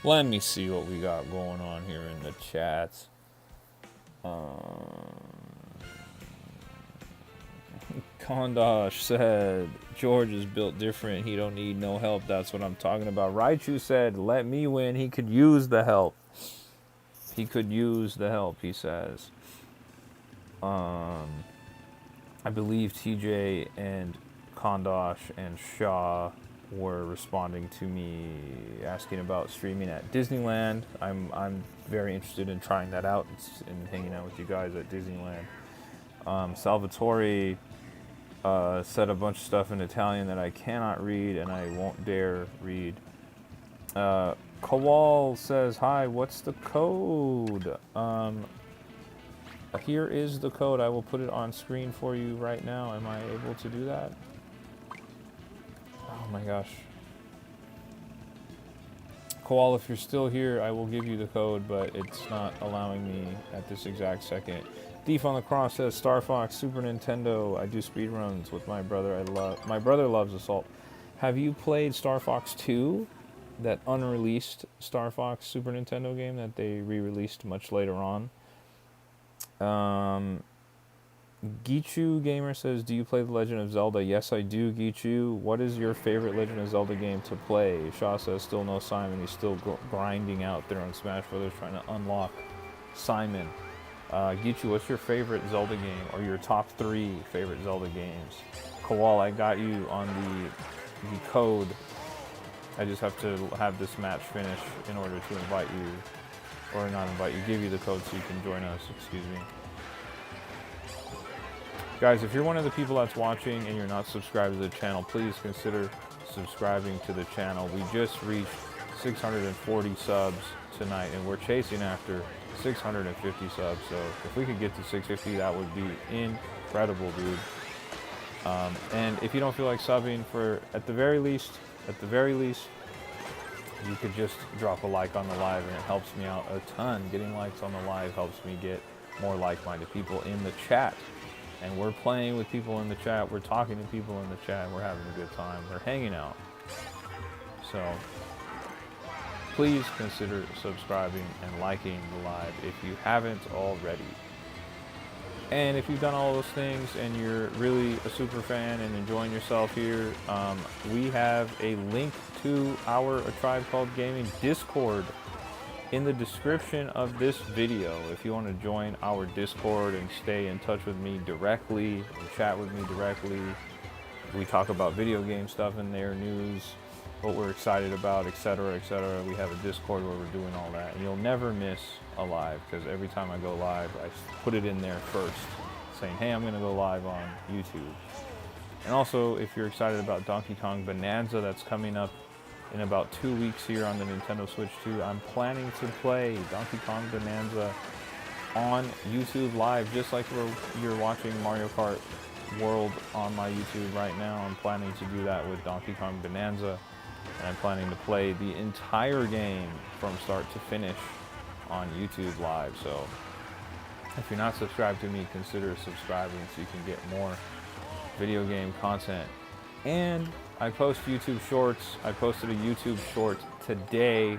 Let me see what we got going on here in the chat. Kondosh said, George is built different. He don't need no help. That's what I'm talking about. Raichu said, let me win. He could use the help. He could use the help, he says. I believe TJ and Kondosh and Shaw were responding to me asking about streaming at Disneyland. I'm very interested in trying that out and hanging out with you guys at Disneyland. Salvatore said a bunch of stuff in Italian that I cannot read and I won't dare read. Kowal says, hi, what's the code? here is the code. I will put it on screen for you right now. Am I able to do that? Oh my gosh. Koal, if you're still here, I will give you the code, but it's not allowing me at this exact second. Thief on the Cross says Star Fox, Super Nintendo. I do speedruns with my brother. My brother loves Assault. Have you played Star Fox 2? That unreleased Star Fox Super Nintendo game that they re-released much later on. Gichu Gamer says, do you play The Legend of Zelda? Yes, I do, Gichu. What is your favorite Legend of Zelda game to play? Shaw says, still no Simon. He's still grinding out there on Smash Brothers trying to unlock Simon. Gichu, what's your favorite Zelda game, or your top 3 favorite Zelda games? Koal, I got you on the code. I just have to have this match finish in order to invite you, or not invite you, give you the code so you can join us, excuse me. Guys, if you're one of the people that's watching and you're not subscribed to the channel, please consider subscribing to the channel. We just reached 640 subs tonight, and we're chasing after 650 subs. So if we could get to 650, that would be incredible, dude. And if you don't feel like subbing, at the very least, you could just drop a like on the live, and it helps me out a ton. Getting likes on the live helps me get more like-minded people in the chat. And we're playing with people in the chat, we're talking to people in the chat, we're having a good time, we're hanging out. So please consider subscribing and liking the live if you haven't already. And if you've done all those things and you're really a super fan and enjoying yourself here, we have a link to our A Tribe Called Gaming Discord in the description of this video. If you want to join our Discord and stay in touch with me directly and chat with me directly, we talk about video game stuff in there, news, what we're excited about, etc., etc. We have a Discord where we're doing all that, and you'll never miss a live, because every time I go live, I put it in there first, saying, hey, I'm going to go live on YouTube. And also, if you're excited about Donkey Kong Bonanza, that's coming up in about 2 weeks here on the Nintendo Switch 2, I'm planning to play Donkey Kong Bonanza on YouTube Live, just like you're watching Mario Kart World on my YouTube right now. I'm planning to do that with Donkey Kong Bonanza, and I'm planning to play the entire game from start to finish on YouTube Live. So if you're not subscribed to me, consider subscribing so you can get more video game content. And I post YouTube shorts. I posted a YouTube short today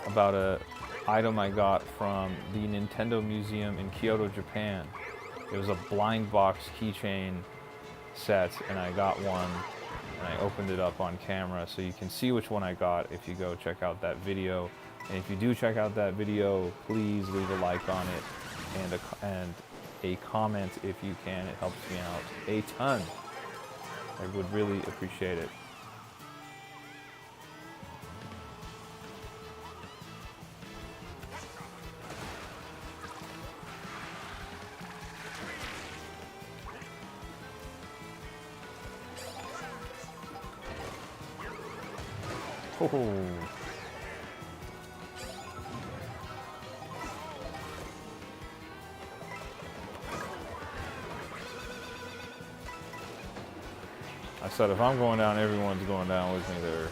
about a item I got from the Nintendo Museum in Kyoto, Japan. It was a blind box keychain set, and I got one, and I opened it up on camera so you can see which one I got if you go check out that video. And if you do check out that video, please leave a like on it and a comment if you can. It helps me out a ton. I would really appreciate it. Oh. I said if I'm going down, everyone's going down with me there.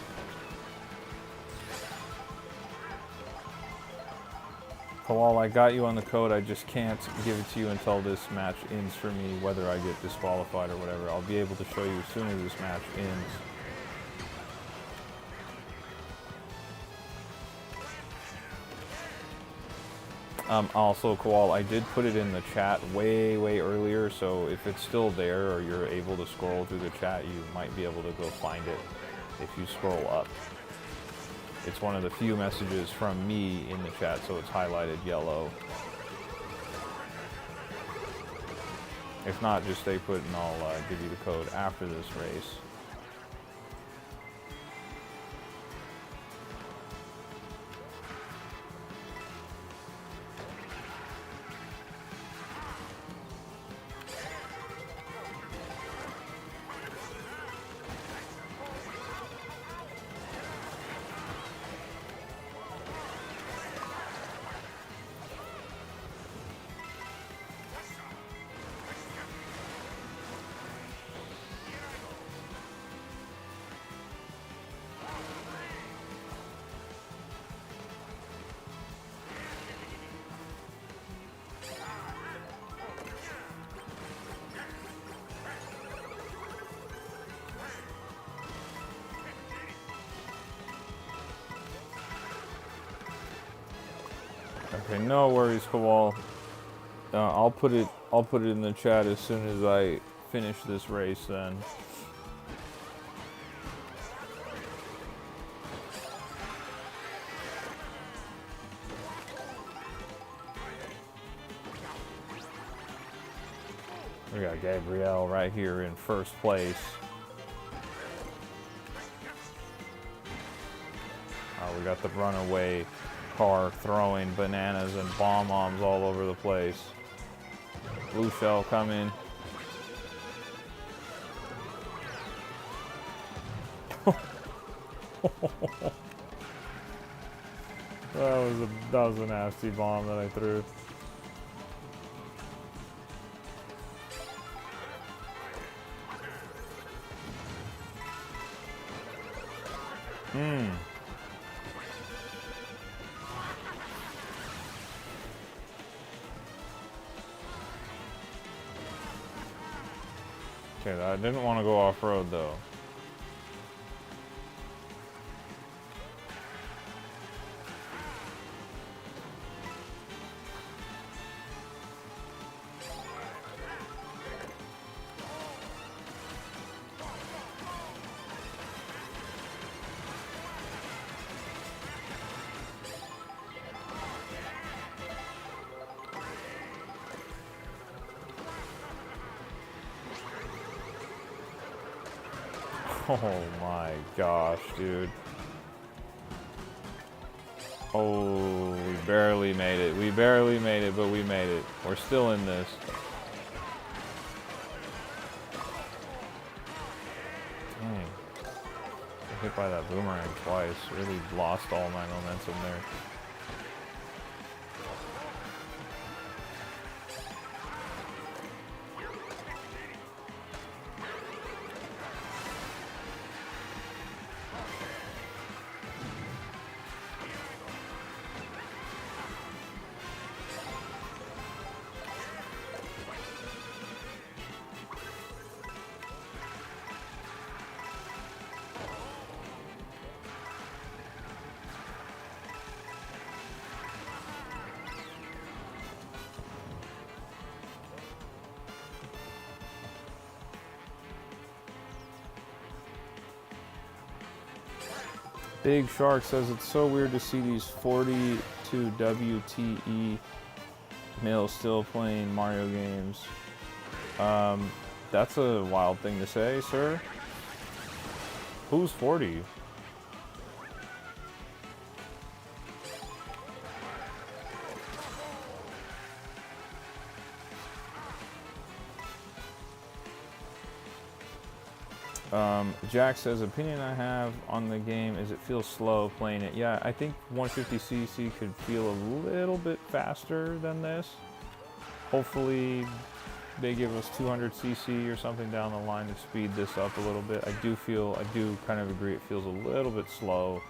Koal, I got you on the code. I just can't give it to you until this match ends for me, whether I get disqualified or whatever. I'll be able to show you as soon as this match ends. Also, Koal, I did put it in the chat way earlier, so if it's still there or you're able to scroll through the chat, you might be able to go find it if you scroll up. It's one of the few messages from me in the chat, so it's highlighted yellow. If not, just stay put and I'll give you the code after this race. Okay, no worries, Kowal. I'll put it in the chat as soon as I finish this race then. We got Gabrielle right here in first place. We got the runaway car throwing bananas and bomb-bombs all over the place. Blue shell coming. That was a nasty bomb that I threw. Okay, I didn't want to go off-road though. Oh my gosh, dude. Oh, we barely made it. We barely made it, but we made it. We're still in this. Dang. Got hit by that boomerang twice. Really lost all my momentum there. Big Shark says it's so weird to see these 42 WTE males still playing Mario games. That's a wild thing to say, sir. Who's 40? Jack says, opinion I have on the game is it feels slow playing it. Yeah, I think 150cc could feel a little bit faster than this. Hopefully they give us 200cc or something down the line to speed this up a little bit. I do kind of agree it feels a little bit slow.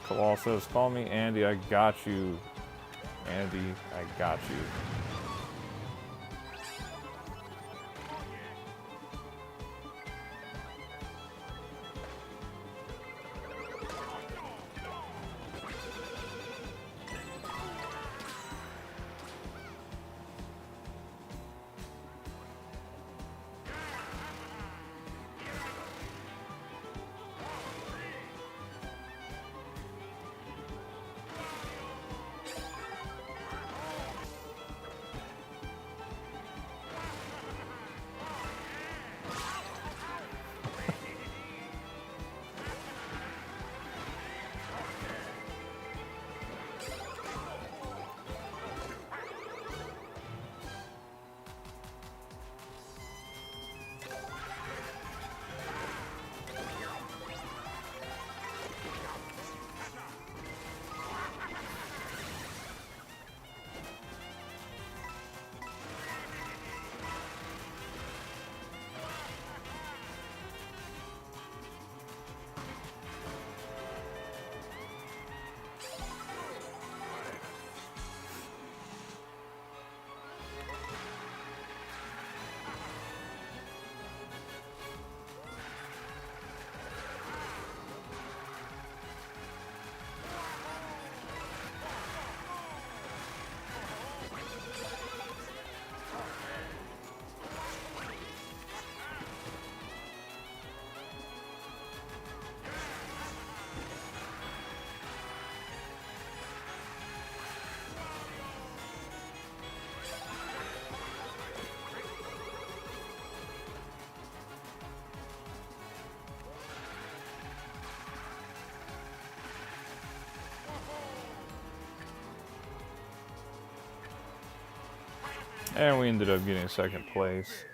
Kowal says, call me Andy, I got you. Andy, I got you. And we ended up getting second place.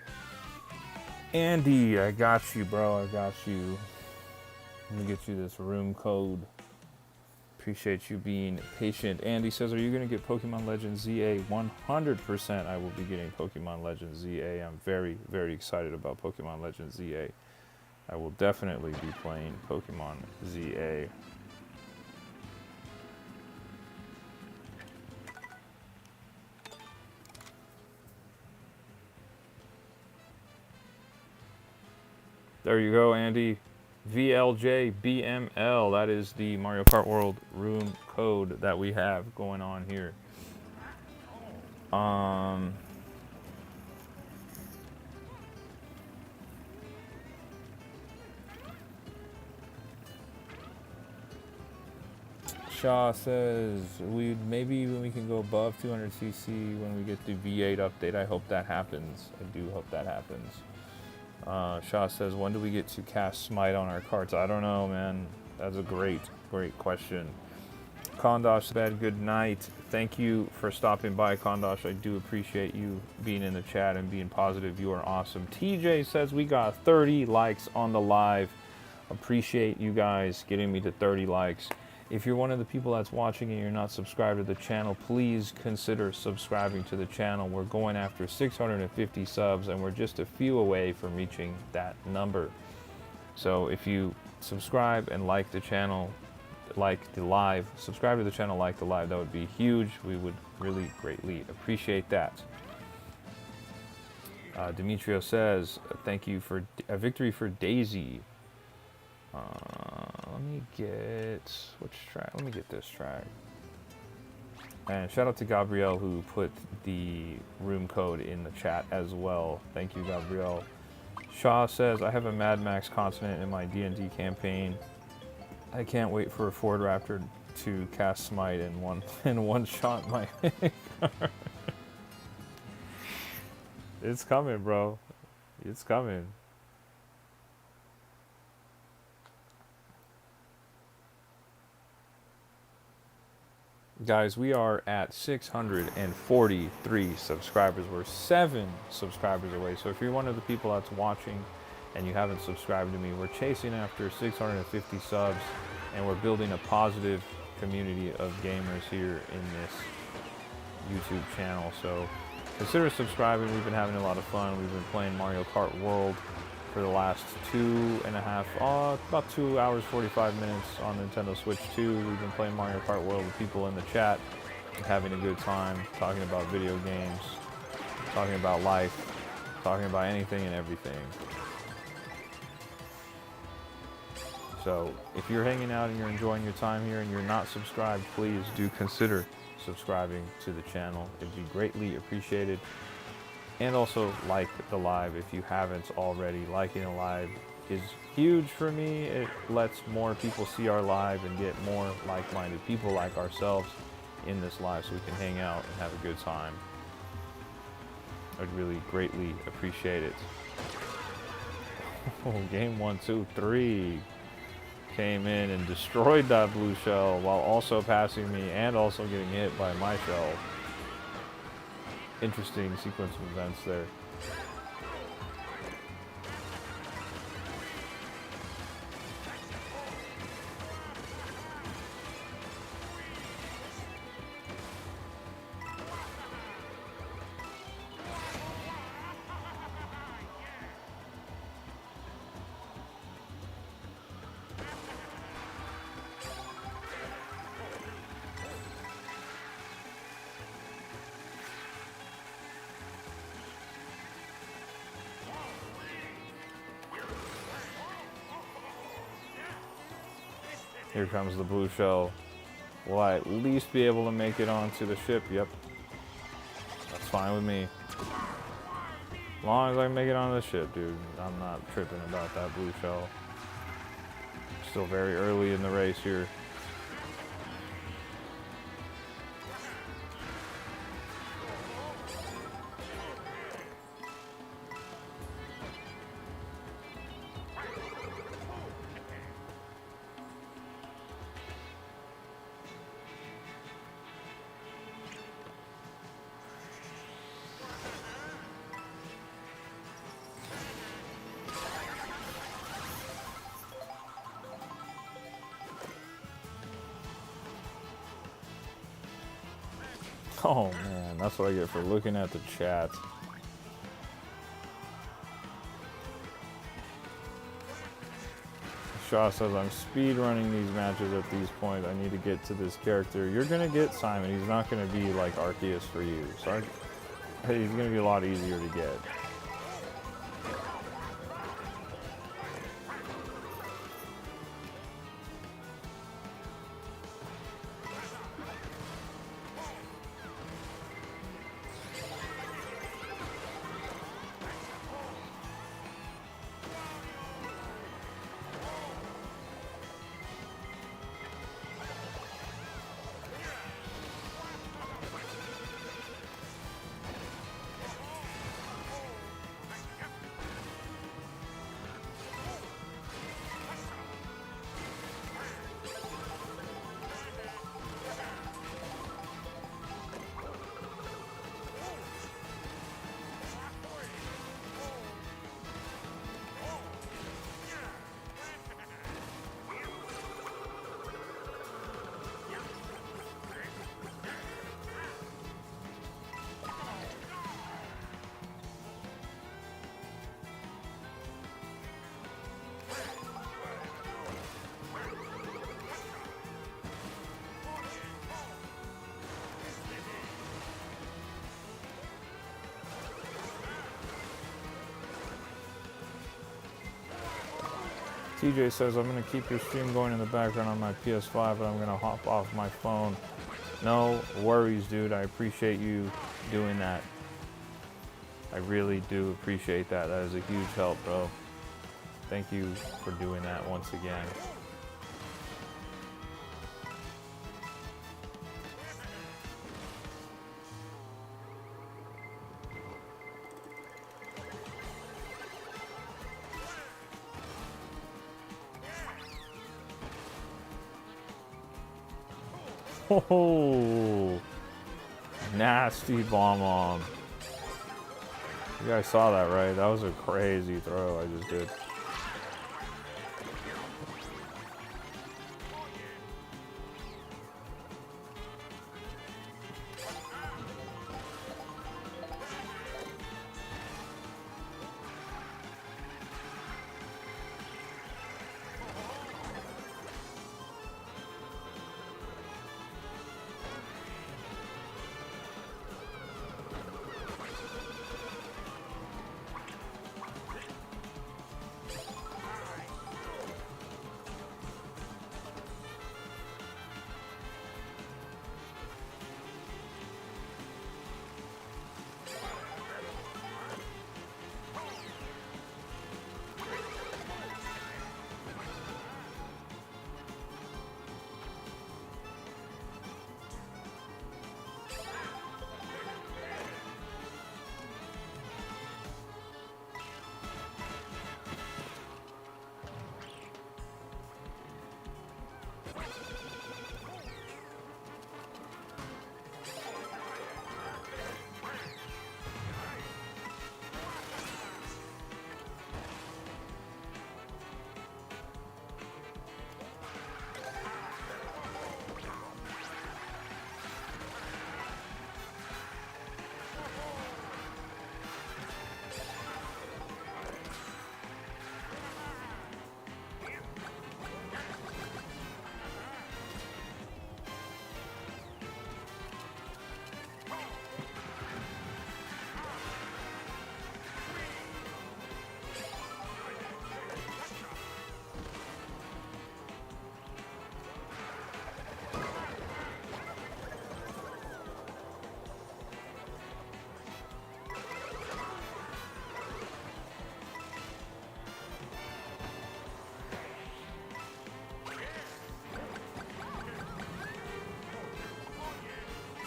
Andy, I got you, bro. I got you. Let me get you this room code. Appreciate you being patient. Andy says, are you going to get Pokemon Legends ZA? 100% I will be getting Pokemon Legends ZA. I'm very, very excited about Pokemon Legends ZA. I will definitely be playing Pokemon ZA. There you go, Andy. VLJBML. That is the Mario Kart World room code that we have going on here. Shaw says maybe when we can go above 200cc when we get the V8 update. I hope that happens. I do hope that happens. Shaw says, when do we get to cast Smite on our carts? I don't know, man. That's a great question. Kondosh said, good night. Thank you for stopping by, Kondosh. I do appreciate you being in the chat and being positive. You are awesome. TJ says, we got 30 likes on the live. Appreciate you guys getting me to 30 likes. If you're one of the people that's watching and you're not subscribed to the channel, please consider subscribing to the channel. We're going after 650 subs and we're just a few away from reaching that number. So if you subscribe and like the channel, like the live, subscribe to the channel, like the live, that would be huge. We would really greatly appreciate that. Demetrio says, thank you for a victory for Daisy. Let me get, which track? Let me get this track. And shout out to Gabrielle who put the room code in the chat as well. Thank you, Gabrielle. Shaw says, I have a Mad Max continent in my D&D campaign. I can't wait for a Ford Raptor to cast Smite in one shot my car. It's coming, bro. It's coming. Guys, we are at 643 subscribers. We're 7 subscribers away. So if you're one of the people that's watching and you haven't subscribed to me, we're chasing after 650 subs and we're building a positive community of gamers here in this YouTube channel. So consider subscribing. We've been having a lot of fun. We've been playing Mario Kart World for the last about 2 hours, 45 minutes on Nintendo Switch 2. We've been playing Mario Kart World with people in the chat, having a good time, talking about video games, talking about life, talking about anything and everything. So if you're hanging out and you're enjoying your time here and you're not subscribed, please do consider subscribing to the channel. It'd be greatly appreciated. And also like the live if you haven't already. Liking the live is huge for me. It lets more people see our live and get more like-minded people like ourselves in this live so we can hang out and have a good time. I'd really greatly appreciate it. Oh, game 1, 2, 3 came in and destroyed that blue shell while also passing me and also getting hit by my shell. Interesting sequence of events there. Here comes the blue shell. Will I at least be able to make it onto the ship? Yep. That's fine with me. As long as I can make it onto the ship, dude. I'm not tripping about that blue shell. Still very early in the race here. Oh man, that's what I get for looking at the chat. Shaw says, I'm speed running these matches at these points. I need to get to this character. You're going to get Simon. He's not going to be like Arceus for you. So he's going to be a lot easier to get. TJ says, I'm going to keep your stream going in the background on my PS5, but I'm going to hop off my phone. No worries, dude. I appreciate you doing that. I really do appreciate that. That is a huge help, bro. Thank you for doing that once again. Oh, nasty bomb. You guys saw that, right? That was a crazy throw I just did.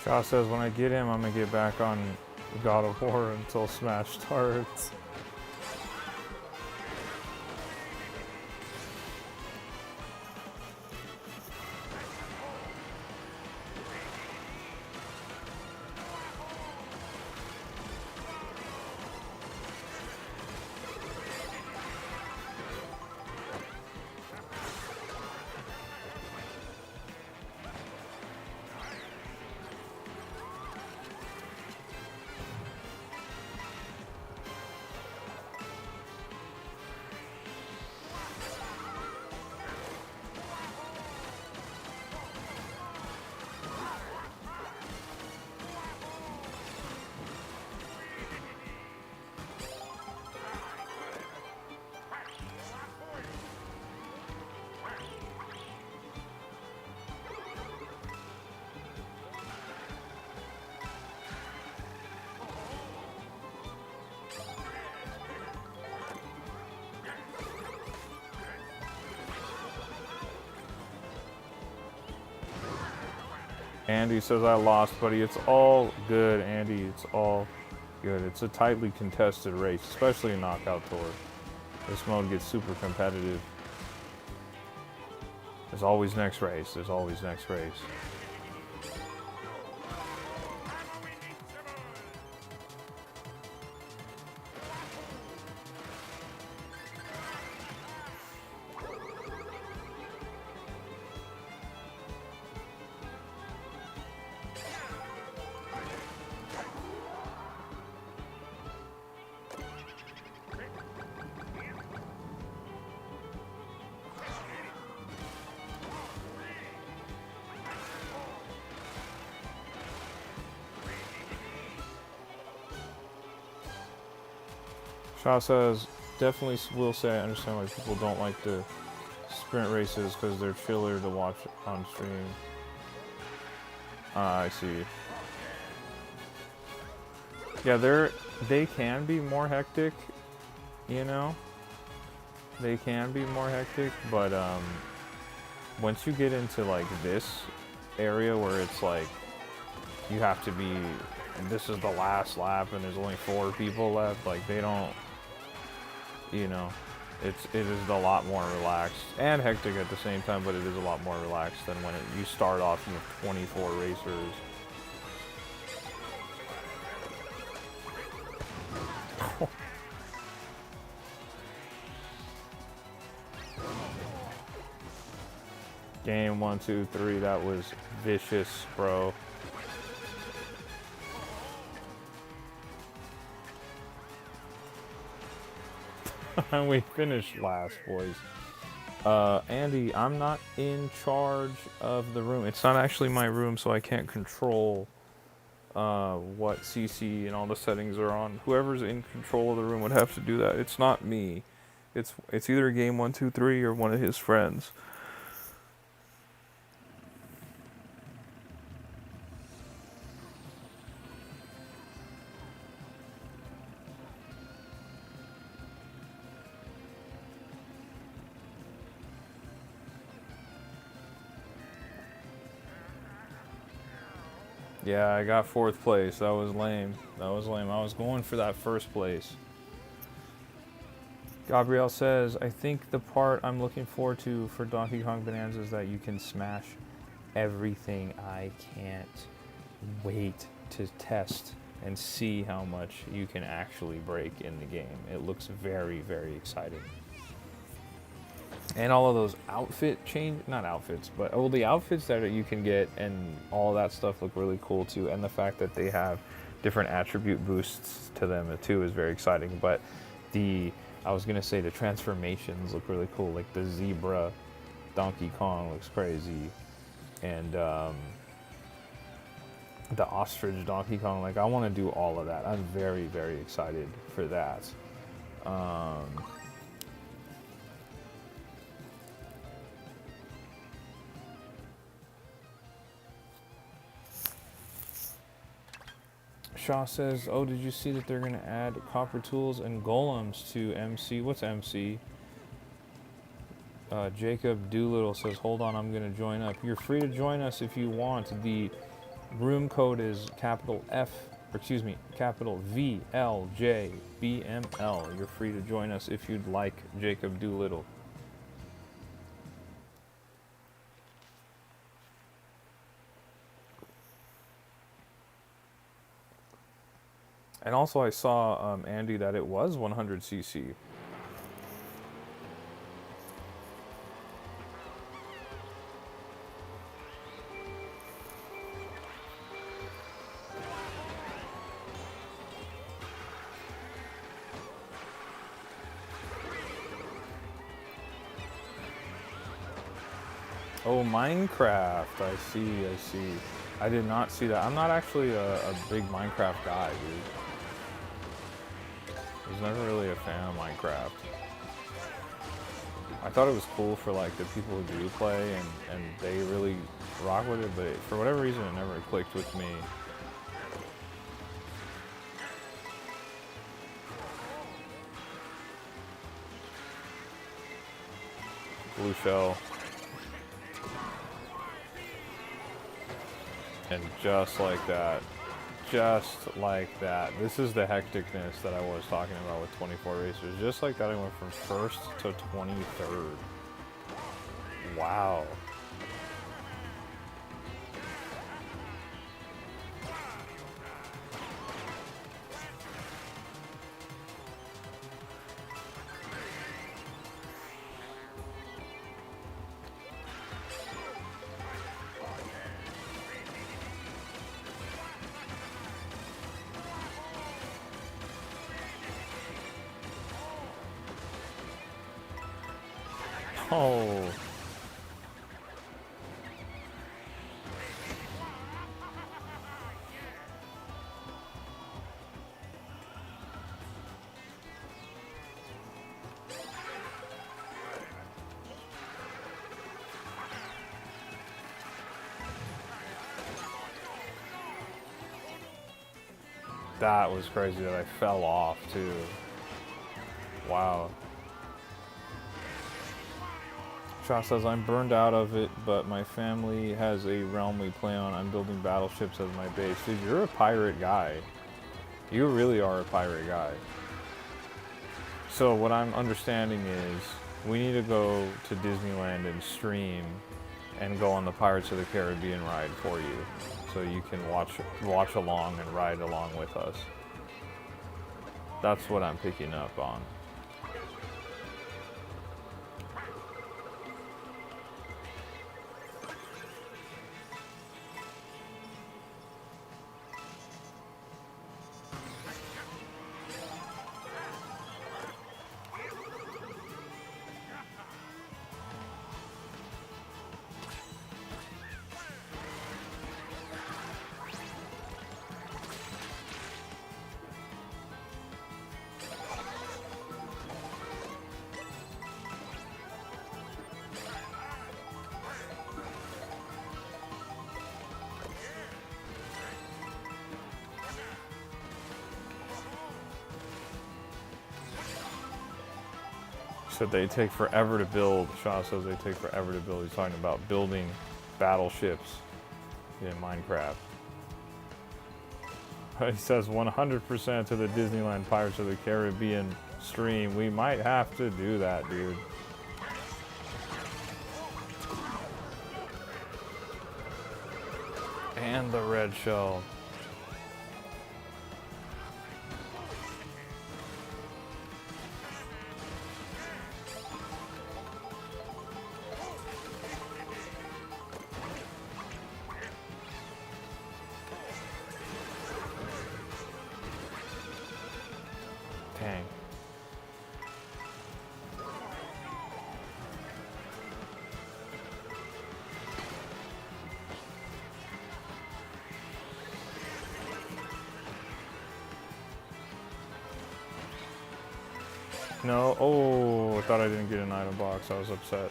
Shaw says, when I get him, I'm going to get back on God of War until Smash starts. Andy says I lost, buddy. It's all good, Andy. It's all good. It's a tightly contested race, especially in Knockout Tour. This mode gets super competitive. There's always next race. There's always next race. Shaw says, definitely will say I understand why people don't like the sprint races because they're chiller to watch on stream. I see. Yeah, they can be more hectic, you know? They can be more hectic, but once you get into like this area where it's like you have to be, this is the last lap and there's only 4 people left, like they don't, you know, it is a lot more relaxed and hectic at the same time, but it is a lot more relaxed than when you start off with 24 racers. Game 1, 2, 3, that was vicious, bro. We finished last, boys. Andy, I'm not in charge of the room. It's not actually my room, so I can't control what CC and all the settings are on. Whoever's in control of the room would have to do that. It's not me. It's either Game 1, 2, 3 or one of his friends. Yeah, I got 4th place. That was lame. That was lame. I was going for that 1st place. Gabrielle says, I think the part I'm looking forward to for Donkey Kong Bonanza is that you can smash everything. I can't wait to test and see how much you can actually break in the game. It looks very, very exciting. And all of those outfit change, not outfits, but the outfits that you can get and all that stuff look really cool too. And the fact that they have different attribute boosts to them too is very exciting. But I was gonna say the transformations look really cool. Like the zebra Donkey Kong looks crazy, and the ostrich Donkey Kong. Like I want to do all of that. I'm very, very excited for that. Shaw says, oh, did you see that they're going to add copper tools and golems to MC? What's MC? Jacob Doolittle says, hold on, I'm going to join up. You're free to join us if you want. The room code is capital VLJBML. You're free to join us if you'd like, Jacob Doolittle. And also I saw, Andy, that it was 100cc. Oh, Minecraft. I see. I did not see that. I'm not actually a big Minecraft guy, dude. I was never really a fan of Minecraft. I thought it was cool for like the people who do play and they really rock with it, but for whatever reason it never clicked with me. Blue shell. And just like that, this is the hecticness that I was talking about with 24 racers. Just like that, I went from 1st to 23rd. Wow. Oh. That was crazy that I fell off too. Wow. Shaw says, I'm burned out of it, but my family has a realm we play on. I'm building battleships as my base. Dude, you're a pirate guy. You really are a pirate guy. So what I'm understanding is we need to go to Disneyland and stream and go on the Pirates of the Caribbean ride for you. So you can watch along and ride along with us. That's what I'm picking up on. Said they take forever to build. Shaw says they take forever to build. He's talking about building battleships in Minecraft. He says 100% to the Disneyland Pirates of the Caribbean stream. We might have to do that, dude. And the red shell. Dang. No, oh, I thought I didn't get an item box. I was upset.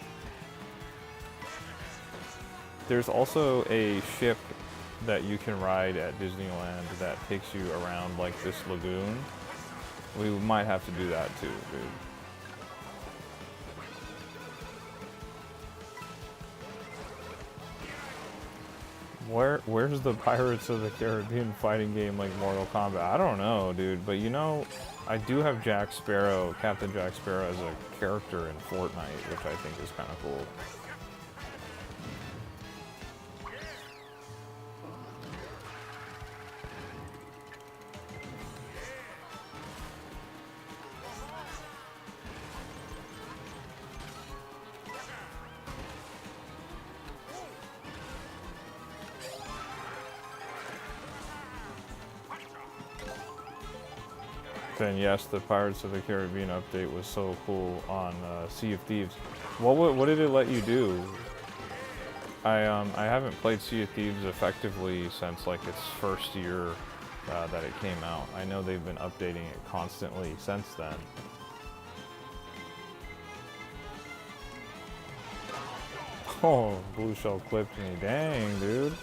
There's also a ship that you can ride at Disneyland that takes you around like this lagoon. We might have to do that too, dude. Where's the Pirates of the Caribbean fighting game like Mortal Kombat? I don't know, dude, but you know, I do have Jack Sparrow, Captain Jack Sparrow as a character in Fortnite, which I think is kind of cool. Then yes, the Pirates of the Caribbean update was so cool on Sea of Thieves. What did it let you do? I haven't played Sea of Thieves effectively since like its first year that it came out. I know they've been updating it constantly since then. Oh, blue shell clipped me. Dang, dude.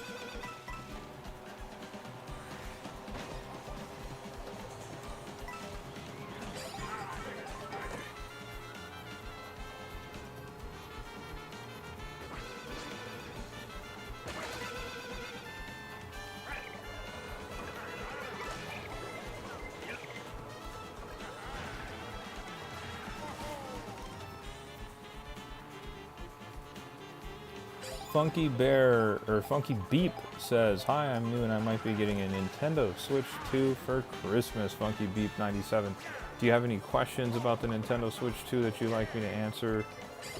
Funky Bear, or Funky Beep says, hi, I'm new and I might be getting a Nintendo Switch 2 for Christmas. Funky Beep 97. Do you have any questions about the Nintendo Switch 2 that you'd like me to answer?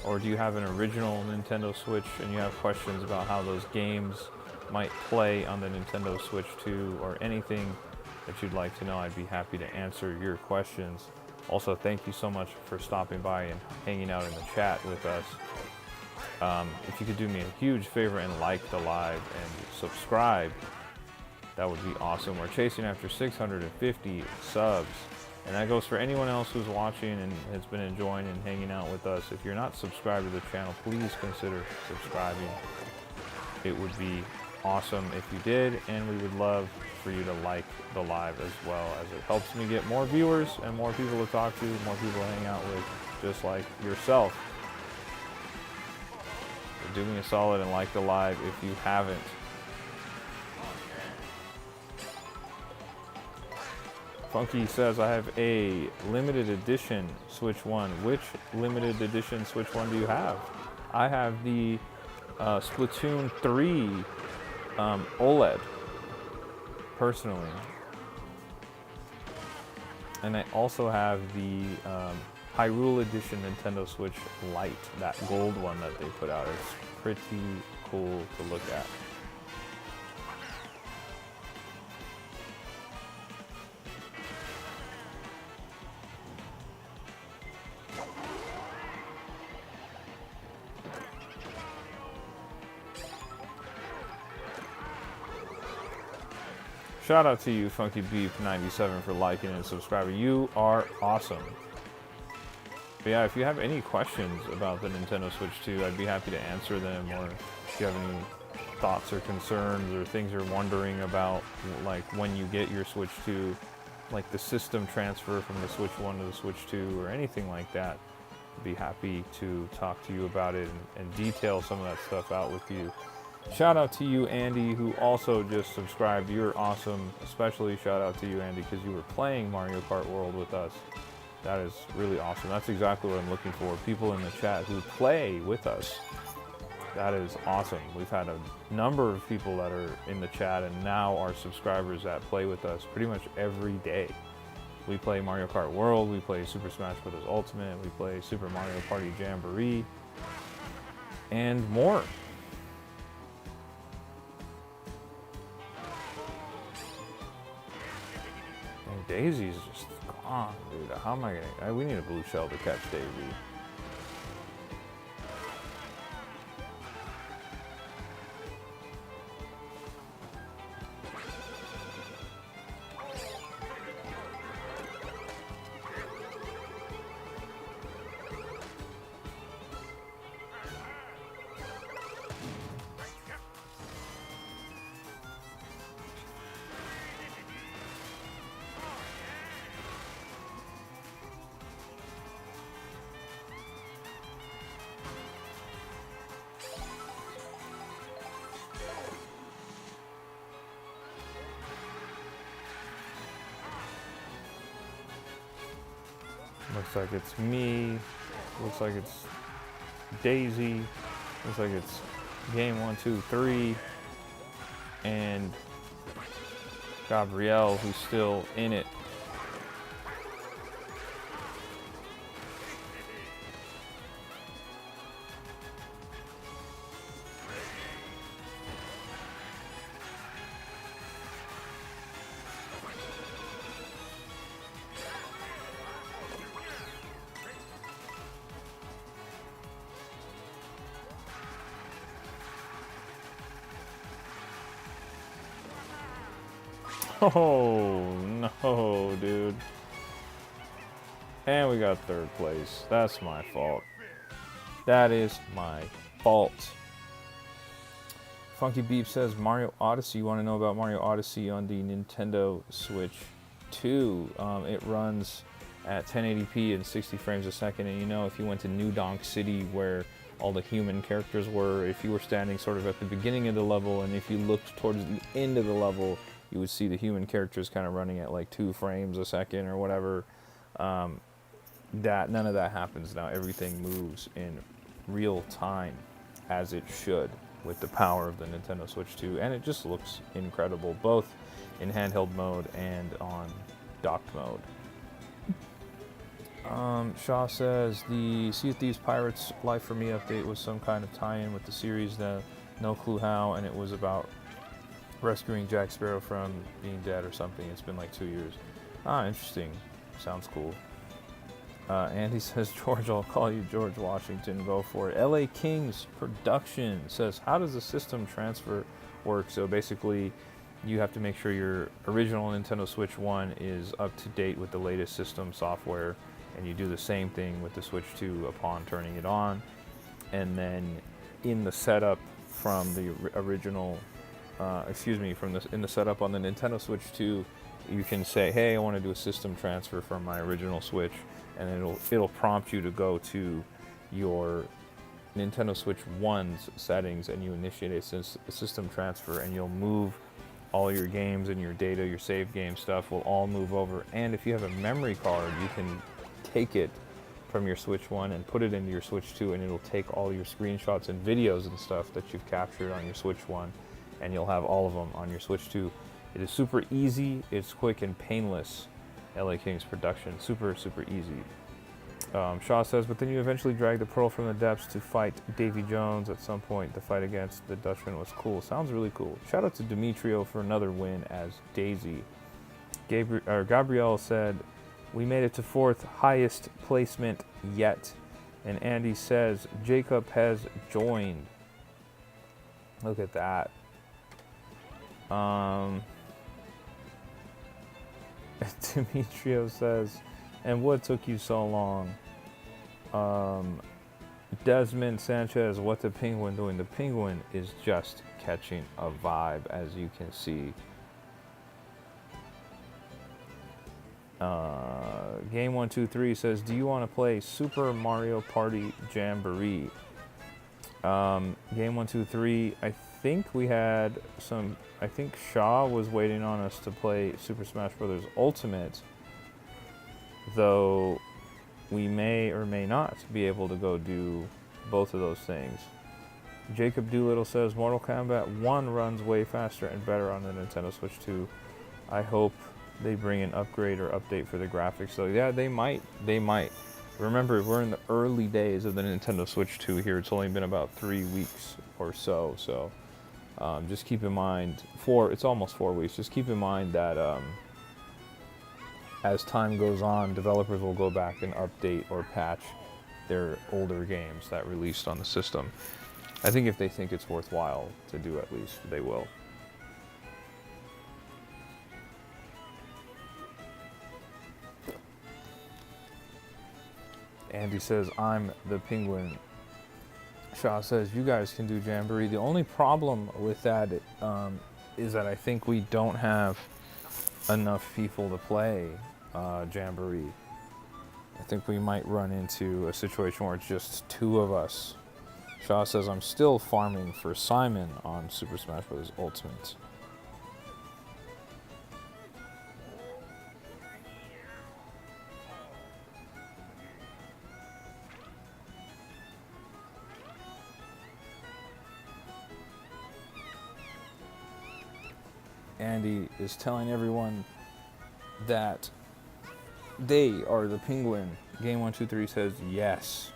Or do you have an original Nintendo Switch and you have questions about how those games might play on the Nintendo Switch 2, or anything that you'd like to know? I'd be happy to answer your questions. Also, thank you so much for stopping by and hanging out in the chat with us. If you could do me a huge favor and like the live and subscribe, that would be awesome. We're chasing after 650 subs, and that goes for anyone else who's watching and has been enjoying and hanging out with us. If you're not subscribed to the channel, please consider subscribing. It would be awesome if you did, and we would love for you to like the live as well, as it helps me get more viewers and more people to talk to, more people to hang out with, just like yourself. So do me a solid and like the live if you haven't. Funky says, I have a limited edition Switch 1. Which limited edition Switch 1 do you have? I have the Splatoon 3 OLED, personally. And I also have the Hyrule Edition Nintendo Switch Lite, that gold one that they put out. It's pretty cool to look at. Shout out to you, Funky Beef 97, for liking and subscribing. You are awesome. But yeah, if you have any questions about the Nintendo Switch 2, I'd be happy to answer them. Or if you have any thoughts or concerns or things you're wondering about, like when you get your Switch 2, like the system transfer from the Switch 1 to the Switch 2 or anything like that, I'd be happy to talk to you about it and detail some of that stuff out with you. Shout out to you, Andy, who also just subscribed. You're awesome. Especially shout out to you, Andy, because you were playing Mario Kart World with us. That is really awesome. That's exactly what I'm looking for. People in the chat who play with us. That is awesome. We've had a number of people that are in the chat and now are subscribers that play with us pretty much every day. We play Mario Kart World. We play Super Smash Bros. Ultimate. We play Super Mario Party Jamboree. And more. Daisy's just gone, dude. How am I gonna... we need a blue shell to catch Daisy. Looks like it's me. Looks like it's Daisy. Looks like it's game 1, 2, 3. And Gabrielle, who's still in it. Oh, no, dude. And we got third place. That's my fault. That is my fault. Funky Beep says, Mario Odyssey. You want to know about Mario Odyssey on the Nintendo Switch 2? It runs at 1080p and 60 frames a second. And you know, if you went to New Donk City, where all the human characters were, if you were standing sort of at the beginning of the level, and if you looked towards the end of the level, you would see the human characters kind of running at like 2 frames a second or whatever. None of that happens now. Everything moves in real time, as it should. with the power of the Nintendo Switch 2, and it just looks incredible, both in handheld mode and on docked mode. Shaw says the Sea of Thieves Pirates Life for Me update was some kind of tie-in with the series, no clue how, and it was about rescuing Jack Sparrow from being dead or something. It's been like 2 years. Interesting. Sounds cool. Andy says, George, I'll call you George Washington. Go for it. LA Kings Production says, how does the system transfer work? So basically, you have to make sure your original Nintendo Switch 1 is up to date with the latest system software, and you do the same thing with the Switch 2 upon turning it on. And then in the setup from the original, in the setup on the Nintendo Switch 2, you can say, hey, I want to do a system transfer from my original Switch, and it'll prompt you to go to your Nintendo Switch 1's settings, and you initiate a system transfer, and you'll move all your games and your data, your save game stuff will all move over. And if you have a memory card, you can take it from your Switch 1 and put it into your Switch 2, and it'll take all your screenshots and videos and stuff that you've captured on your Switch 1, and you'll have all of them on your Switch 2. It is super easy, it's quick and painless. LA Kings Production, super easy. Shaw says, but then you eventually drag the Pearl from the depths to fight Davy Jones at some point. The fight against the Dutchman was cool. Sounds really cool. Shout out to Demetrio for another win as Daisy. Gabrielle said, we made it to 4th highest placement yet. And Andy says, Jacob has joined. Look at that. Demetrio says, and what took you so long? Desmond Sanchez, what the Penguin doing? The Penguin is just catching a vibe, as you can see. Game123 says, do you want to play Super Mario Party Jamboree? Game123, I think Shaw was waiting on us to play Super Smash Bros. Ultimate, though we may or may not be able to go do both of those things. Jacob Doolittle says, Mortal Kombat 1 runs way faster and better on the Nintendo Switch 2. I hope they bring an upgrade or update for the graphics. So yeah, they might. Remember, we're in the early days of the Nintendo Switch 2 here. It's only been about 3 weeks or so. So just keep in mind, it's almost 4 weeks. Just keep in mind that as time goes on, developers will go back and update or patch their older games that released on the system. I think if they think it's worthwhile to do, at least they will. Andy says, I'm the Penguin. Shaw says, you guys can do Jamboree. The only problem with that is that I think we don't have enough people to play Jamboree. I think we might run into a situation where it's just 2 of us. Shaw says, I'm still farming for Simon on Super Smash Bros. Ultimate. Andy is telling everyone that they are the Penguin. Game123 says yes.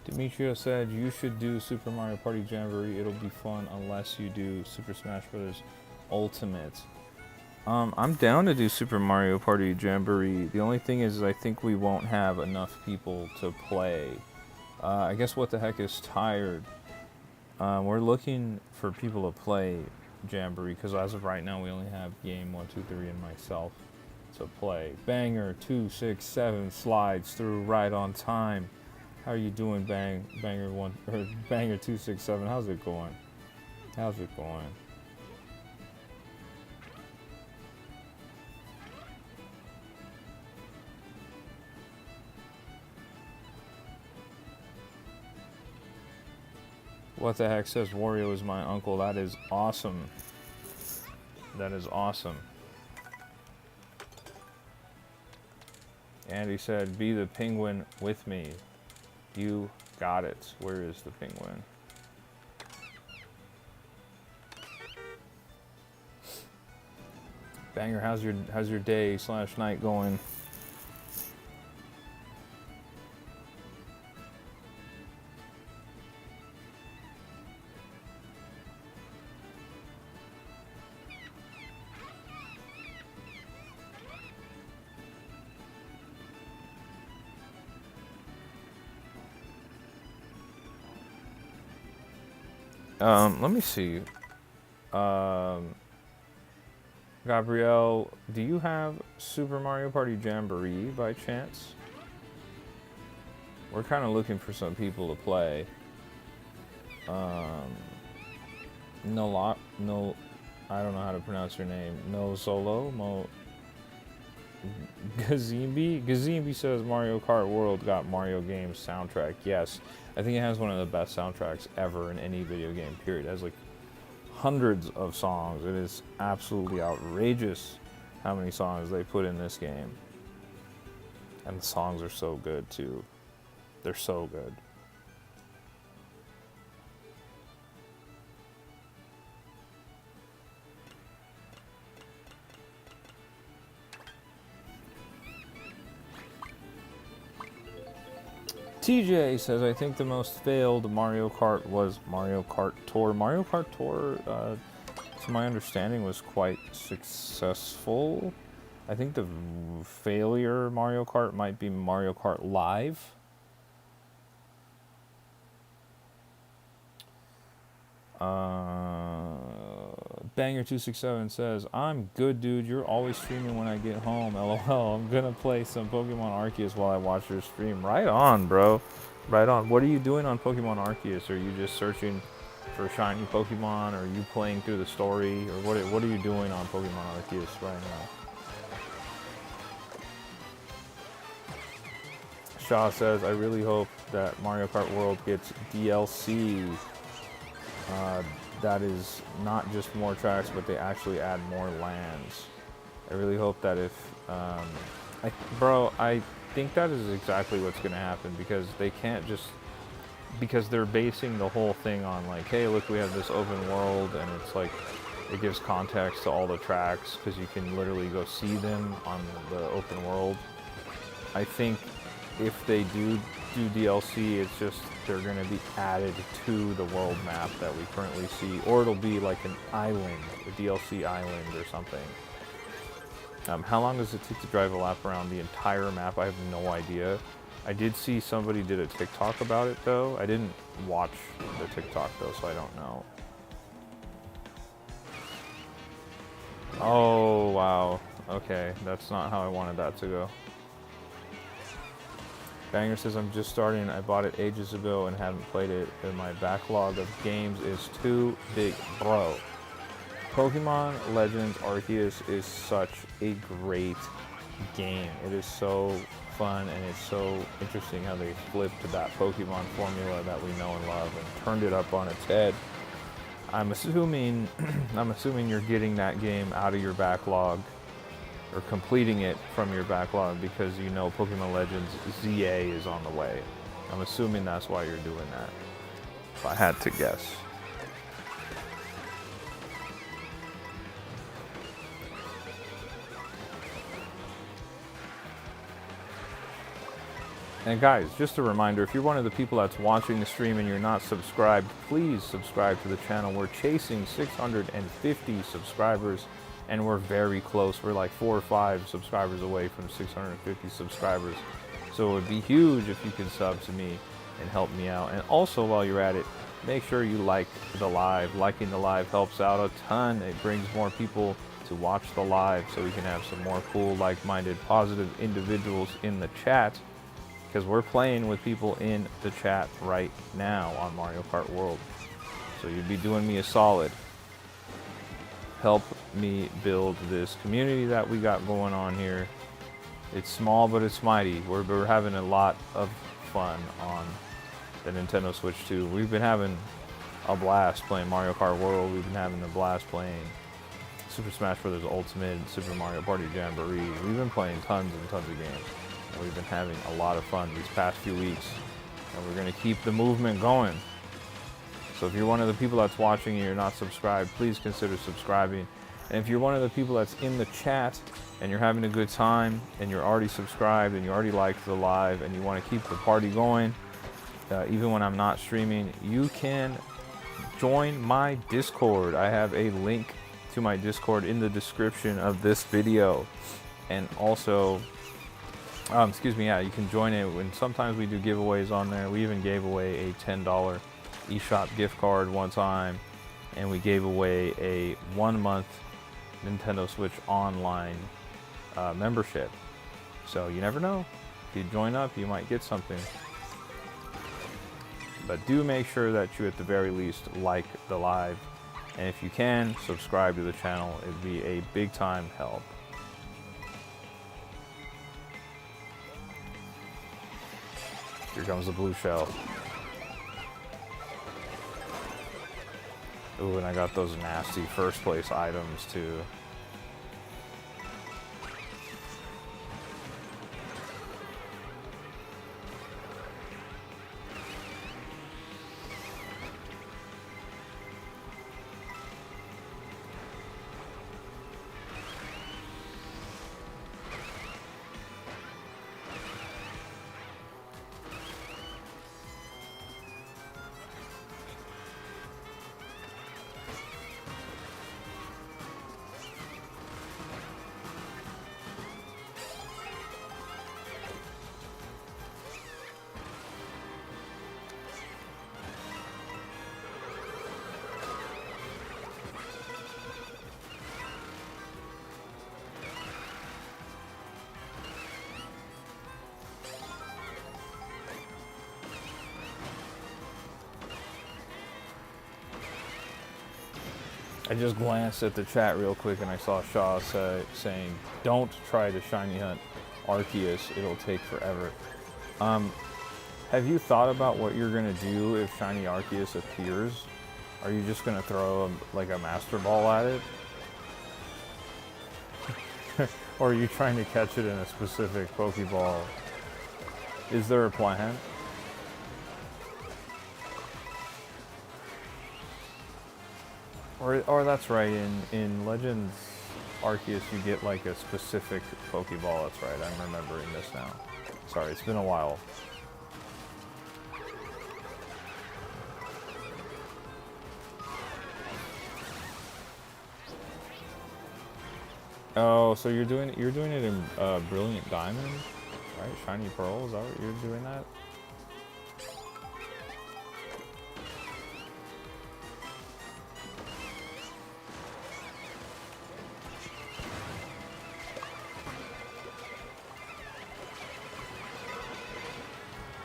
Demetrio said, you should do Super Mario Party Jamboree. It'll be fun unless you do Super Smash Bros. Ultimate. I'm down to do Super Mario Party Jamboree. The only thing is I think we won't have enough people to play I guess what the heck is tired? We're looking for people to play Jamboree because as of right now we only have game 1, 2, 3 and myself to play. Banger 267 slides through right on time. How are you doing, Banger 267? How's it going? How's it going? What the heck says Wario is my uncle? That is awesome. That is awesome. Andy said, be the penguin with me. You got it. Where is the penguin? Banger, how's your day / night going? Let me see. Gabrielle, do you have Super Mario Party Jamboree by chance? We're kind of looking for some people to play. No, I don't know how to pronounce your name. No Solo, Gazimbi says Mario Kart World got Mario Games soundtrack. Yes, I think it has one of the best soundtracks ever in any video game, period. It has like hundreds of songs. It is absolutely outrageous how many songs they put in this game. And the songs are so good too. They're so good. TJ says, I think the most failed Mario Kart was Mario Kart Tour. Mario Kart Tour, to my understanding, was quite successful. I think the failure Mario Kart might be Mario Kart Live. Banger267 says, I'm good, dude. You're always streaming when I get home. LOL. I'm gonna play some Pokemon Arceus while I watch your stream. Right on, bro. Right on. What are you doing on Pokemon Arceus? Are you just searching for shiny Pokemon? Or are you playing through the story? Or what are you doing on Pokemon Arceus right now? Shaw says, I really hope that Mario Kart World gets DLC. That is not just more tracks, but they actually add more lands. I really hope that if, I think that is exactly what's going to happen because they can't just, because they're basing the whole thing on like, hey, look, we have this open world, and it's like, it gives context to all the tracks because you can literally go see them on the open world. I think if they do DLC, it's just they're going to be added to the world map that we currently see, or it'll be like an island, a DLC island or something. How long does it take to drive a lap around the entire map? I have no idea. I did see somebody did a TikTok about it though. I didn't watch the TikTok though, so I don't know. Oh, wow. Okay, that's not how I wanted that to go. Banger says, I'm just starting. I bought it ages ago and haven't played it, and my backlog of games is too big. Bro, Pokemon Legends Arceus is such a great game. It is so fun, and it's so interesting how they flipped that Pokemon formula that we know and love and turned it up on its head. I'm assuming you're getting that game out of your backlog, or completing it from your backlog, because you know Pokemon Legends ZA is on the way. I'm assuming that's why you're doing that, if I had to guess. And guys, just a reminder, if you're one of the people that's watching the stream and you're not subscribed, please subscribe to the channel. We're chasing 650 subscribers. And we're very close. We're like 4 or 5 subscribers away from 650 subscribers. So it would be huge if you could sub to me. and help me out. And also, while you're at it, make sure you like the live. Liking the live helps out a ton. It brings more people to watch the live, so we can have some more cool, like-minded, positive individuals in the chat, because we're playing with people in the chat right now on Mario Kart World. So you'd be doing me a solid. Help me build this community that we got going on here. It's small, but it's mighty. We're having a lot of fun on the Nintendo Switch 2. We've been having a blast playing Mario Kart World. We've been having a blast playing Super Smash Bros. Ultimate, Super Mario Party Jamboree. We've been playing tons and tons of games. And we've been having a lot of fun these past few weeks. And we're going to keep the movement going. So if you're one of the people that's watching and you're not subscribed, please consider subscribing. And if you're one of the people that's in the chat and you're having a good time and you're already subscribed and you already liked the live and you want to keep the party going, even when I'm not streaming, you can join my Discord. I have a link to my Discord in the description of this video. And also, you can join it when sometimes we do giveaways on there. We even gave away a $10 eShop gift card one time, and we gave away a 1-month Nintendo Switch Online membership. So you never know. If you join up, you might get something. But do make sure that you at the very least like the live, and if you can, subscribe to the channel. It'd be a big time help. Here comes the blue shell. Ooh, and I got those nasty first place items too. I just glanced at the chat real quick and I saw Shaw saying, "Don't try to shiny hunt Arceus, it'll take forever." Have you thought about what you're gonna do if shiny Arceus appears? Are you just gonna throw like a Master Ball at it? Or are you trying to catch it in a specific Pokeball? Is there a plan? Or that's right, in Legends Arceus you get like a specific Pokeball, that's right, I'm remembering this now. Sorry, it's been a while. Oh, so you're doing it in Brilliant Diamond, right? Shiny Pearl, is that what you're doing that?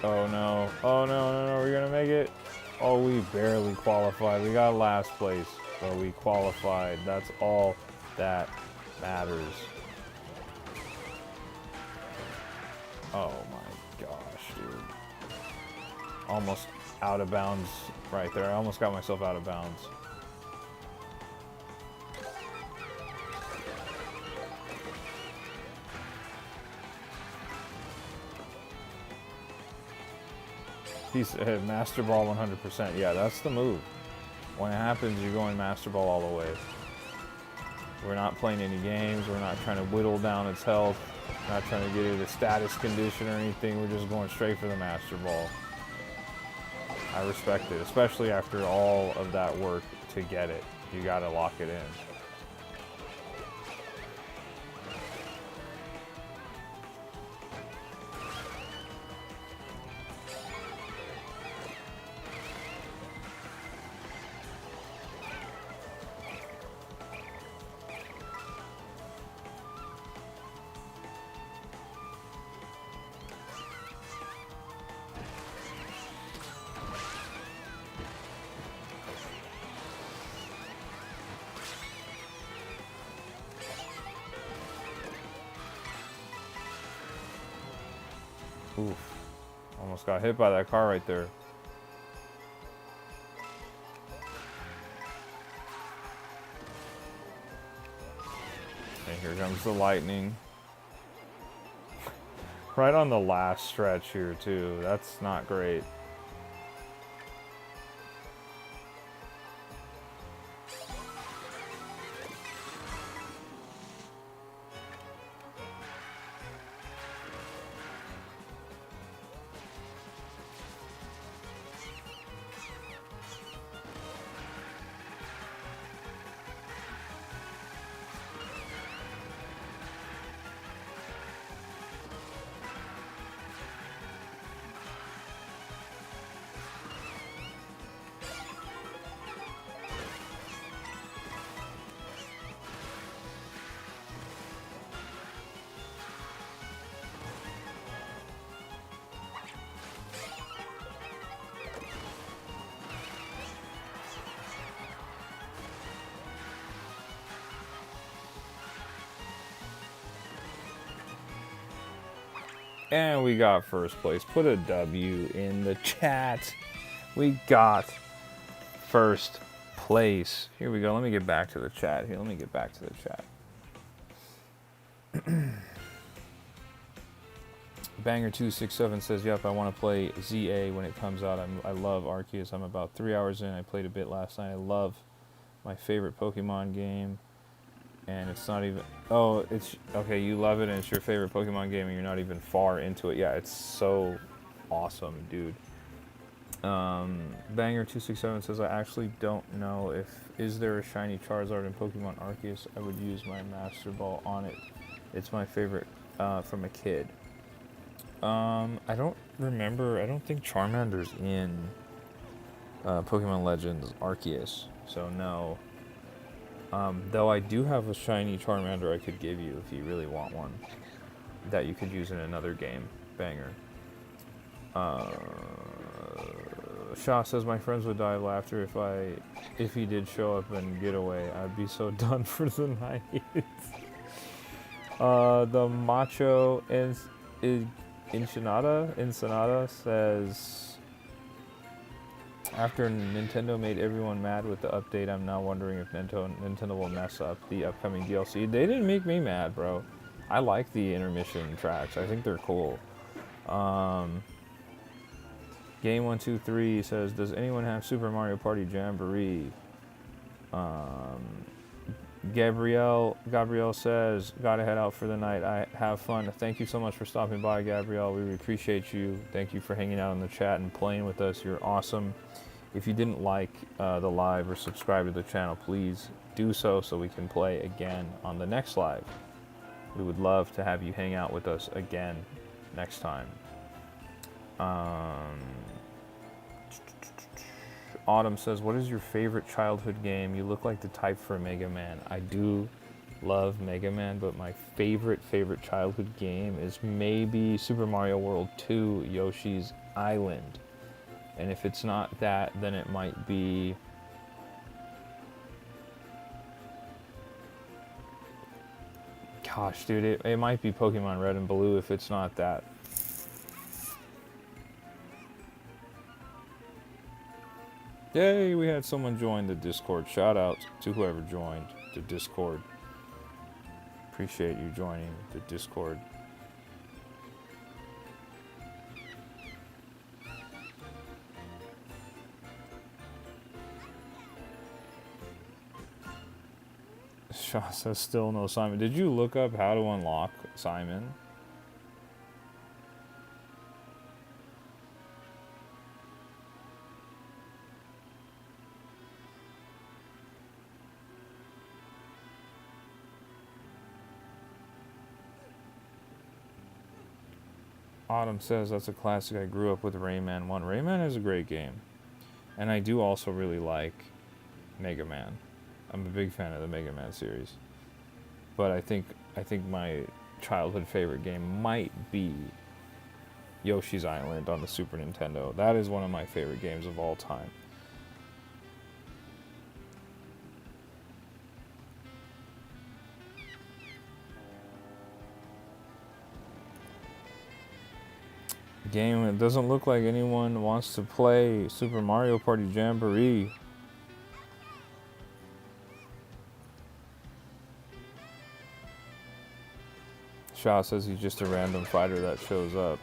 Oh no, oh no, we're gonna make it. Oh, we barely qualified. We got last place, but we qualified. That's all that matters. Oh my gosh, dude. Almost out of bounds right there. I almost got myself out of bounds. He's Master Ball 100%. Yeah, that's the move. When it happens, you're going Master Ball all the way. We're not playing any games. We're not trying to whittle down its health. Not trying to get it a status condition or anything. We're just going straight for the Master Ball. I respect it, especially after all of that work to get it. You gotta lock it in. Oof. Almost got hit by that car right there. And here comes the lightning. Right on the last stretch here, too. That's not great. And we got first place. Put a W in the chat. We got first place. Here we go. Let me get back to the chat here. Let me get back to the chat. Banger267 says, yep, I want to play ZA when it comes out. I love Arceus. I'm about 3 hours in. I played a bit last night. I love my favorite Pokemon game. And it's not even... Oh, it's... Okay, you love it and it's your favorite Pokemon game and you're not even far into it. Yeah, it's so awesome, dude. Banger267 says, I actually don't know if... Is there a shiny Charizard in Pokemon Arceus? I would use my Master Ball on it. It's my favorite from a kid. I don't remember... I don't think Charmander's in Pokemon Legends Arceus. So, no. Though I do have a shiny Charmander I could give you if you really want one. That you could use in another game. Banger. Shaw says, my friends would die of laughter if he did show up and get away. I'd be so done for the night. The Macho Ensenada says... After Nintendo made everyone mad with the update, I'm now wondering if Nintendo will mess up the upcoming DLC. They didn't make me mad, bro. I like the intermission tracks. I think they're cool. Game123 says, does anyone have Super Mario Party Jamboree? Gabrielle says, gotta head out for the night. I have fun. Thank you so much for stopping by, Gabrielle. We really appreciate you. Thank you for hanging out in the chat and playing with us. You're awesome. If you didn't like the live or subscribe to the channel, please do so we can play again on the next live. We would love to have you hang out with us again next time. Autumn says, what is your favorite childhood game? You look like the type for Mega Man. I do love Mega Man, but my favorite childhood game is maybe Super Mario World 2 Yoshi's Island. And if it's not that, then it might be... Gosh, dude, it might be Pokemon Red and Blue if it's not that. Yay, we had someone join the Discord. Shout out to whoever joined the Discord. Appreciate you joining the Discord. Shaw says still no Simon. Did you look up how to unlock Simon? Autumn says that's a classic. I grew up with Rayman 1. Rayman is a great game. And I do also really like Mega Man. I'm a big fan of the Mega Man series. But I think my childhood favorite game might be Yoshi's Island on the Super Nintendo. That is one of my favorite games of all time. Game, it doesn't look like anyone wants to play Super Mario Party Jamboree. Shaw says he's just a random fighter that shows up.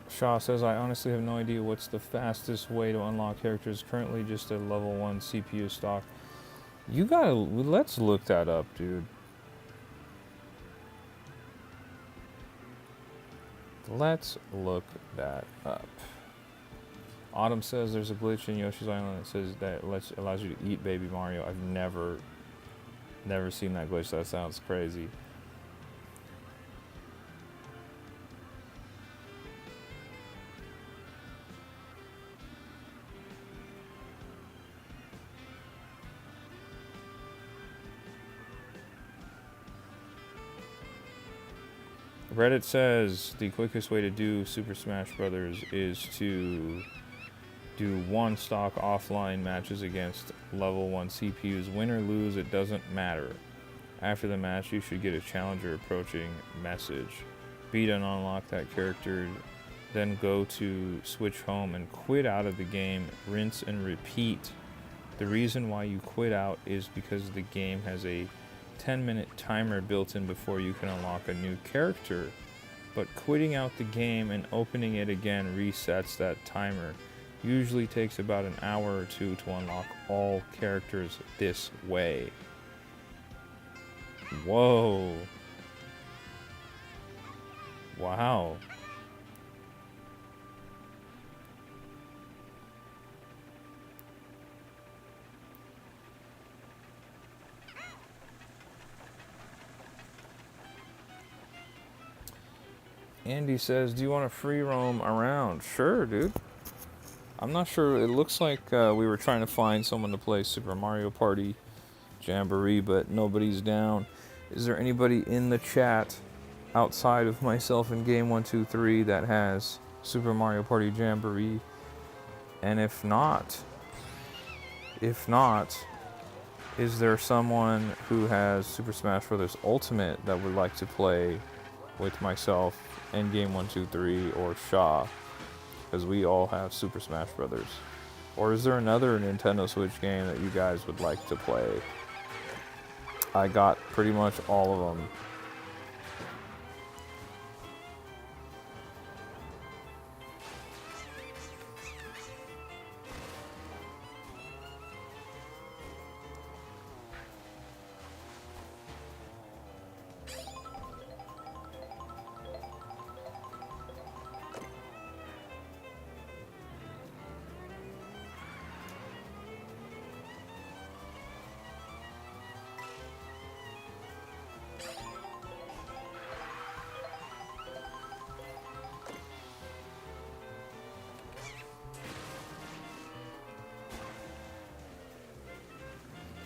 Shaw says, I honestly have no idea what's the fastest way to unlock characters. Currently just a level 1 CPU stock. You gotta, let's look that up, dude. Let's look that up. Autumn says there's a glitch in Yoshi's Island that says that allows you to eat Baby Mario. I've never seen that glitch. That sounds crazy. Reddit says the quickest way to do Super Smash Brothers is to do one stock offline matches against level 1 CPUs. Win or lose, it doesn't matter. After the match, you should get a challenger approaching message. Beat and unlock that character, then go to switch home and quit out of the game, rinse and repeat. The reason why you quit out is because the game has a 10-minute timer built in before you can unlock a new character, but quitting out the game and opening it again resets that timer. Usually takes about an hour or two to unlock all characters this way. Whoa. Wow. Andy says, do you want to free roam around? Sure, dude. I'm not sure. It looks like we were trying to find someone to play Super Mario Party Jamboree, but nobody's down. Is there anybody in the chat outside of myself and Game123 that has Super Mario Party Jamboree? And if not, is there someone who has Super Smash Bros. Ultimate that would like to play with myself and Game123 or Shaw? Because we all have Super Smash Brothers. Or is there another Nintendo Switch game that you guys would like to play? I got pretty much all of them.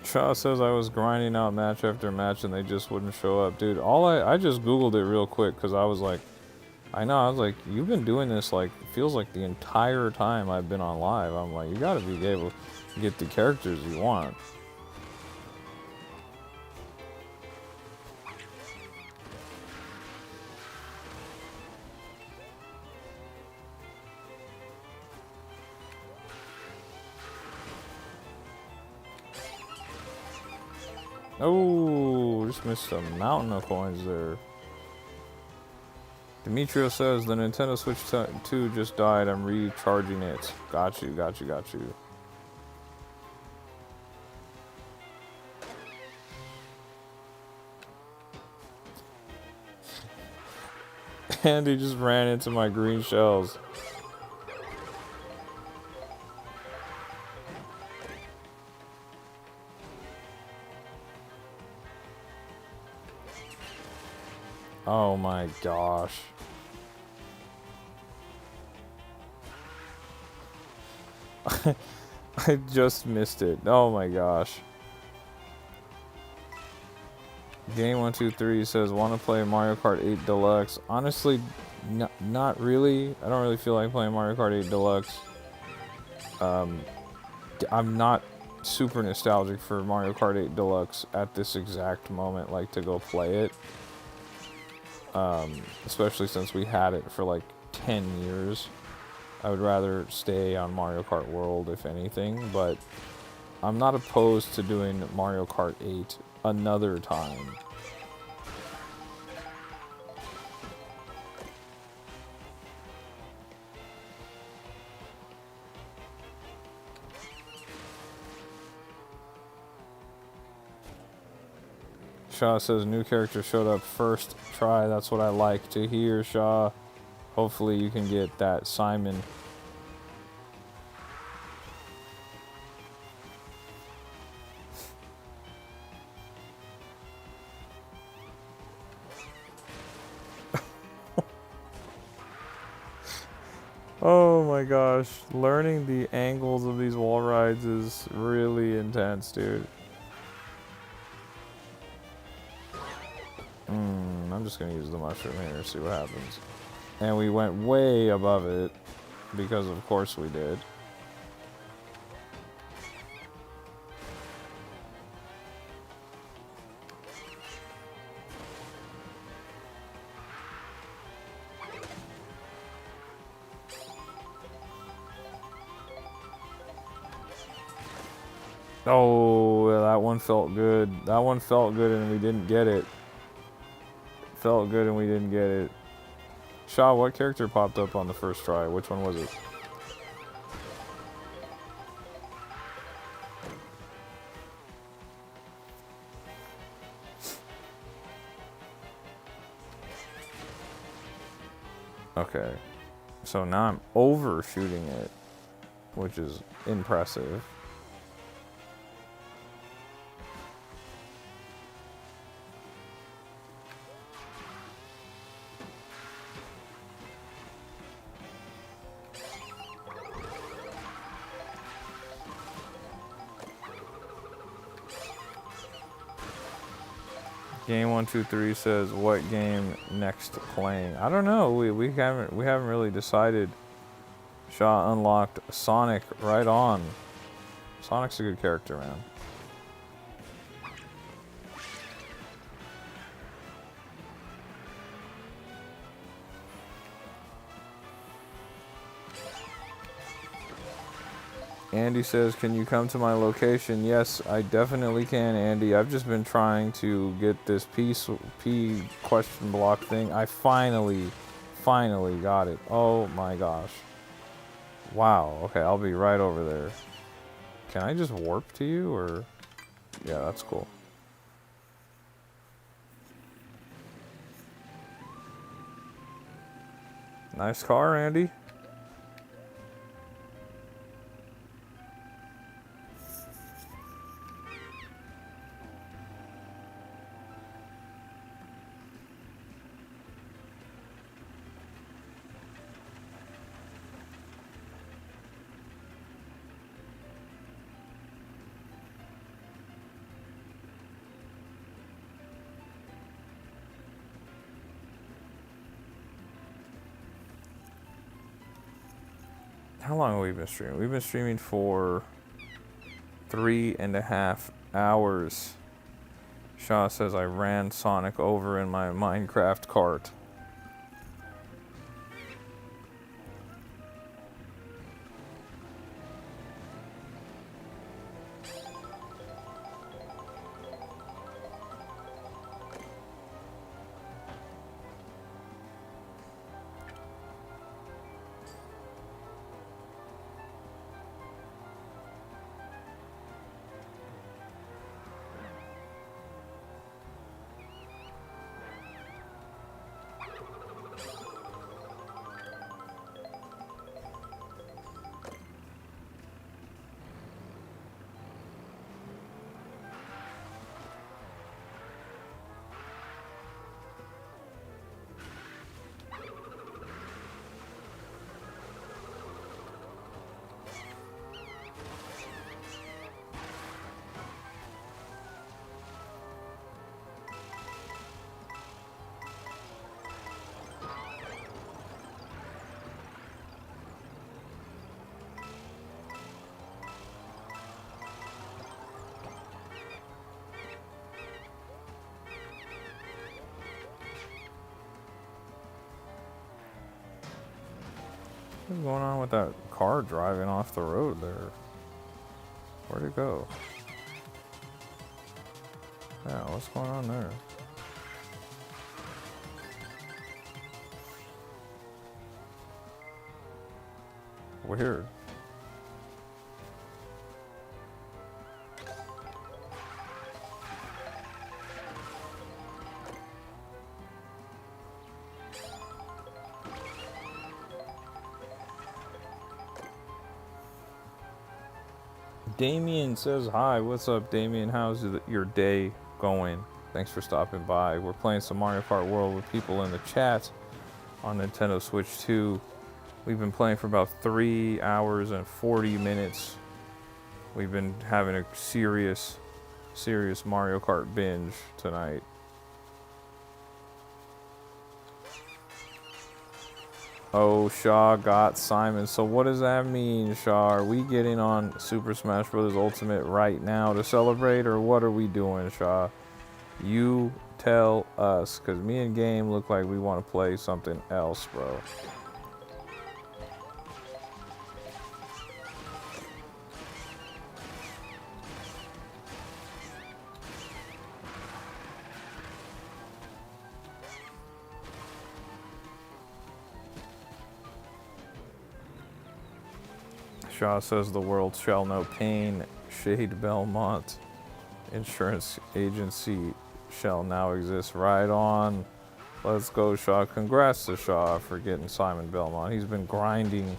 Shaw says I was grinding out match after match and they just wouldn't show up. Dude, I just Googled it real quick because I was like, you've been doing this like, feels like the entire time I've been on live. I'm like, you gotta be able to get the characters you want. Oh, just missed a mountain of coins there. Demetrio says the Nintendo Switch 2 just died. I'm recharging it. Got you. Andy just ran into my green shells. Oh my gosh. I just missed it. Oh my gosh. Game123 says, want to play Mario Kart 8 Deluxe. Honestly, not really. I don't really feel like playing Mario Kart 8 Deluxe. I'm not super nostalgic for Mario Kart 8 Deluxe at this exact moment, like to go play it. Especially since we had it for like 10 years. I would rather stay on Mario Kart World, if anything, but I'm not opposed to doing Mario Kart 8 another time. Shaw says new character showed up first try. That's what I like to hear, Shaw. Hopefully you can get that Simon. Oh my gosh, learning the angles of these wall rides is really intense, dude. I'm just gonna use the mushroom here, see what happens. And we went way above it, because of course we did. Oh, that one felt good. That one felt good and we didn't get it. Felt good and we didn't get it. Shaw, what character popped up on the first try? Which one was it? Okay. So now I'm overshooting it, which is impressive. Game123 says, what game next playing? I don't know. We haven't really decided. Shaw unlocked Sonic right on. Sonic's a good character, man. Andy says, can you come to my location? Yes, I definitely can, Andy. I've just been trying to get this P question block thing. I finally got it. Oh my gosh. Wow. Okay, I'll be right over there. Can I just warp to you, or? Yeah, that's cool. Nice car, Andy. How long have we been streaming? We've been streaming for 3.5 hours. Shaw says I ran Sonic over in my Minecraft cart. What's going on with that car driving off the road there? Where'd it go? Yeah, what's going on there? Weird. Damien says hi. What's up, Damien? How's your day going? Thanks for stopping by. We're playing some Mario Kart World with people in the chat on Nintendo Switch 2. We've been playing for about 3 hours and 40 minutes. We've been having a serious Mario Kart binge tonight. Oh, Shaw got Simon. So what does that mean, Shaw? Are we getting on Super Smash Bros. Ultimate right now to celebrate, or what are we doing, Shaw? You tell us, because me and Game look like we want to play something else, bro. Shaw says the world shall know pain. Shade Belmont Insurance Agency shall now exist. Right on. Let's go, Shaw. Congrats to Shaw for getting Simon Belmont. He's been grinding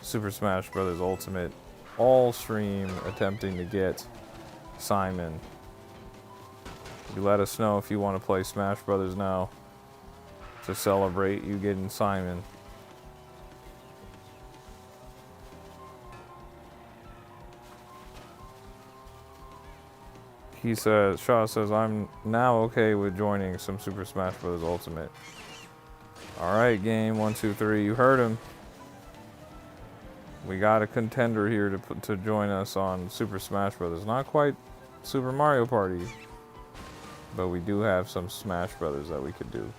Super Smash Bros. Ultimate all stream, attempting to get Simon. You let us know if you want to play Smash Brothers now to celebrate you getting Simon. He says, Shaw says, I'm now okay with joining some Super Smash Bros. Ultimate. Alright, game 1, 2, 3. You heard him. We got a contender here to join us on Super Smash Bros. Not quite Super Mario Party, but we do have some Smash Brothers that we could do.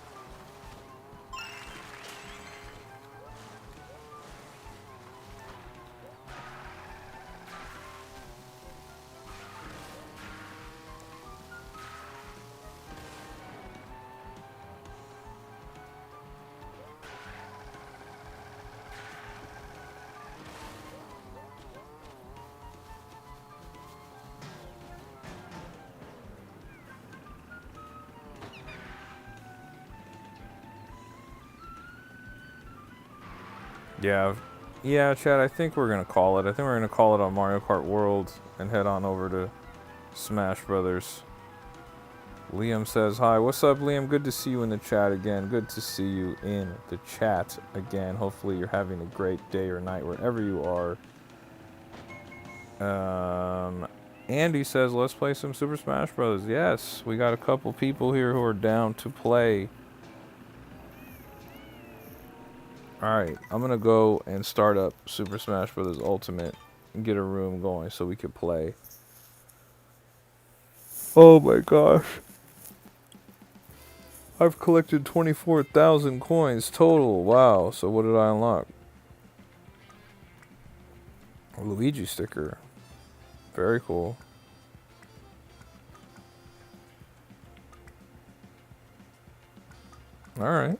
Yeah, Chad, I think we're going to call it. I think we're going to call it on Mario Kart World and head on over to Smash Brothers. Liam says, hi. What's up, Liam? Good to see you in the chat again. Good to see you in the chat again. Hopefully you're having a great day or night wherever you are. Andy says, let's play some Super Smash Bros. Yes, we got a couple people here who are down to play. Alright, I'm going to go and start up Super Smash Bros. Ultimate and get a room going so we could play. Oh my gosh. I've collected 24,000 coins total. Wow, so what did I unlock? A Luigi sticker. Very cool. Alright.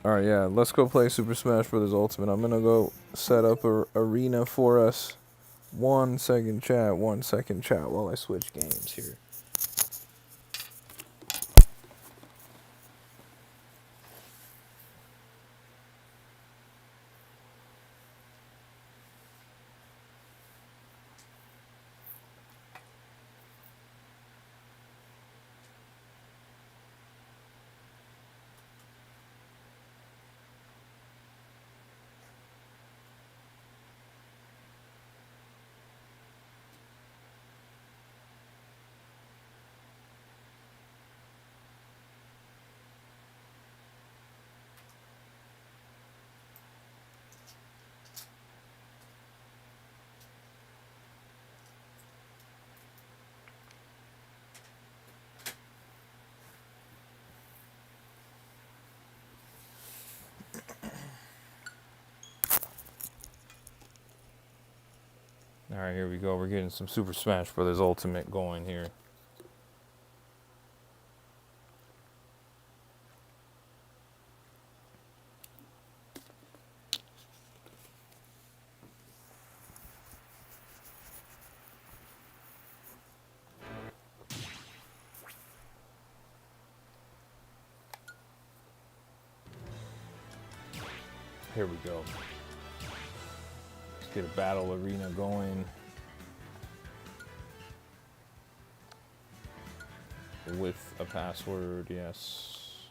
Alright, yeah, let's go play Super Smash Bros. Ultimate. I'm gonna go set up a arena for us. 1 second chat while I switch games here. Alright, here we go. We're getting some Super Smash Bros. Ultimate going here. Here we go. Let's get a battle arena going. With a password, yes.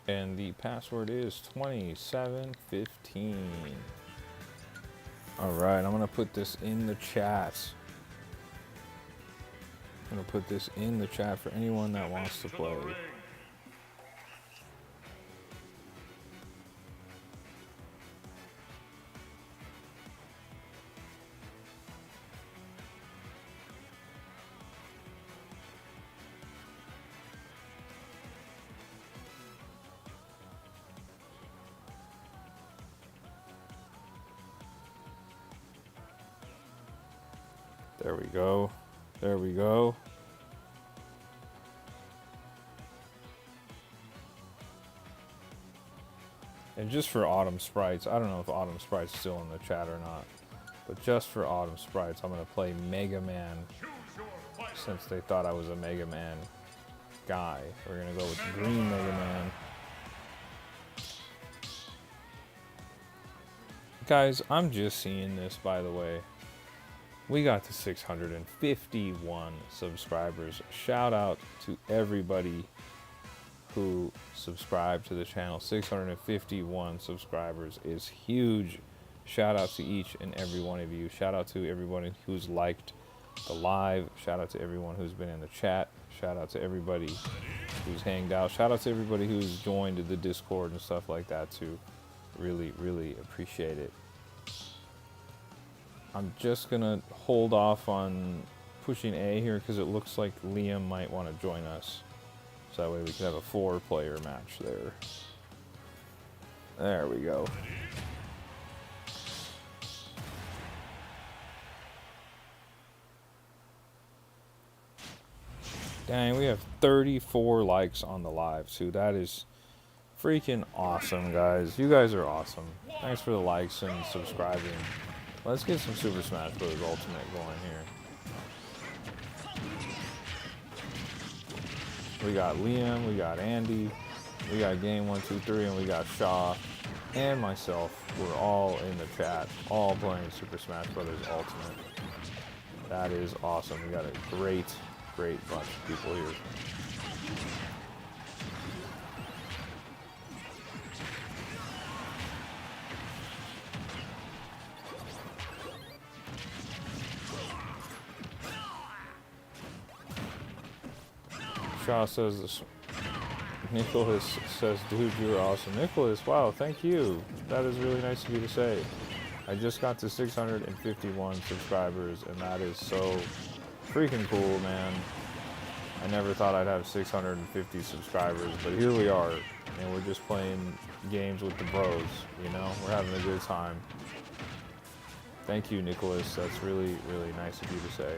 And the password is 2715. Alright, I'm gonna put this in the chat. I'm gonna put this in the chat for anyone that wants to play. There we go. There we go. And just for Autumn Sprites, I don't know if Autumn Sprites is still in the chat or not, but just for Autumn Sprites, I'm going to play Mega Man, since they thought I was a Mega Man guy. We're going to go with Green Mega Man. Guys, I'm just seeing this, by the way. We got to 651 subscribers. Shout out to everybody who subscribed to the channel. 651 subscribers is huge. Shout out to each and every one of you. Shout out to everyone who's liked the live. Shout out to everyone who's been in the chat. Shout out to everybody who's hanged out. Shout out to everybody who's joined the Discord and stuff like that too. Really, really appreciate it. I'm just gonna hold off on pushing A here because it looks like Liam might want to join us. So that way we can have a 4-player match there. There we go. Dang, we have 34 likes on the live too. That is freaking awesome, guys. You guys are awesome. Thanks for the likes and subscribing. Let's get some Super Smash Bros. Ultimate going here. We got Liam, we got Andy, we got Game 1, 2, 3, and we got Shaw and myself. We're all in the chat, all playing Super Smash Bros. Ultimate. That is awesome. We got a great bunch of people here. Shaw says this. Nicholas says, dude, you're awesome. Nicholas, wow, thank you. That is really nice of you to say. I just got to 651 subscribers, and that is so freaking cool, man. I never thought I'd have 650 subscribers, but here we are, and we're just playing games with the bros, you know? We're having a good time. Thank you, Nicholas. That's really, really nice of you to say.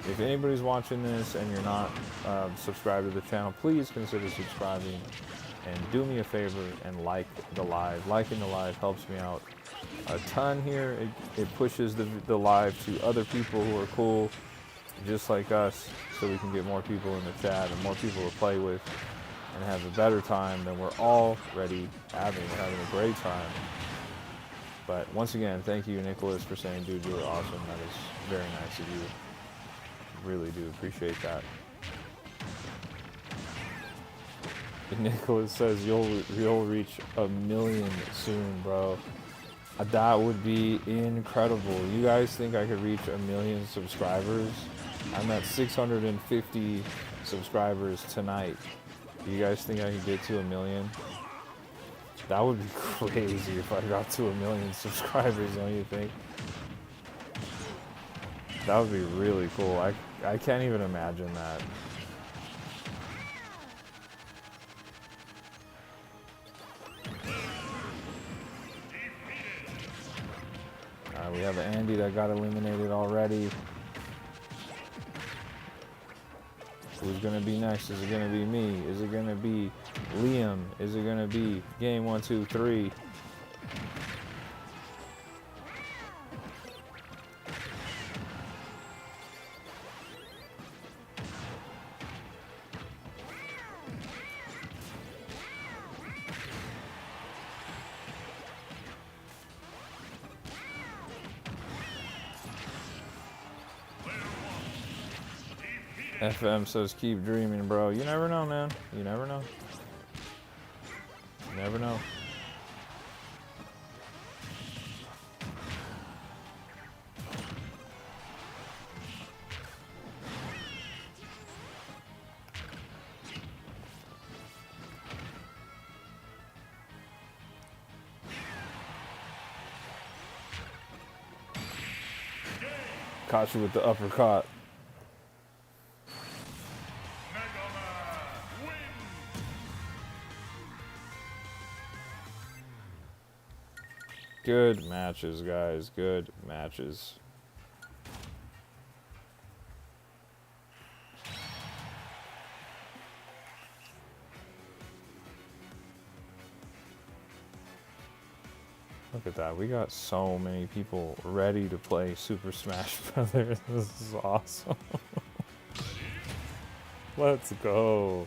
If anybody's watching this and you're not subscribed to the channel, please consider subscribing and do me a favor and like the live. Liking the live helps me out a ton here. It pushes the live to other people who are cool, just like us, so we can get more people in the chat and more people to play with and have a better time than we're already having. We're having a great time. But once again, thank you, Nicholas, for saying, dude, you're awesome. That is very nice of you. Really do appreciate that. Nicholas says you'll reach 1 million soon, bro. That would be incredible. You guys think I could reach 1 million subscribers? I'm at 650 subscribers tonight. Do you guys think I could get to 1 million? That would be crazy if I got to 1 million subscribers, don't you think? That would be really cool. I can't even imagine that. Alright, we have Andy that got eliminated already. Who's gonna be next? Is it gonna be me? Is it gonna be Liam? Is it gonna be game 1, 2, 3? FM says keep dreaming, bro. You never know, man. You never know. You never know. Caught you with the uppercut. Good matches, guys. Good matches. Look at that. We got so many people ready to play Super Smash Brothers. This is awesome. Let's go.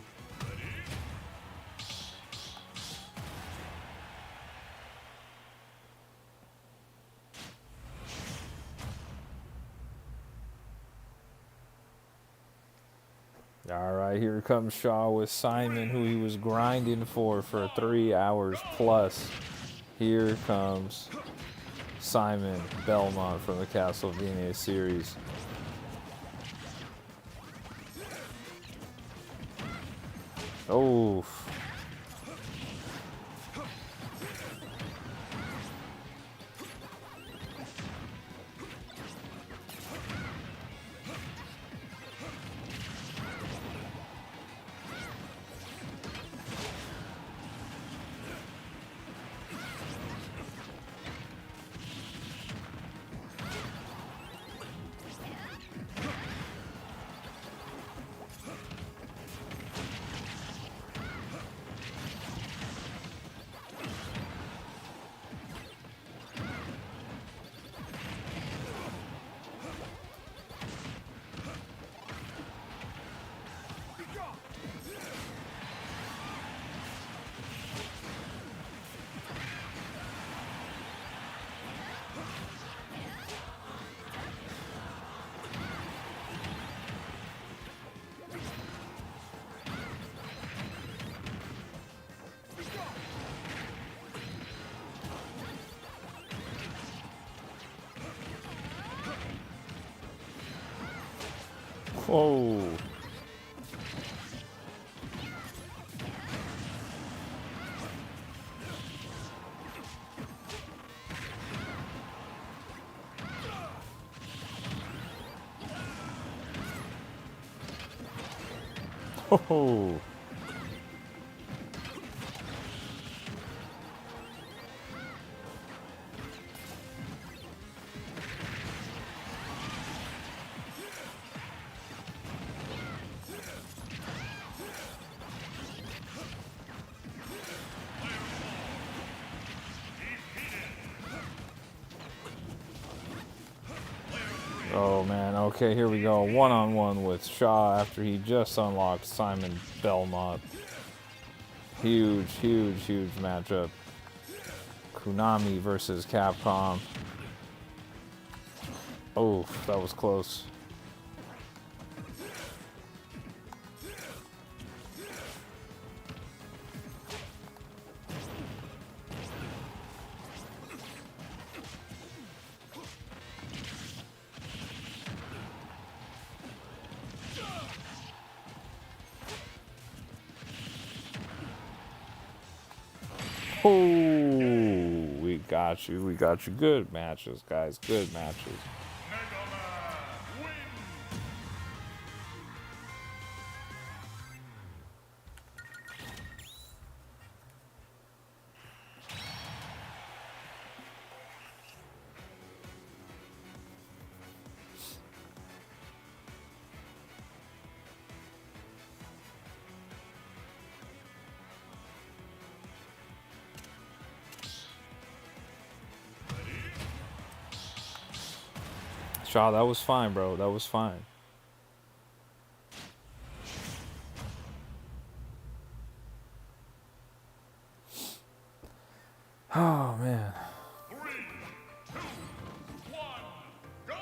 Alright, here comes Shaw with Simon, who he was grinding for 3 hours plus. Here comes Simon Belmont from the Castlevania series. Oh. Whoa. Oh. Oh man, okay, here we go. One-on-one with Shaw after he just unlocked Simon Belmont. Huge, huge, huge matchup. Konami versus Capcom. Oh, that was close. Oh, we got you. We got you. Good matches, guys. Good matches. Shaw, that was fine, bro. That was fine. Oh, man. 3, 2, 1, go!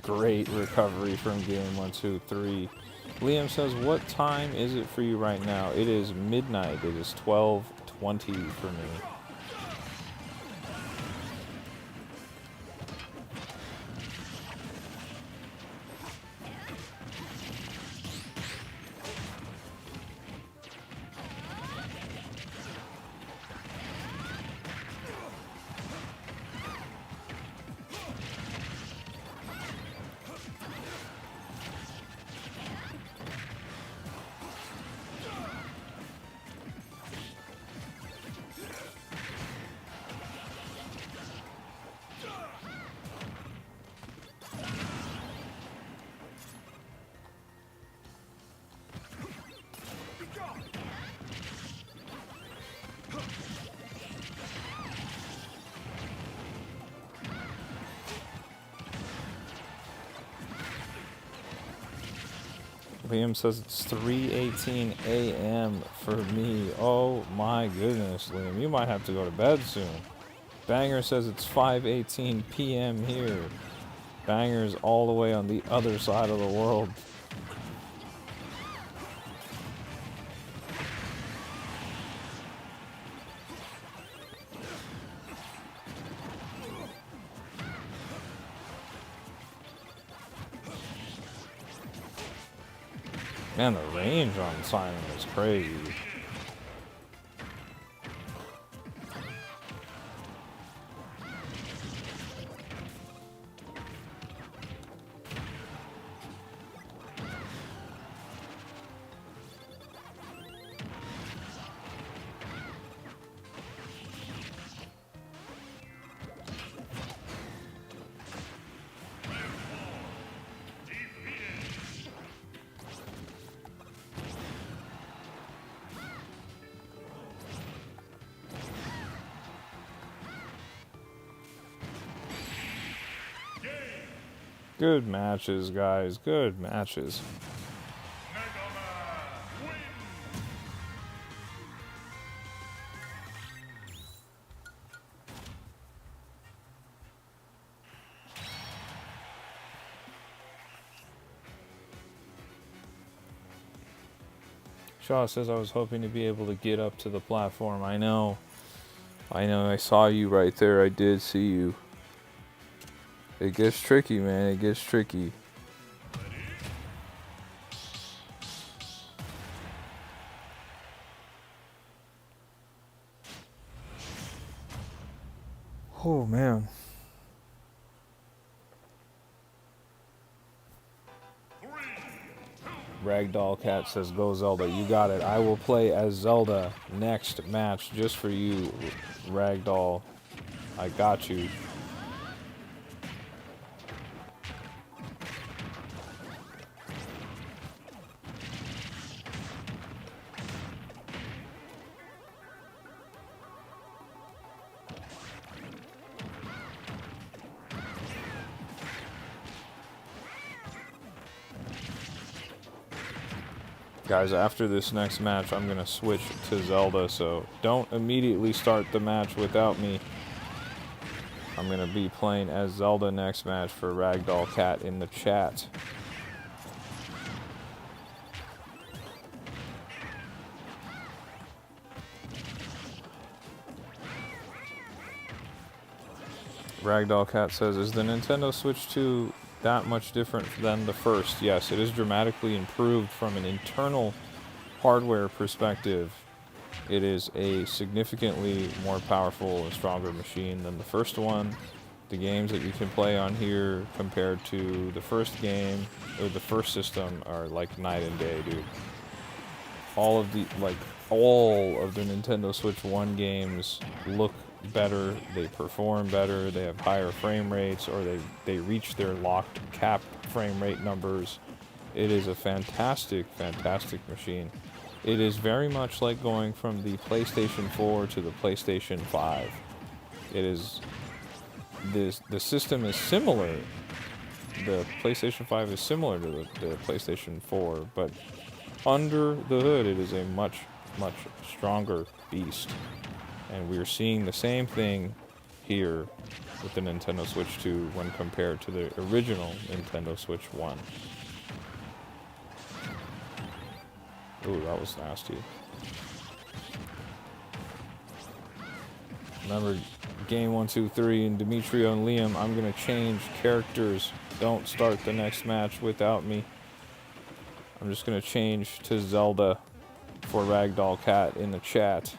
Great recovery from game 1, 2, 3. Liam says, what time is it for you right now? It is midnight. It is 12:20 for me. Liam says it's 3:18 a.m. for me. Oh my goodness, Liam. You might have to go to bed soon. Banger says it's 5:18 p.m. here. Banger's all the way on the other side of the world. Man, the range on Simon is crazy. Good matches, guys. Good matches. Shaw says I was hoping to be able to get up to the platform. I know. I saw you right there. I did see you. It gets tricky, man. It gets tricky. Oh, man. Ragdoll Cat says, go Zelda. You got it. I will play as Zelda next match just for you, Ragdoll. I got you. Guys, after this next match, I'm going to switch to Zelda, so don't immediately start the match without me. I'm going to be playing as Zelda next match for Ragdoll Cat in the chat. Ragdoll Cat says, is the Nintendo Switch 2 that much different than the first? Yes, it is dramatically improved from an internal hardware perspective. It is a significantly more powerful and stronger machine than the first one. The games that you can play on here compared to the first game or the first system are like night and day, dude. All of the Nintendo Switch 1 games look better, they perform better, they have higher frame rates, or they reach their locked cap frame rate numbers. It is a fantastic, fantastic machine. It is very much like going from the PlayStation 4 to the PlayStation 5. It is the system is similar. The PlayStation 5 is similar to the PlayStation 4, but under the hood, it is a much, much stronger beast. And we're seeing the same thing here with the Nintendo Switch 2 when compared to the original Nintendo Switch 1. Ooh, that was nasty. Remember, game 1, 2, 3, and Demetrio and Liam, I'm gonna change characters. Don't start the next match without me. I'm just gonna change to Zelda for Ragdoll Cat in the chat.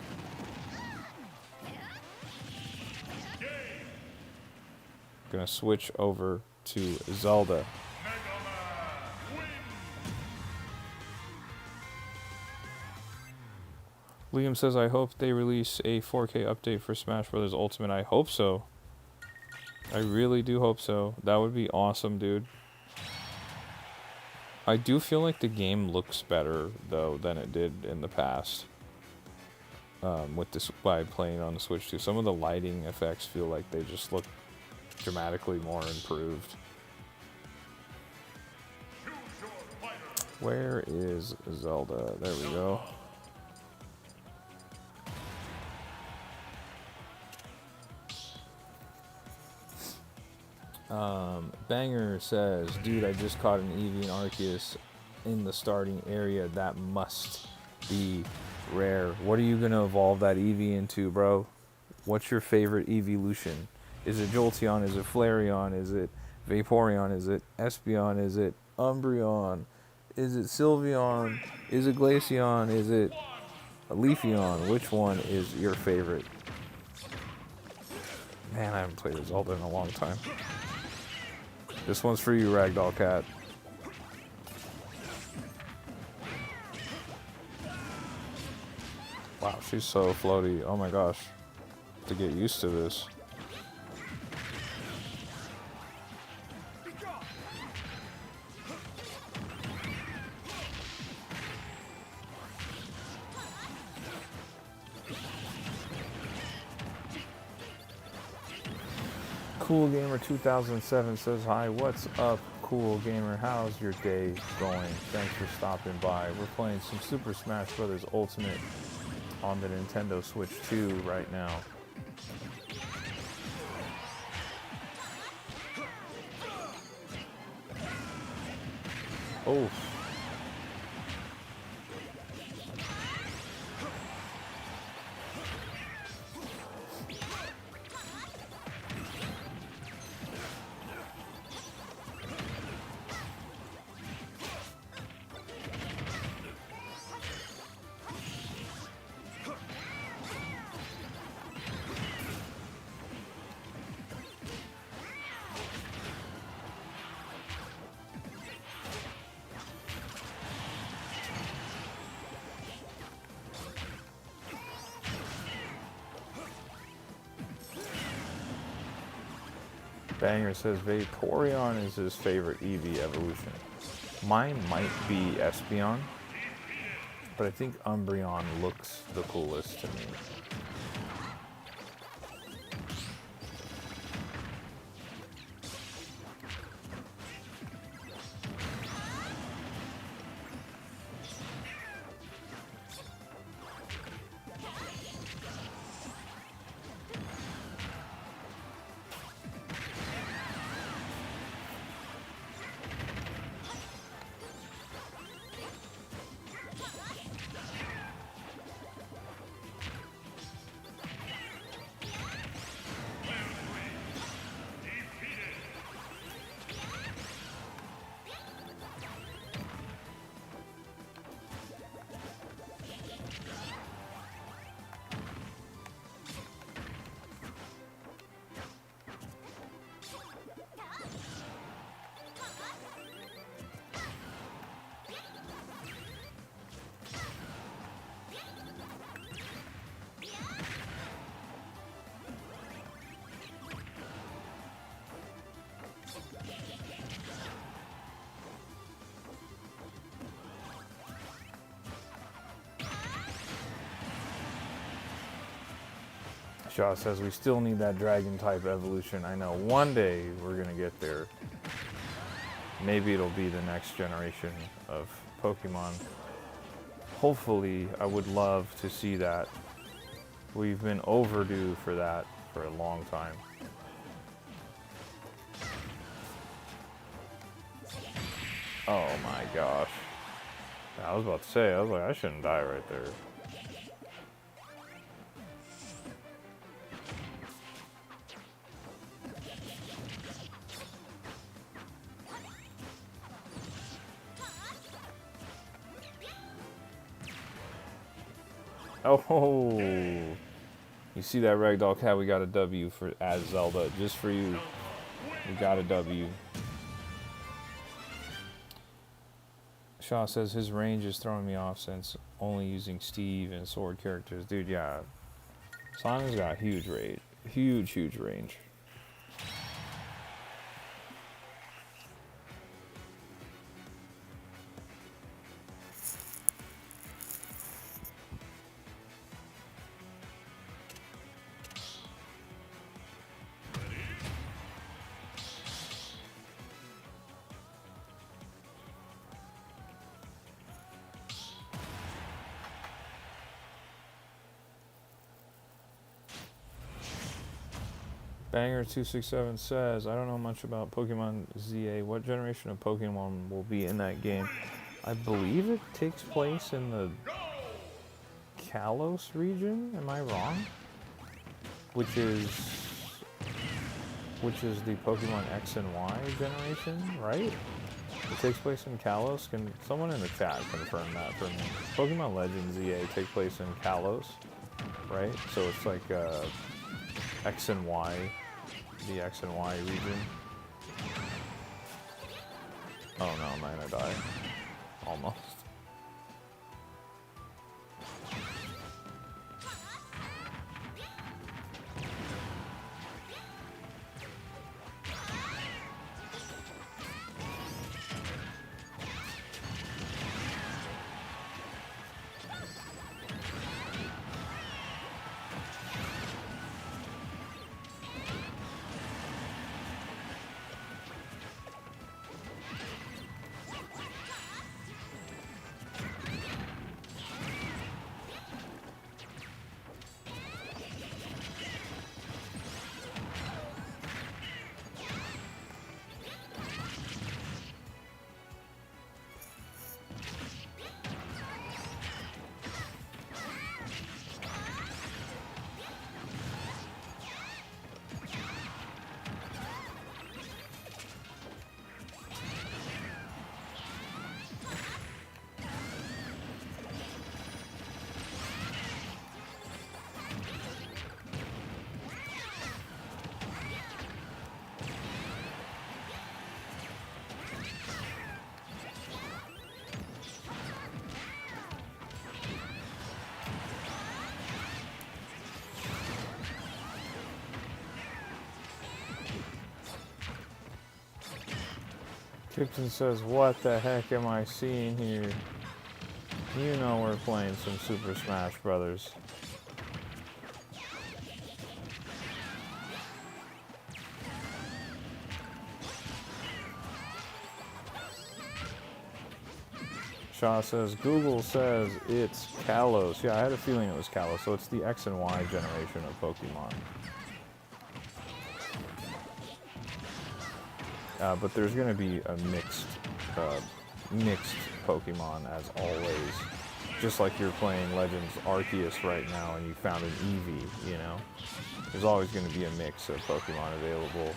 Gonna switch over to Zelda. Liam says, I hope they release a 4K update for Smash Bros. Ultimate. I hope so. I really do hope so. That would be awesome, dude. I do feel like the game looks better, though, than it did in the past. With this, by playing on the Switch 2. Some of the lighting effects feel like they just look dramatically more improved. Where is Zelda? There we go. Banger says, dude, I just caught an Eevee and Arceus in the starting area. That must be rare. What are you going to evolve that Eevee into, bro? What's your favorite evolution? Is it Jolteon? Is it Flareon? Is it Vaporeon? Is it Espeon? Is it Umbreon? Is it Sylveon? Is it Glaceon? Is it Leafeon? Which one is your favorite? Man, I haven't played Zelda in a long time. This one's for you, Ragdoll Cat. Wow, she's so floaty. Oh my gosh. To get used to this. Cool Gamer 2007 says, hi, what's up, Cool Gamer? How's your day going? Thanks for stopping by. We're playing some Super Smash Bros. Ultimate on the Nintendo Switch 2 right now. Oh. Banger says Vaporeon is his favorite Eevee evolution. Mine might be Espeon, but I think Umbreon looks the coolest to me. Shaw says we still need that dragon type evolution. I know one day we're gonna get there. Maybe it'll be the next generation of Pokemon. Hopefully, I would love to see that. We've been overdue for that for a long time. Oh my gosh. I was about to say, I was like, I shouldn't die right there. Oh, you see that ragdoll cat? We got a W for as Zelda, just for you. We got a W. Shaw says his range is throwing me off since only using Steve and Sword characters. Dude, yeah. Sonic's got huge range. Huge range. Banger267 says, I don't know much about Pokemon ZA. What generation of Pokemon will be in that game? I believe it takes place in the Kalos region. Am I wrong? Which is the Pokemon X and Y generation, right? It takes place in Kalos. Can someone in the chat confirm that for me? Pokemon Legends ZA take place in Kalos, right? So it's like X and Y, the X and Y region. Oh no, am I gonna die? Almost. Kipton says, what the heck am I seeing here? You know we're playing some Super Smash Brothers. Shaw says, Google says it's Kalos. Yeah, I had a feeling it was Kalos, so it's the X and Y generation of Pokemon. But there's going to be a mixed Pokemon as always. Just like you're playing Legends Arceus right now and you found an Eevee, you know? There's always going to be a mix of Pokemon available.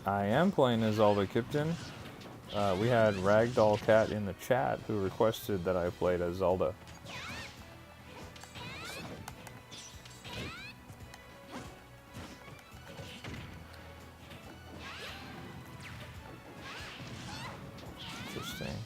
I am playing as Zelda, Kipton. We had Ragdoll Cat in the chat who requested that I played as Zelda. Interesting.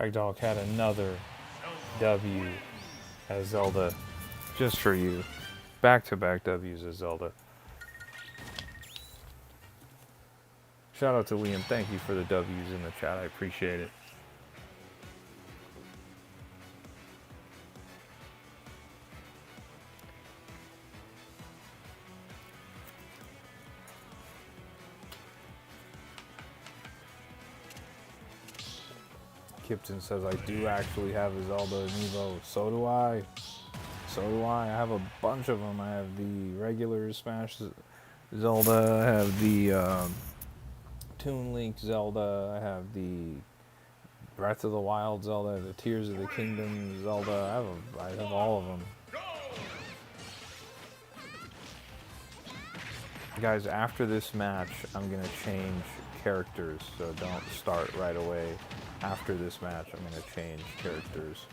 Ragdoll had another W as Zelda, just for you. Back-to-back W's as Zelda. Shout out to Liam. Thank you for the W's in the chat. I appreciate it. Kipton says, I do actually have a Zelda Amiibo. So do I. So do I. I have a bunch of them. I have the regular Smash Zelda. I have the Toon Link Zelda. I have the Breath of the Wild Zelda. The Tears of the Kingdom Zelda. I have all of them. Guys, after this match, I'm going to change characters. So don't start right away. After this match, I'm going to change characters.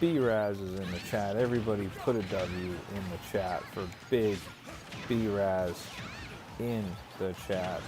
B-Raz is in the chat. Everybody put a W in the chat for big B-Raz in the chat.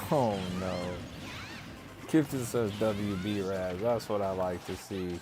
Oh no. Kipton says WB Raz. That's what I like to see.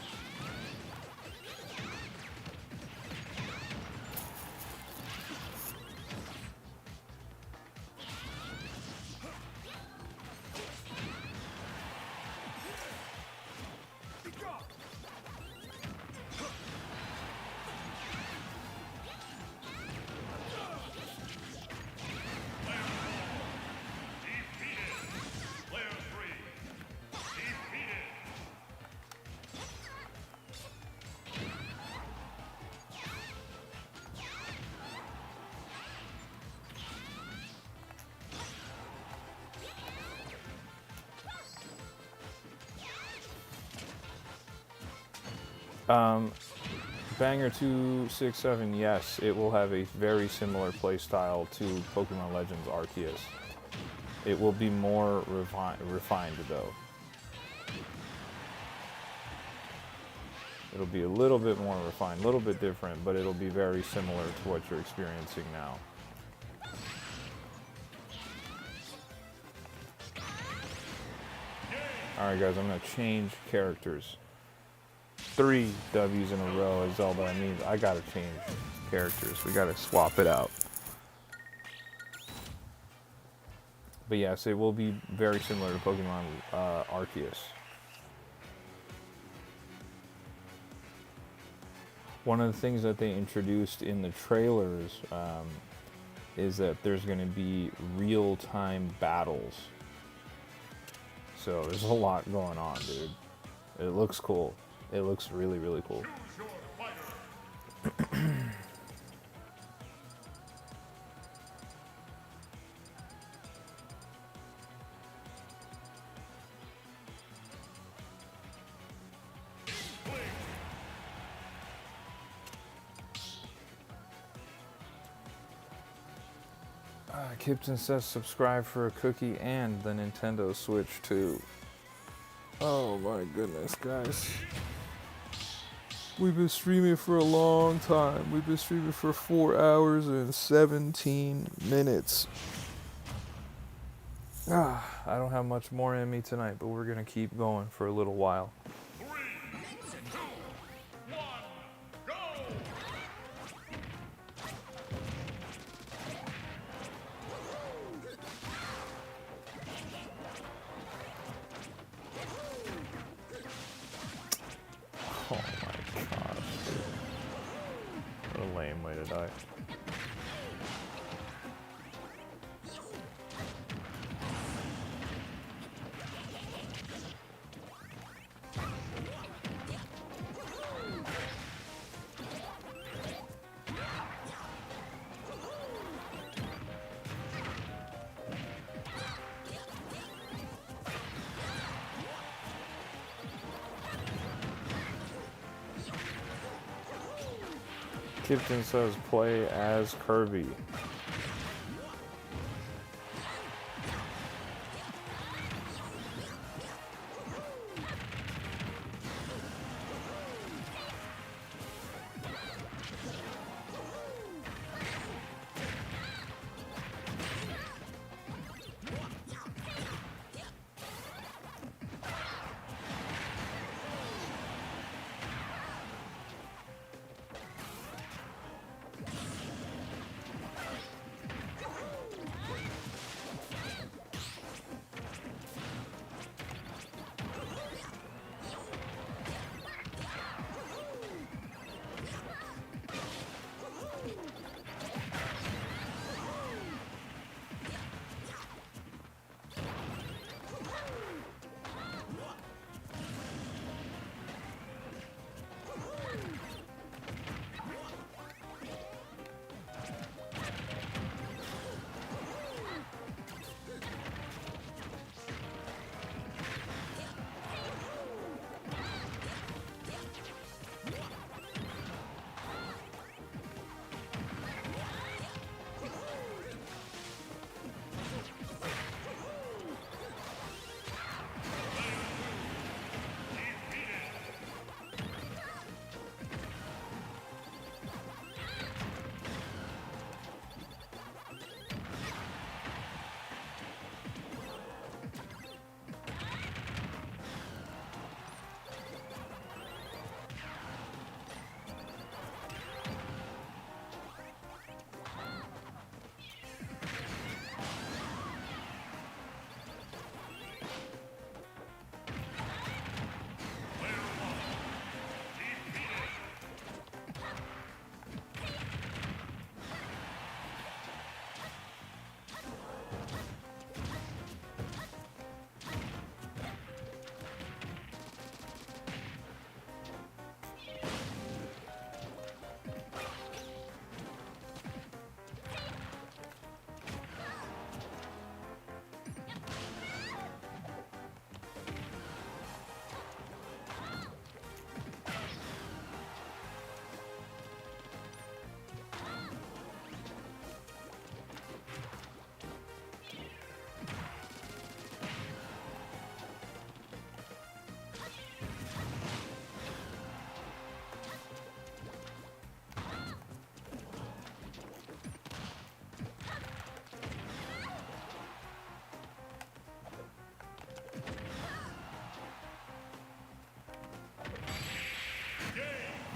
Banger 267, yes, it will have a very similar playstyle to Pokemon Legends Arceus. It will be more refined though. It'll be a little bit more refined, a little bit different, but it'll be very similar to what you're experiencing now. Alright guys, I'm going to change characters. 3 W's in a row as Zelda. I mean, I gotta change characters. We gotta swap it out. But yes, it will be very similar to Pokemon Arceus. One of the things that they introduced in the trailers is that there's going to be real-time battles. So there's a lot going on, dude. It looks cool. It looks really, really cool. Kipton says subscribe for a cookie and the Nintendo Switch too. Oh my goodness, guys. We've been streaming for a long time. We've been streaming for 4 hours and 17 minutes. I don't have much more in me tonight, but we're gonna keep going for a little while. 3, 2, 1, go! Oh my gosh, dude. What a lame way to die. Kipton says play as Kirby.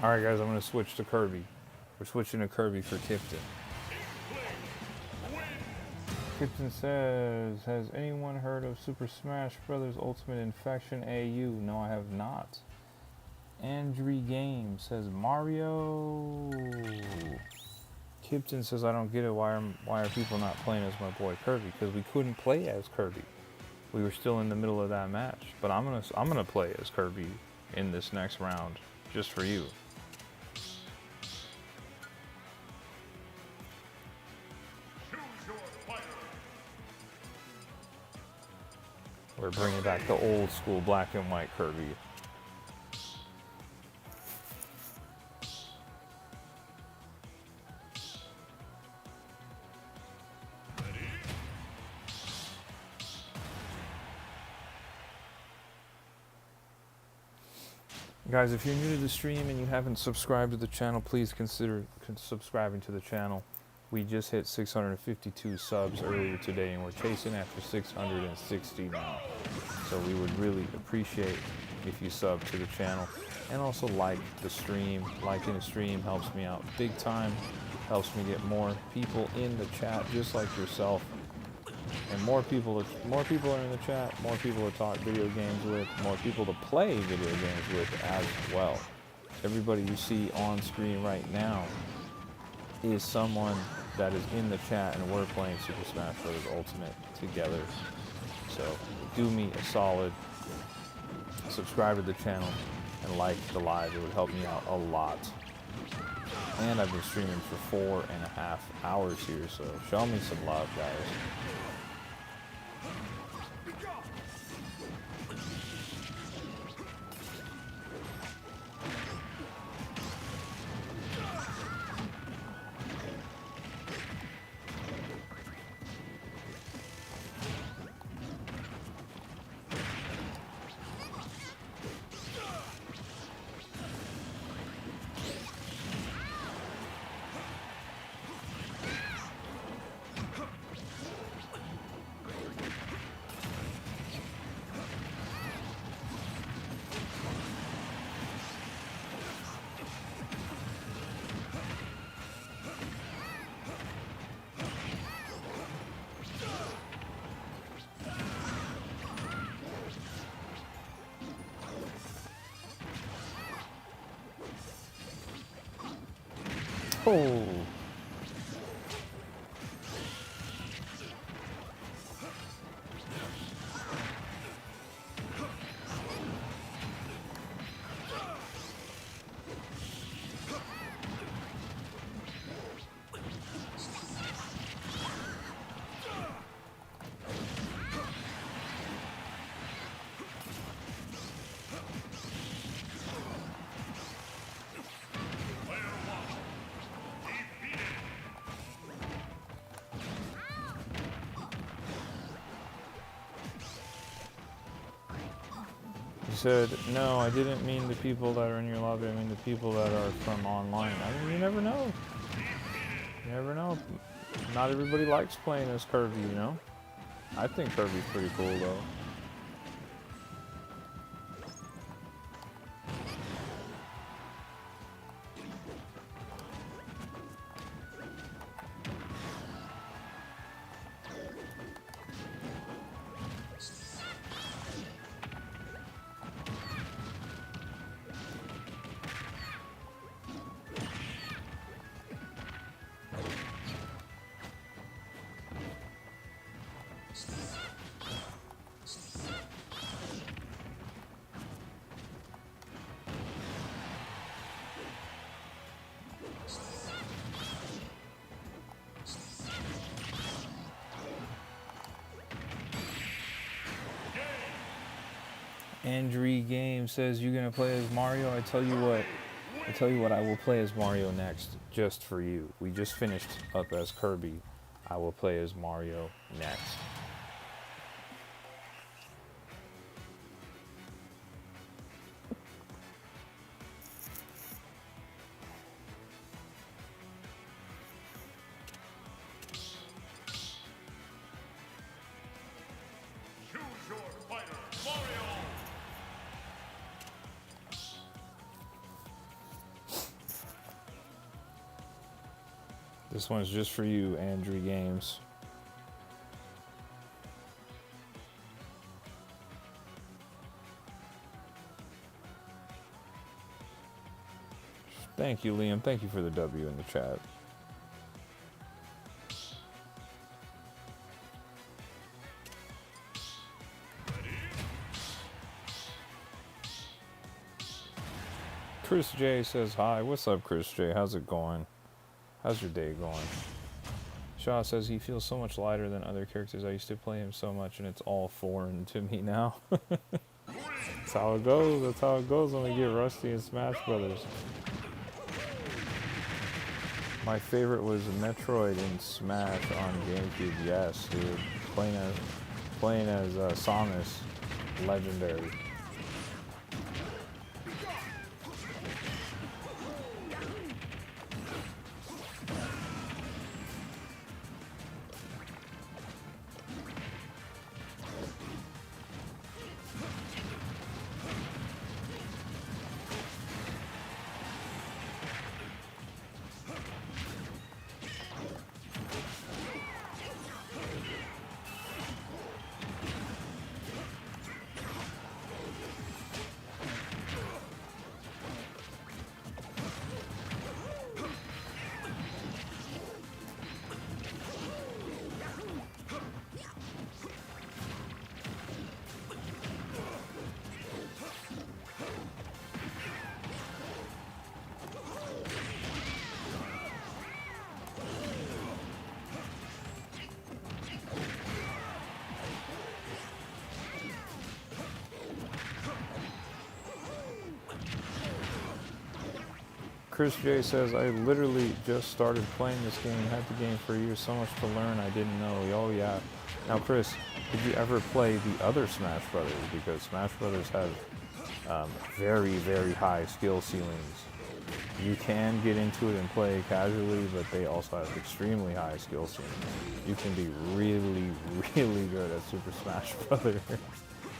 Alright guys, I'm going to switch to Kirby. We're switching to Kirby for Kipton. Kipton says, has anyone heard of Super Smash Bros. Ultimate Infection AU? No, I have not. Andrew Game says, Mario. Kipton says, I don't get it. Why are people not playing as my boy Kirby? Because we couldn't play as Kirby. We were still in the middle of that match. But I'm gonna play as Kirby in this next round, just for you. We're bringing back the old school black and white Kirby. Guys, if you're new to the stream and you haven't subscribed to the channel, please consider subscribing to the channel. We just hit 652 subs earlier today, and we're chasing after 660 now. So we would really appreciate if you sub to the channel and also like the stream. Liking the stream helps me out big time, helps me get more people in the chat just like yourself. And more people are in the chat, more people to talk video games with, more people to play video games with as well. Everybody you see on screen right now is someone that is in the chat, and we're playing Super Smash Bros. Ultimate together. So do me a solid, subscribe to the channel, and like the live. It would help me out a lot. And I've been streaming for 4.5 hours here, so show me some love, guys. Oh. He said, no, I didn't mean the people that are in your lobby, I mean the people that are from online. I mean, you never know. You never know. Not everybody likes playing as Kirby, you know? I think Kirby's pretty cool, though. Andrew Game says, you're gonna play as Mario? I tell you what, I will play as Mario next, just for you. We just finished up as Kirby. I will play as Mario next. Choose your fighter, Mario. This one's just for you, Andrew Games. Thank you, Liam. Thank you for the W in the chat. Chris J says hi. What's up, Chris J? How's it going? How's your day going? Shaw says he feels so much lighter than other characters. I used to play him so much and it's all foreign to me now. That's how it goes. That's how it goes when we get rusty in Smash Brothers. My favorite was Metroid in Smash on GameCube. Yes, dude. Playing as Samus, legendary. Chris J says, I literally just started playing this game, had the game for years, so much to learn I didn't know. Oh yeah. Now Chris, did you ever play the other Smash Brothers? Because Smash Brothers have very, very high skill ceilings. You can get into it and play casually, but they also have extremely high skill ceilings. You can be really, really good at Super Smash Brothers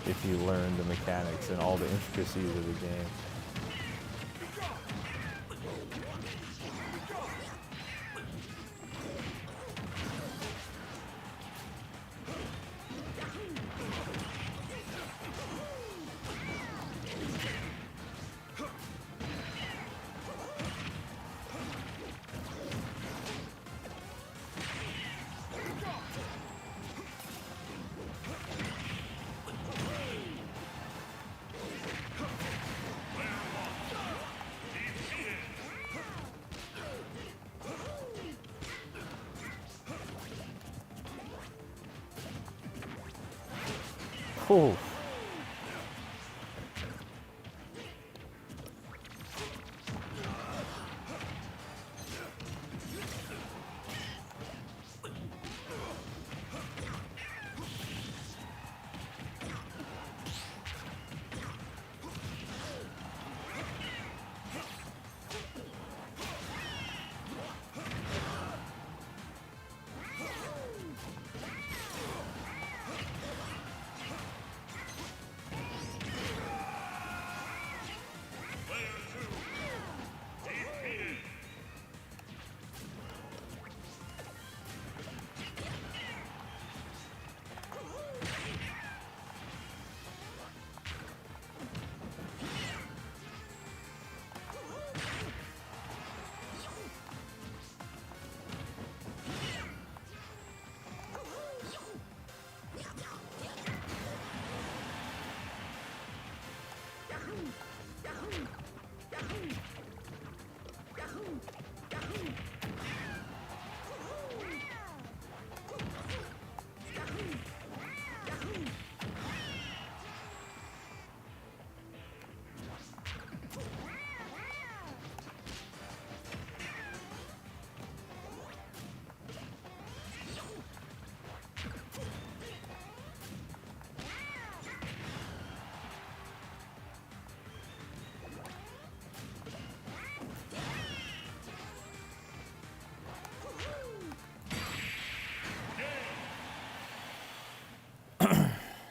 if you learn the mechanics and all the intricacies of the game. Oh.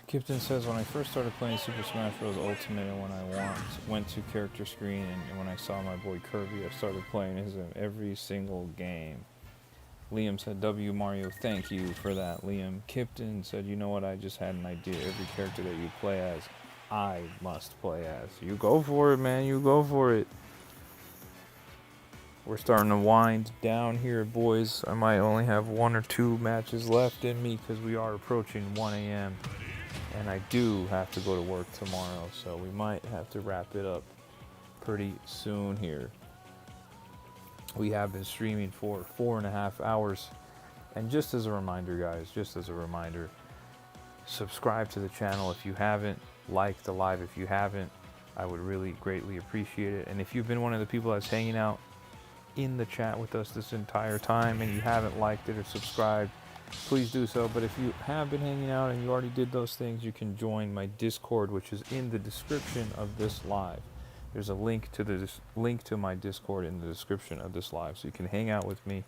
Kipton says, when I first started playing Super Smash Bros. Ultimate and when I went to character screen and when I saw my boy Kirby, I started playing as him every single game. Liam said, W Mario, thank you for that, Liam. Kipton said, you know what, I just had an idea. Every character that you play as, I must play as. You go for it, man, you go for it. We're starting to wind down here, boys. I might only have 1 or 2 matches left in me because we are approaching 1 a.m. And I do have to go to work tomorrow, so we might have to wrap it up pretty soon here. We have been streaming for 4.5 hours. And just as a reminder, guys, subscribe to the channel if you haven't, like the live if you haven't. I would really greatly appreciate it. And if you've been one of the people that's hanging out in the chat with us this entire time and you haven't liked it or subscribed, please do so. But if you have been hanging out and you already did those things, you can join my Discord, which is in the description of this live. There's a link to my Discord in the description of this live, so you can hang out with me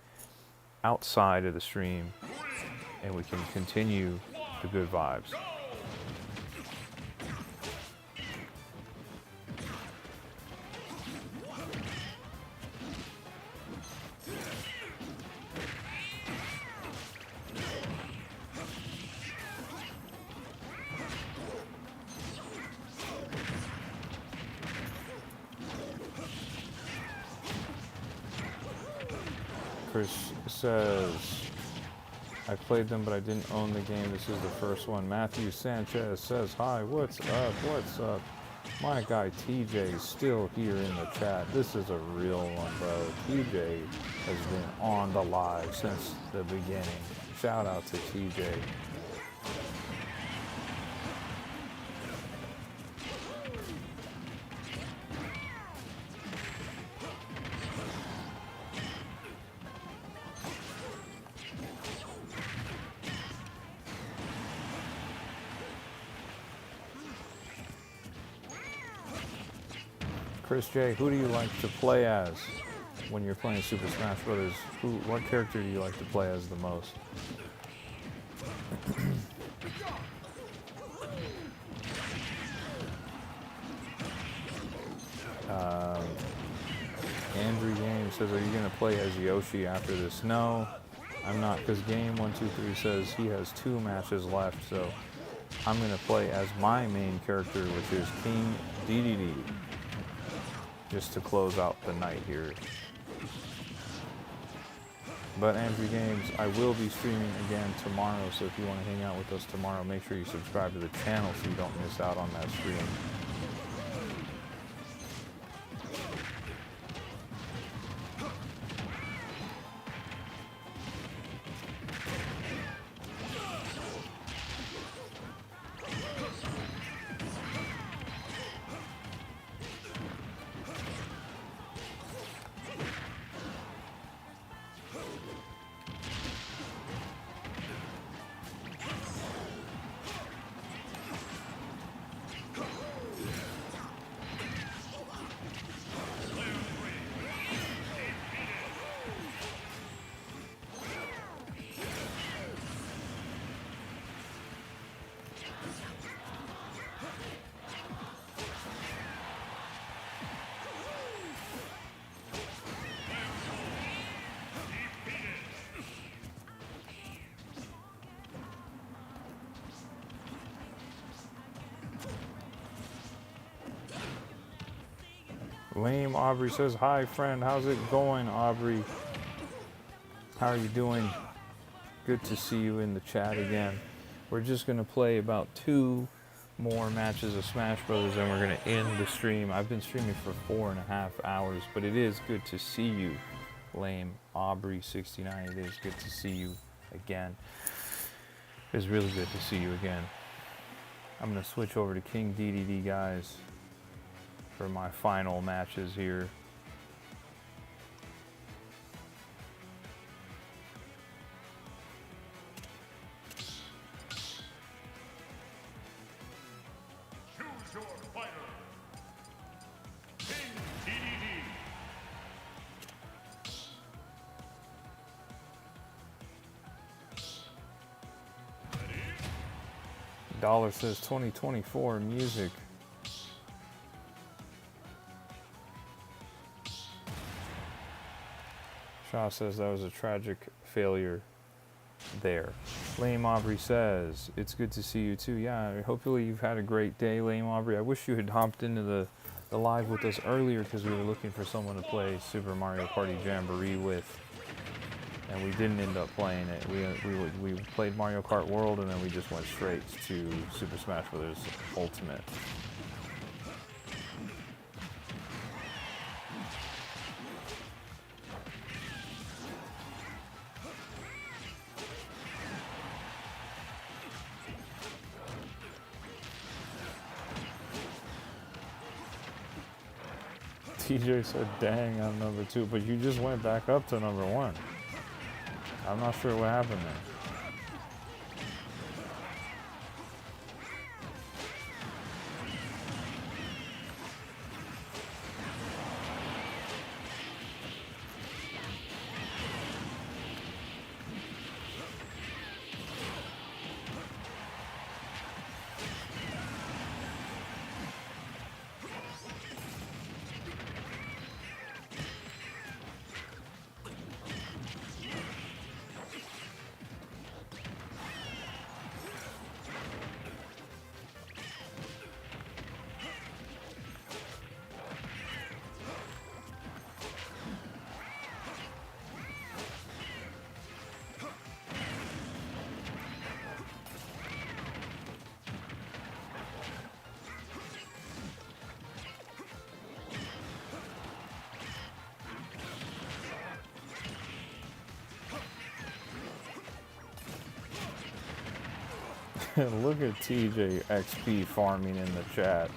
outside of the stream and we can continue the good vibes. Chris says, I played them, but I didn't own the game. This is the first one. Matthew Sanchez says, hi, what's up? What's up? My guy TJ is still here in the chat. This is a real one, bro. TJ has been on the live since the beginning. Shout out to TJ. Chris J, who do you like to play as when you're playing Super Smash Brothers? What character do you like to play as the most? Andrew Game says, are you going to play as Yoshi after this? No, I'm not, because Game123 says he has 2 matches left, so I'm going to play as my main character, which is King DDD, just to close out the night here. But Andrew Games, I will be streaming again tomorrow, so if you want to hang out with us tomorrow, make sure you subscribe to the channel so you don't miss out on that stream. Lame Aubrey says, hi friend, how's it going, Aubrey? How are you doing? Good to see you in the chat again. We're just going to play about 2 more matches of Smash Brothers and we're going to end the stream. I've been streaming for 4.5 hours, but it is good to see you, Lame Aubrey 69. It is good to see you again. It's really good to see you again. I'm going to switch over to King DDD, guys, for my final matches here. Choose your fighter. King DDD. Dollar says 2024 music. Shaw says that was a tragic failure there. Lame Aubrey says, it's good to see you too. Yeah, hopefully you've had a great day, Lame Aubrey. I wish you had hopped into the live with us earlier because we were looking for someone to play Super Mario Party Jamboree with. And we didn't end up playing it. We played Mario Kart World and then we just went straight to Super Smash Bros. Ultimate. TJ said, dang, I'm number 2, but you just went back up to number 1. I'm not sure what happened there. Look at TJ XP farming in the chat.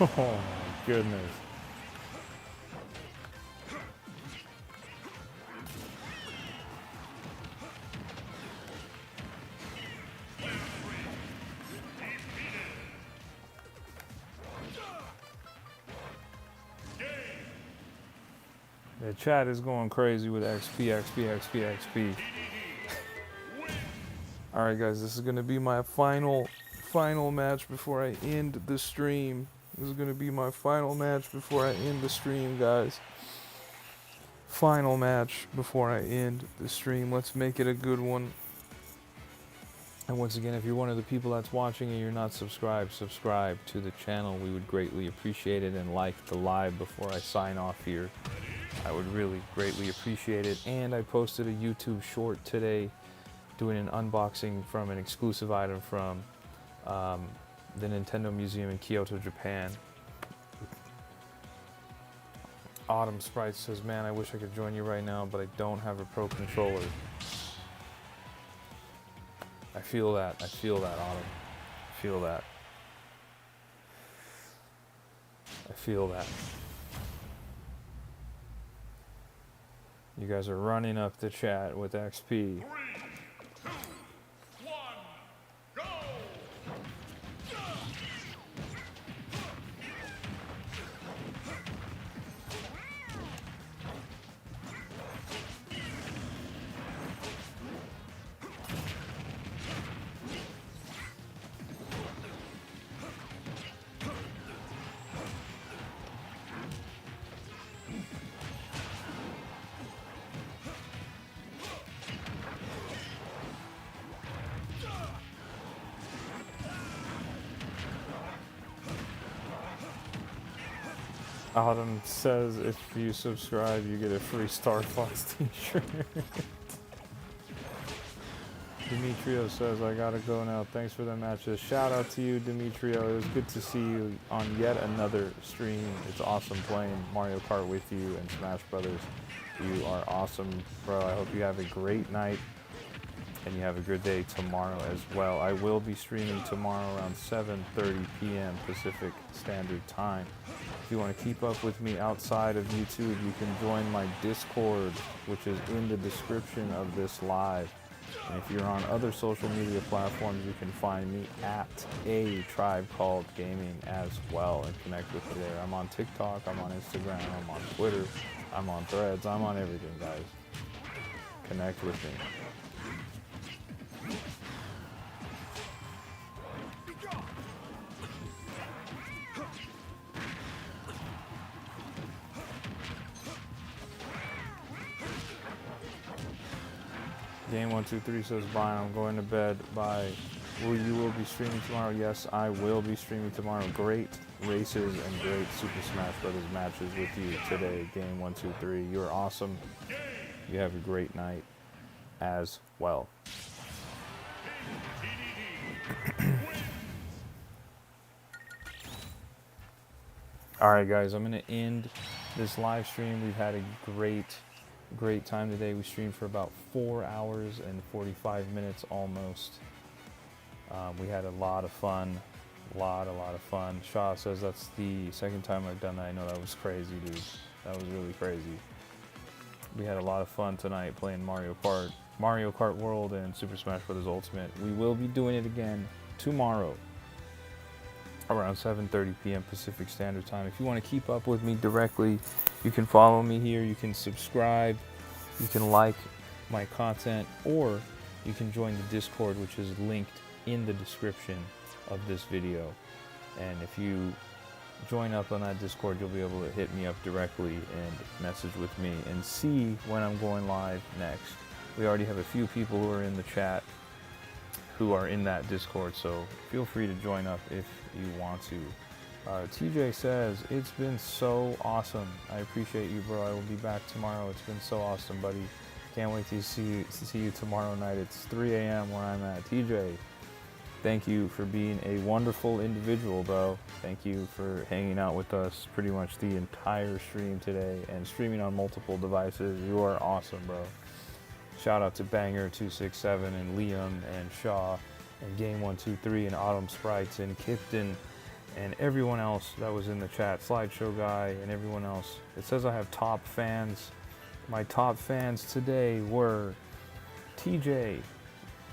Oh my goodness. The chat is going crazy with XP, XP, XP, XP. Alright guys, this is going to be my final match before I end the stream. This is going to be my final match before I end the stream, guys. Final match before I end the stream. Let's make it a good one. And once again, if you're one of the people that's watching and you're not subscribed, subscribe to the channel. We would greatly appreciate it, and like the live before I sign off here. I would really greatly appreciate it. And I posted a YouTube short today doing an unboxing from an exclusive item from the Nintendo Museum in Kyoto, Japan. Autumn Sprite says, man, I wish I could join you right now, but I don't have a Pro Controller. I feel that, Autumn. I feel that. I feel that. You guys are running up the chat with XP. 3, 2, 1, go! Autumn says if you subscribe, you get a free Star Fox t-shirt. Demetrio says, I gotta go now. Thanks for the matches. Shout out to you, Demetrio. It was good to see you on yet another stream. It's awesome playing Mario Kart with you and Smash Brothers. You are awesome, bro. I hope you have a great night and you have a good day tomorrow as well. I will be streaming tomorrow around 7:30 p.m. Pacific Standard Time. If you want to keep up with me outside of YouTube, you can join my Discord, which is in the description of this live. And if you're on other social media platforms, you can find me at A Tribe Called Gaming as well and connect with me there. I'm on TikTok, I'm on Instagram, I'm on Twitter, I'm on Threads, I'm on everything, guys. Connect with me. Game123 says, bye, I'm going to bed. Bye. You will be streaming tomorrow? Yes, I will be streaming tomorrow. Great races and great Super Smash Brothers matches with you today, Game123. You're awesome. You have a great night as well. Alright guys, I'm going to end this live stream. We've had a great time today. We streamed for about 4 hours and 45 minutes almost. We had a lot of fun. A lot of fun. Shaw says that's the second time I've done that. I know that was crazy, dude. That was really crazy. We had a lot of fun tonight playing Mario Kart World and Super Smash Bros. Ultimate. We will be doing it again tomorrow around 7:30 p.m. Pacific Standard Time. If you want to keep up with me directly, you can follow me here, you can subscribe, you can like my content, or you can join the Discord, which is linked in the description of this video. And if you join up on that Discord, you'll be able to hit me up directly and message with me and see when I'm going live next. We already have a few people who are in the chat who are in that Discord, so feel free to join up if you want to. TJ says, it's been so awesome. I appreciate you, bro. I will be back tomorrow. It's been so awesome, buddy. Can't wait to see you tomorrow night. It's 3 a.m. where I'm at. TJ, thank you for being a wonderful individual, bro. Thank you for hanging out with us pretty much the entire stream today and streaming on multiple devices. You are awesome, bro. Shout out to Banger267 and Liam and Shaw and Game123 and Autumn Sprites and Kipton and everyone else that was in the chat, Slideshow Guy and everyone else. It says I have top fans. My top fans today were TJ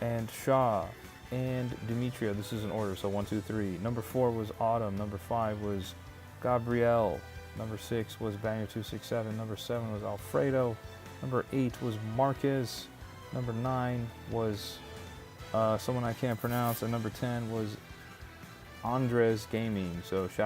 and Shaw and Demetria. This is in order, so 1, 2, 3. Number 4 was Autumn. Number 5 was Gabrielle. Number 6 was Banger267. Number 7 was Alfredo. Number 8 was Marcus. Number 9 was someone I can't pronounce. And number 10 was Andres Gaming. So shout